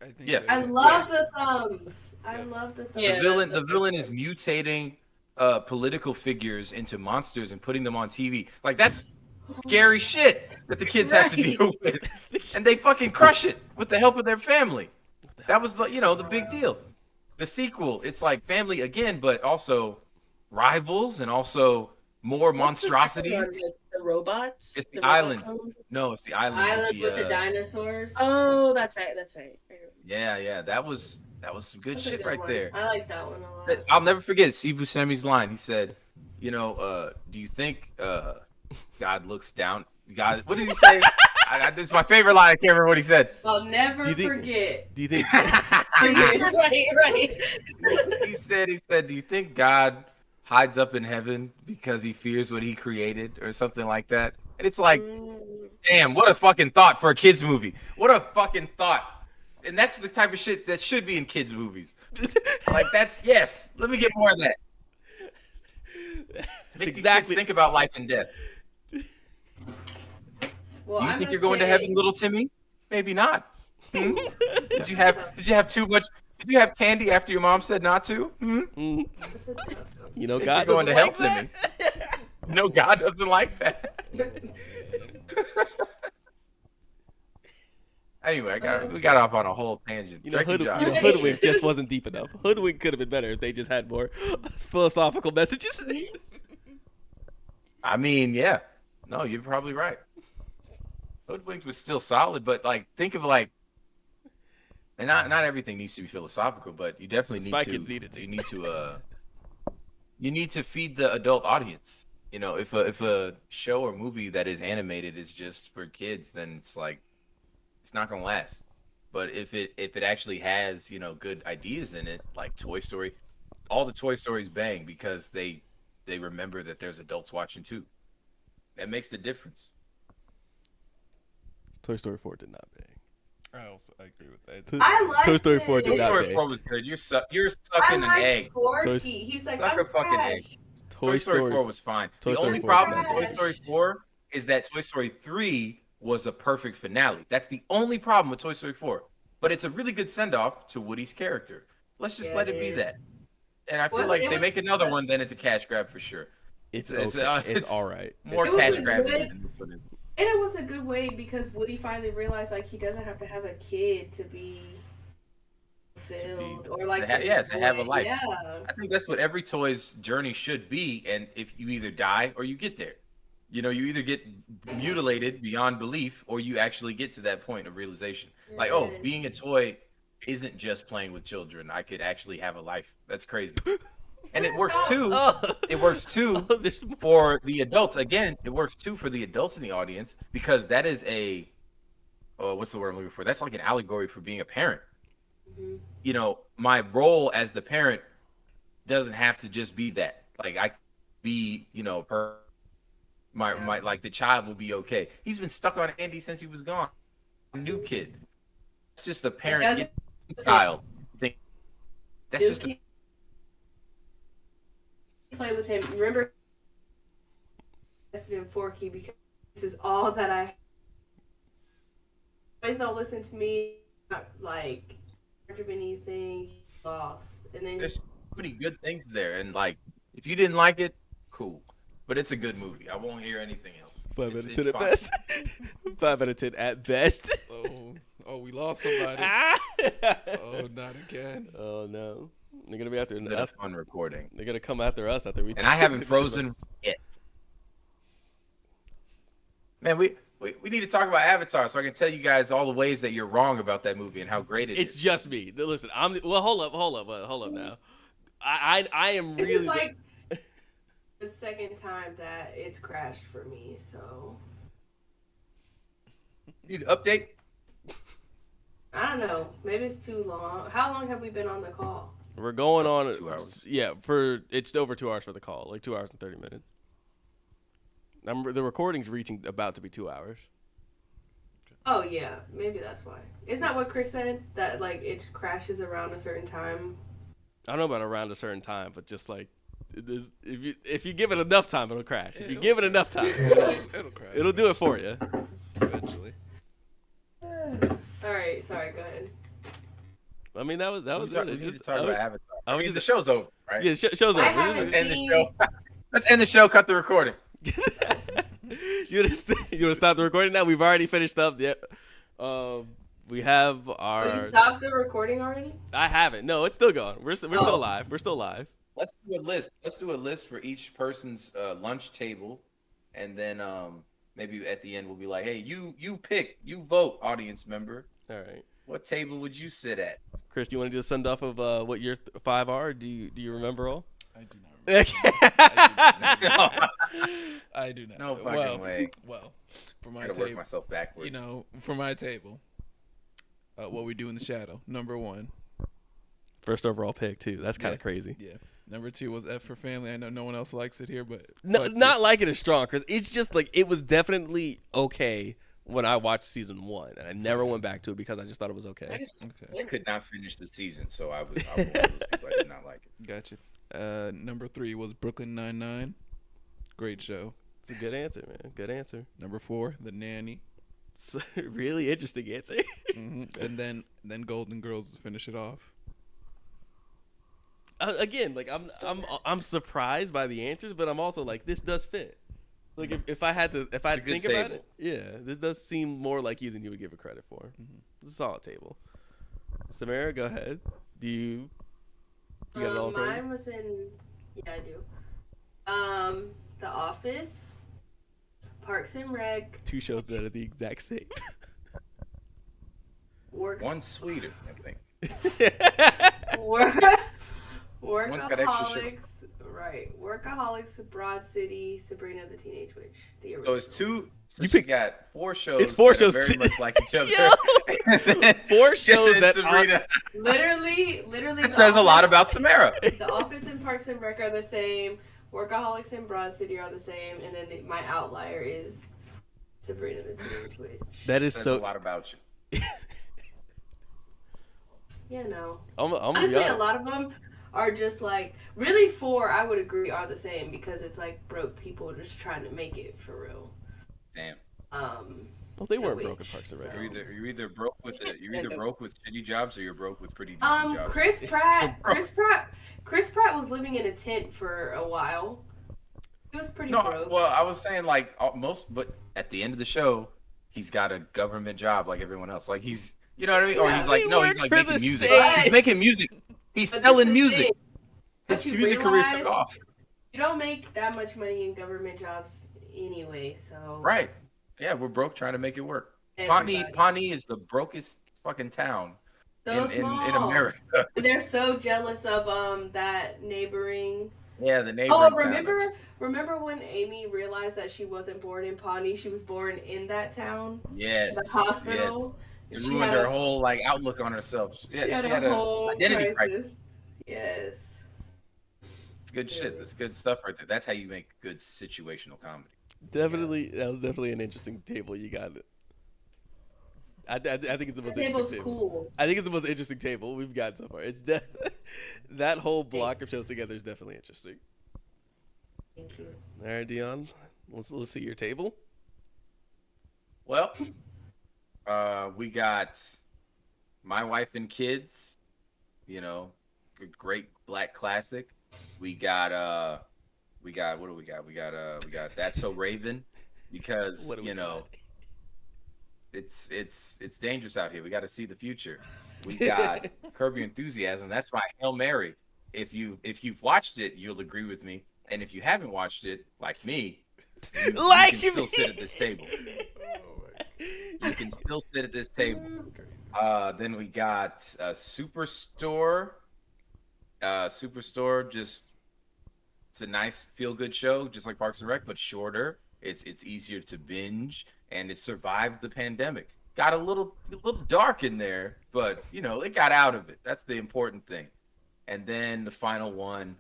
I think Yeah. so, I love the thumbs. I love the thumbs. Yeah, The villain is mutating political figures into monsters and putting them on TV. Like, that's scary shit that the kids have to Right. deal with. And they fucking crush it with the help of their family. That was the big deal. The sequel, it's like family again, but also rivals and also more monstrosities. The robots. It's the robot island. clones? No, it's the island. Island with the dinosaurs. Oh, that's right. Yeah, that was some good That's a shit good right one. there. I like that one a lot. I'll never forget Steve Buscemi's line. He said, do you think God looks down? God, what did he say? This is my favorite line. I can't remember what he said. I'll never Do you think- forget. Do you think? right. He said, do you think God hides up in heaven because he fears what he created or something like that? And it's like, damn, what a fucking thought for a kids movie. What a fucking thought. And that's the type of shit that should be in kids movies. Like yes. Let me get more of that. Make these kids think about life and death. Well, Do you I think you're must going to say- heaven, little Timmy? Maybe not. Hmm? Did you have too much? Did you have candy after your mom said not to? Hmm? You know, Think God you're going doesn't to like hell, that. Timmy. No, God doesn't like that. Anyway, we got off on a whole tangent. You know, Drake and Josh. Hoodwink just wasn't deep enough. Hoodwink could have been better if they just had more philosophical messages. I mean, yeah. No, you're probably right. Hoodwinked was still solid, but like, think of like, and not everything needs to be philosophical, but you definitely need Spy to. Kids needed to. You need to feed the adult audience. You know, if a show or movie that is animated is just for kids, then it's like, it's not gonna last. But if it actually has, you know, good ideas in it, like Toy Story, all the Toy Stories bang because they remember that there's adults watching too. That makes the difference. Toy Story 4 did not bang. I agree with that. I like Toy Story 4 it. did Toy not Story bang. 4 was good. You're I sucking an like egg. Forky. He's like, Suck I'm a fucking egg. trash. Toy Story 4 was fine. Toy The Story only 4 problem was with Toy bad. Story 4 is that Toy Story 3 was a perfect finale. That's the only problem with Toy Story 4. But it's a really good send-off to Woody's character. Let's just Yeah, let it it be is. that. And I feel Was- like it if they was make another such- one, then it's a cash grab for sure. It's It's, okay. It's it's all right. More It was cash a grab. good- And it was a good way because Woody finally realized like he doesn't have to have a kid to be fulfilled or like to have a enjoy- life. Yeah. I think that's what every toy's journey should be. And if you either die or you get there, you know, you either get mutilated beyond belief or you actually get to that point of realization. Like, oh, Yes. being a toy isn't just playing with children. I could actually have a life. That's crazy. And it works too. Oh, It works too oh, there's more. for the adults. Again, it works too for the adults in the audience because that is what's the word I'm looking for? That's like an allegory for being a parent. Mhm. You know, my role as the parent doesn't have to just be that. Like I be, you know, my like the child will be okay. He's been stuck on Andy since he was gone. New kid. It's just the parent doesn't- getting the child. Think that's Still just a, keep- play with him. Remember, invested in Forky because this is all that I. Please don't listen to me. Not like of anything. Lost, and then there's so many good things there, and like if you didn't like it, cool. But it's a good movie. I won't hear anything else. 5 It's- out of it's 10 at fine. best. 5 out of 10 at best. Oh, we lost somebody. Ah! Oh, not again. Oh no, they're gonna be after It's been a us. fun recording, They're gonna come after us after we. and I haven't frozen yet. Man, we need to talk about Avatar so I can tell you guys all the ways that you're wrong about that movie and how great it It's is. just me. Listen, hold up now. I am this really. is like the second time that it's crashed for me. So Need an update? I don't know. Maybe it's too long. How long have we been on the call? We're going on 2 hours. Yeah, it's over 2 hours for the call, like 2 hours and 30 minutes. The recording's about to be 2 hours. Oh yeah, maybe that's why. Isn't that what Chris said? That like it crashes around a certain time. I don't know about around a certain time, but just like if you give it enough time, it'll crash. If you It'll give it enough time, It'll crash. it'll do it for you. eventually. All right, sorry. Go ahead. I mean, that was We it. need to Just- talk I about was- Avatar. I I was mean, just- the show's over, right? Yeah, show's I over. haven't Let's end the seen- show. Let's end the show. Cut the recording. you want to stop the recording now? We've already finished up. Yep. We have our. Oh, you stopped the recording already? I haven't. No, it's still going. We're still Oh. live. We're still live. Let's do a list. Let's do a list for each person's lunch table, and then maybe at the end we'll be like, "Hey, you pick, you vote, audience member. All right. What table would you sit at?" Chris, do you want to do a send off of what your 5 are? Do you remember all? I do not I do not. No fucking way. Well, for my I gotta work table, myself backwards. you know, for my table, what we do in the shadow. Number 1. First overall pick too. That's kind of crazy. Yeah. Number 2 was F for Family. I know no one else likes it here, but No, not like it is strong because it's just like it was definitely okay when I watched season 1, and I never went back to it because I just thought it was okay. I could not finish the season, so I was one of those people. I did not like it. Gotcha. Number 3 was Brooklyn Nine-Nine. Great show. It's a good answer, man. Good answer. Number 4, The Nanny. Really interesting answer. And then Golden Girls to finish it off. Again, like I'm surprised by the answers, but I'm also like this does fit. Like if I had to think about it, yeah, this does seem more like you than you would give it credit for. It's a solid table. Samara, go ahead. Do you got it all in front of you? Mine was in. Yeah, I do. The Office, Parks and Rec. 2 shows that are the exact same. One sweeter, I think. One's got extra sugar. Workaholics, right? Workaholics, Broad City, Sabrina the Teenage Witch. The original. So it's 2. So You you pick- got 4 shows. It's 4 that are shows. very much like each other. Yo! 4 shows that Sabrina. literally. It says a lot about Samara. The Office and Parks and Rec are the same. Workaholics and Broad City are the same, and then my outlier is Sabrina the Teenage Witch. that is Says so. a lot about you. Yeah, no. I'm Honestly, young. a lot of them are just like really 4. I would agree are the same because it's like broke people just trying to make it for real. Damn. Well, they weren't Witch, broken Parks and Rec. so- You're either broke with shitty jobs or you're broke with pretty decent jobs. Chris Pratt was living in a tent for a while. He was pretty No, broke. well, I was saying like but at the end of the show, he's got a government job like everyone else. Like he's, you know what I mean? Or Yeah. he's like, He no, he's worked like for making the music. state. He's making music. He's But selling this is the music. thing. His But you music career realize took off. You don't make that much money in government jobs anyway, so Right. Yeah, we're broke trying to make it work. everybody. Pawnee is the brokest fucking town So in small. America. They're so jealous of that neighboring. Yeah, the neighboring Oh, town. remember when Amy realized that she wasn't born in Pawnee? She was born in that town, Yes. the hospital. Yes. She It ruined had her a- whole like outlook on herself. She had a whole identity crisis. crisis. Yes. It's good shit. That's good stuff right there. That's how you make good situational comedy. Definitely, that was definitely an interesting table. You got it. I think it's the most That table's interesting table. cool. I think it's the most interesting table we've got so far. It's that whole block of shows together is definitely interesting. Thank you. All right, Dion, let's see your table. Well, we got My Wife and Kids, you know, great black classic. We got what do we got? We got That's So Raven, because What do we you know got? it's dangerous out here. We got to see the future. We got Curb Your Enthusiasm. That's my Hail Mary. If you've watched it, you'll agree with me. And if you haven't watched it, like me, you can still sit at this table. You can still sit at this table. Then we got Superstore. Superstore, just it's a nice feel-good show, just like Parks and Rec, but shorter. It's easier to binge, and it survived the pandemic. Got a little dark in there, but you know it got out of it. That's the important thing. And then the final one,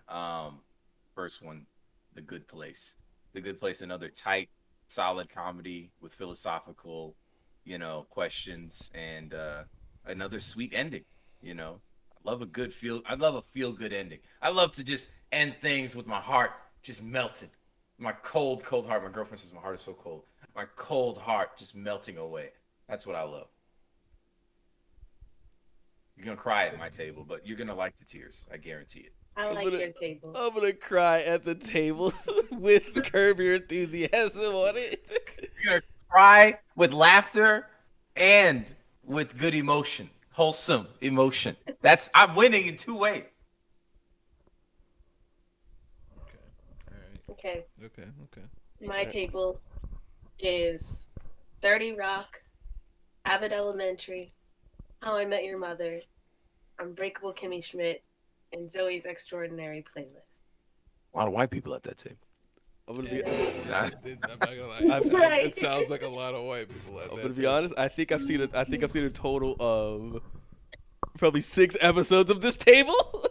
first one, The Good Place. The Good Place, another tight, solid comedy with philosophical, you know, questions and another sweet ending. You know, I love a feel-good ending. I love to just end things with my heart just melting. My cold heart. My girlfriend says my heart is so cold. My cold heart just melting away. That's what I love. You're gonna cry at my table, but you're gonna like the tears. I guarantee it. I like your table. I'm gonna cry at the table with Curb Your Enthusiasm on it. You're gonna cry with laughter and with good emotion, wholesome emotion. I'm winning in 2 ways. Okay. Okay. My table is 30 Rock, Abbott Elementary, How I Met Your Mother, Unbreakable Kimmy Schmidt, and Zoe's Extraordinary Playlist. A lot of white people at that table. I'm gonna be. Nah. I'm not gonna lie. Right. It sounds like a lot of white people at I'm that. gonna be table. honest. I think I've seen it. I think I've seen a total of probably 6 episodes of this table.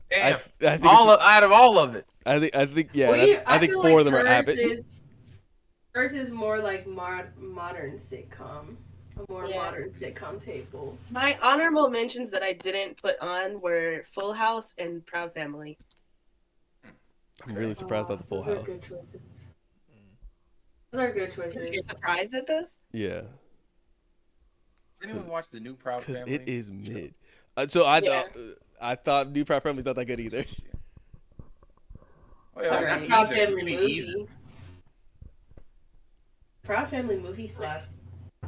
Damn. I think Out of all of it. I think yeah. Well, I think feel 4 of them are hers Abbott. Hers is more like modern sitcom. A more Yeah. modern sitcom table. My honorable mentions that I didn't put on were Full House and Proud Family. I'm really surprised about the Full Those are House. good choices. Those are good You're choices. surprised at this? Yeah, Anyone watch the new Proud because Family? it is mid. So Yeah. I thought New Proud Family's not that good either. Well, Sorry. not Proud either. Family What do you mean movie. Proud Family movie slaps.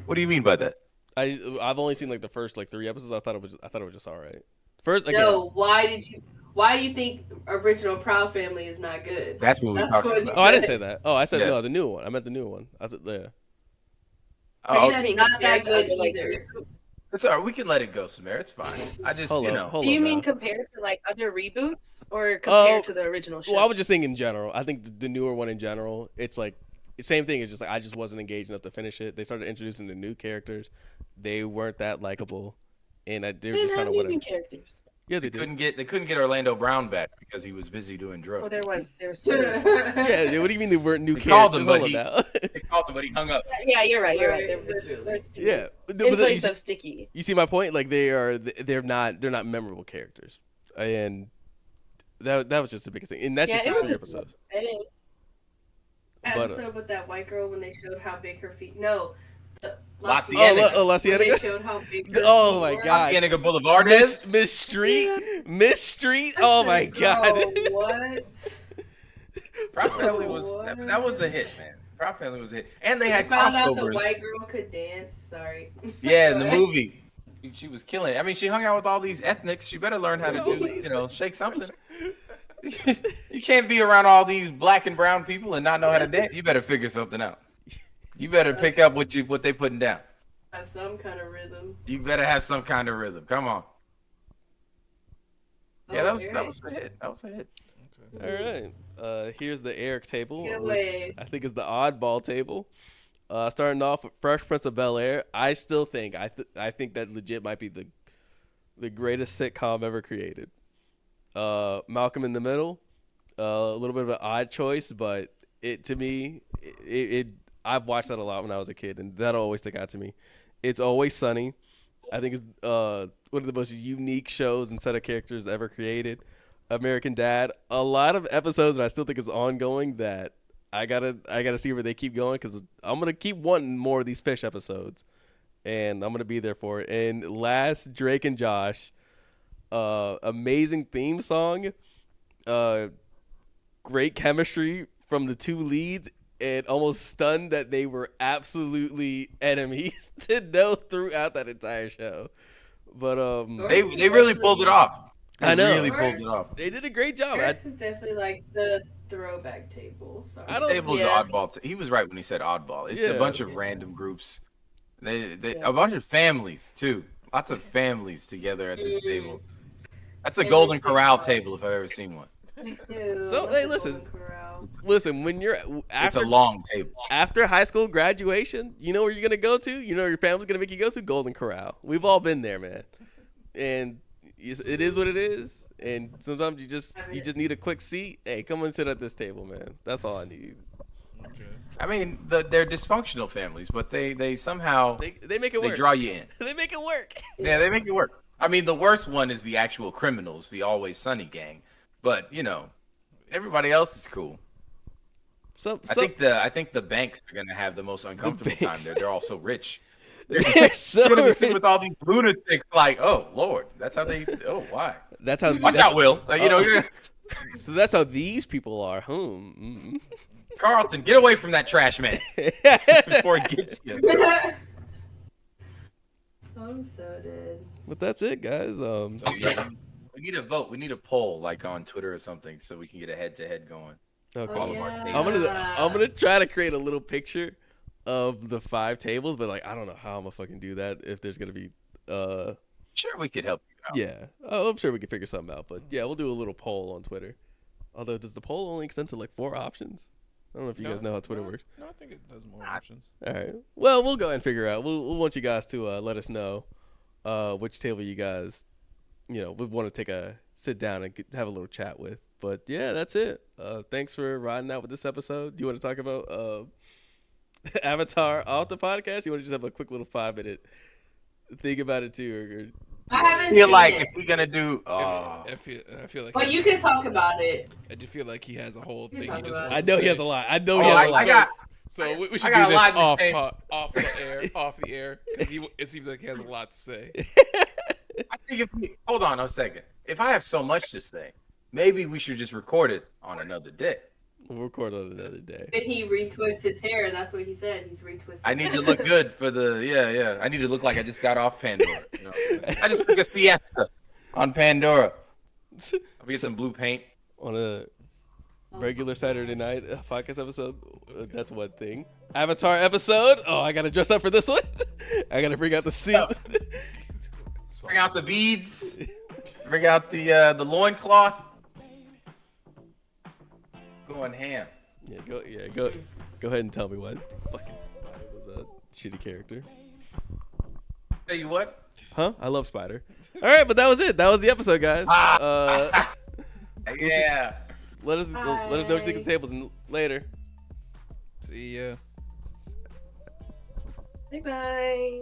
What do you mean by that? I've only seen like the first like 3 episodes. I thought it was just all right. First again, No, why do you think original Proud Family is not good? That's what we're That's talking what about. Oh, I didn't say that. Oh, I said Yeah. no, the new one. I meant the new one. I said yeah. Oh, That's being not compared that to good other, like, either. reboots. it's all right. We can let it go, Samara. It's fine. I just, Hold you up, know. hold Do you up mean now. compared to like other reboots or compared to the original show? Well, I was just thinking in general. I think the newer one in general, it's like same thing. It's just like I just wasn't engaged enough to finish it. They started introducing the new characters. They weren't that likable, and they were They just didn't kind have of any whatever. new characters. Yeah, they They did. couldn't get Orlando Brown back because he was busy doing drugs. Well, there was so many. Yeah, what do you mean they weren't new They called characters? him, but Hold on now. They called him, but he hung up. Yeah, you're right. You're right. Right, There's Yeah, in but place of Sticky. you see my point? Like they're not memorable characters, and that was just the biggest thing. And that's Yeah, just it the was 3 just- episodes. I didn't- But, Episode with that white girl when they showed how big her feet. No, La La Cienega. Oh, La When Cienega. they showed how big her Oh feet my were. God. Cienega Boulevard Miss is. Miss Street. Oh my God. Bro, what? Proud Family was What? that was a hit, man. Proud Family was a hit, and they We had found out the crossovers. white girl could dance. Sorry. Yeah, in Go the ahead. movie, she was killing it. I mean, she hung out with all these ethnics. She better learn how to do, shake something. You can't be around all these black and brown people and not know how to dance. You better figure something out. You better pick up what they putting down. Have some kind of rhythm. You better have some kind of rhythm. Come on. Yeah, that was you're that right. was a hit. That was a hit. All right. Here's the Eric table, Get which away. I think is the oddball table. Starting off with Fresh Prince of Bel-Air. I still think I think that legit might be the greatest sitcom ever created. Malcolm in the Middle, a little bit of an odd choice, but to me, I've watched that a lot when I was a kid, and that'll always stick out to me. It's Always Sunny. I think it's one of the most unique shows and set of characters ever created. American Dad. A lot of episodes, and I still think it's ongoing, that I gotta see where they keep going, because I'm gonna keep wanting more of these fish episodes, and I'm gonna be there for it. And last, Drake and Josh. Amazing theme song. Great chemistry from the 2 leads. And almost stunned that they were absolutely enemies to know throughout that entire show. But They really pulled it off. They I know. really pulled it off. they did a great job. This is definitely like the throwback table. Sorry. I don't- Table's yeah. oddball. He was right when he said oddball. It's Yeah. a bunch of random groups. A bunch of families too. Lots of families together at this table. That's a And Golden it's Corral so table if I've ever seen one. Ew, So, that's hey, a listen. Golden Corral. Listen, when you're It's a after long table. high school graduation, you know where you're gonna go to. You know where your family's gonna make you go to. Golden Corral. We've all been there, man. And it is what it is. And sometimes you just need a quick seat. Hey, come and sit at this table, man. That's all I need. I mean, they're dysfunctional families, but they somehow They make it they work. draw you in. They make it work. Yeah, they make it work. I mean, the worst one is the actual criminals, the Always Sunny gang. But everybody else is cool. I think the banks are gonna have the most uncomfortable time banks. there. They're all so rich. they're so You're gonna be rich. sitting with all these lunatics. Like, oh Lord, that's how they. Oh, why? That's how. Watch that's- out, Will. You're So that's how these people are. Mm. Carlton, get away from that trash man before he gets you. I'm so dead. But that's it, guys. So, yeah, we need a vote. We need a poll, like on Twitter or something, so we can get a head-to-head going. Okay. Oh, All of our yeah. tables. I'm gonna try to create a little picture of the 5 tables, but like I don't know how I'm gonna fucking do that. If there's gonna be Sure, we could help you out. yeah, oh, I'm sure we can figure something out. But yeah, we'll do a little poll on Twitter. Although, does the poll only extend to like 4 options? I don't know if you guys know how Twitter works. No, I think it does more options. All right. Well, we'll go ahead and figure out. We'll want you guys to let us know which table you guys, would want to sit down and have a little chat with. But yeah, that's it. Thanks for riding out with this episode. Do you want to talk about Avatar off the podcast? You want to just have a quick little 5-minute think about it too, or I haven't feel seen like it. if we're gonna do, I feel like. But you can talk about it. I just feel like he has a whole You thing. talk He just about wants I to know say. he has a lot. I know Oh, he has a I lot. got- So we should I got do a lot this to off say. off the air, off the air, because it seems like he has a lot to say. I think hold on a second. If I have so much to say, maybe we should just record it on another day. We'll record on another day. Then he retwists his hair. That's what he said. He's retwisting. I need to look good for the I need to look like I just got off Pandora. I just took a siesta on Pandora. I'll get some blue paint. On a regular Saturday night podcast episode, that's one thing. Avatar episode. Oh, I gotta dress up for this one. I gotta bring out the suit. Bring out the beads. Bring out the loincloth. Going ham. Go ahead and tell me what fucking Spider was a shitty character. Tell you what. Huh? I love Spider. All right, but that was it. That was the episode, guys. Yeah. Let us know what you think of the tables and later. See ya. Bye bye.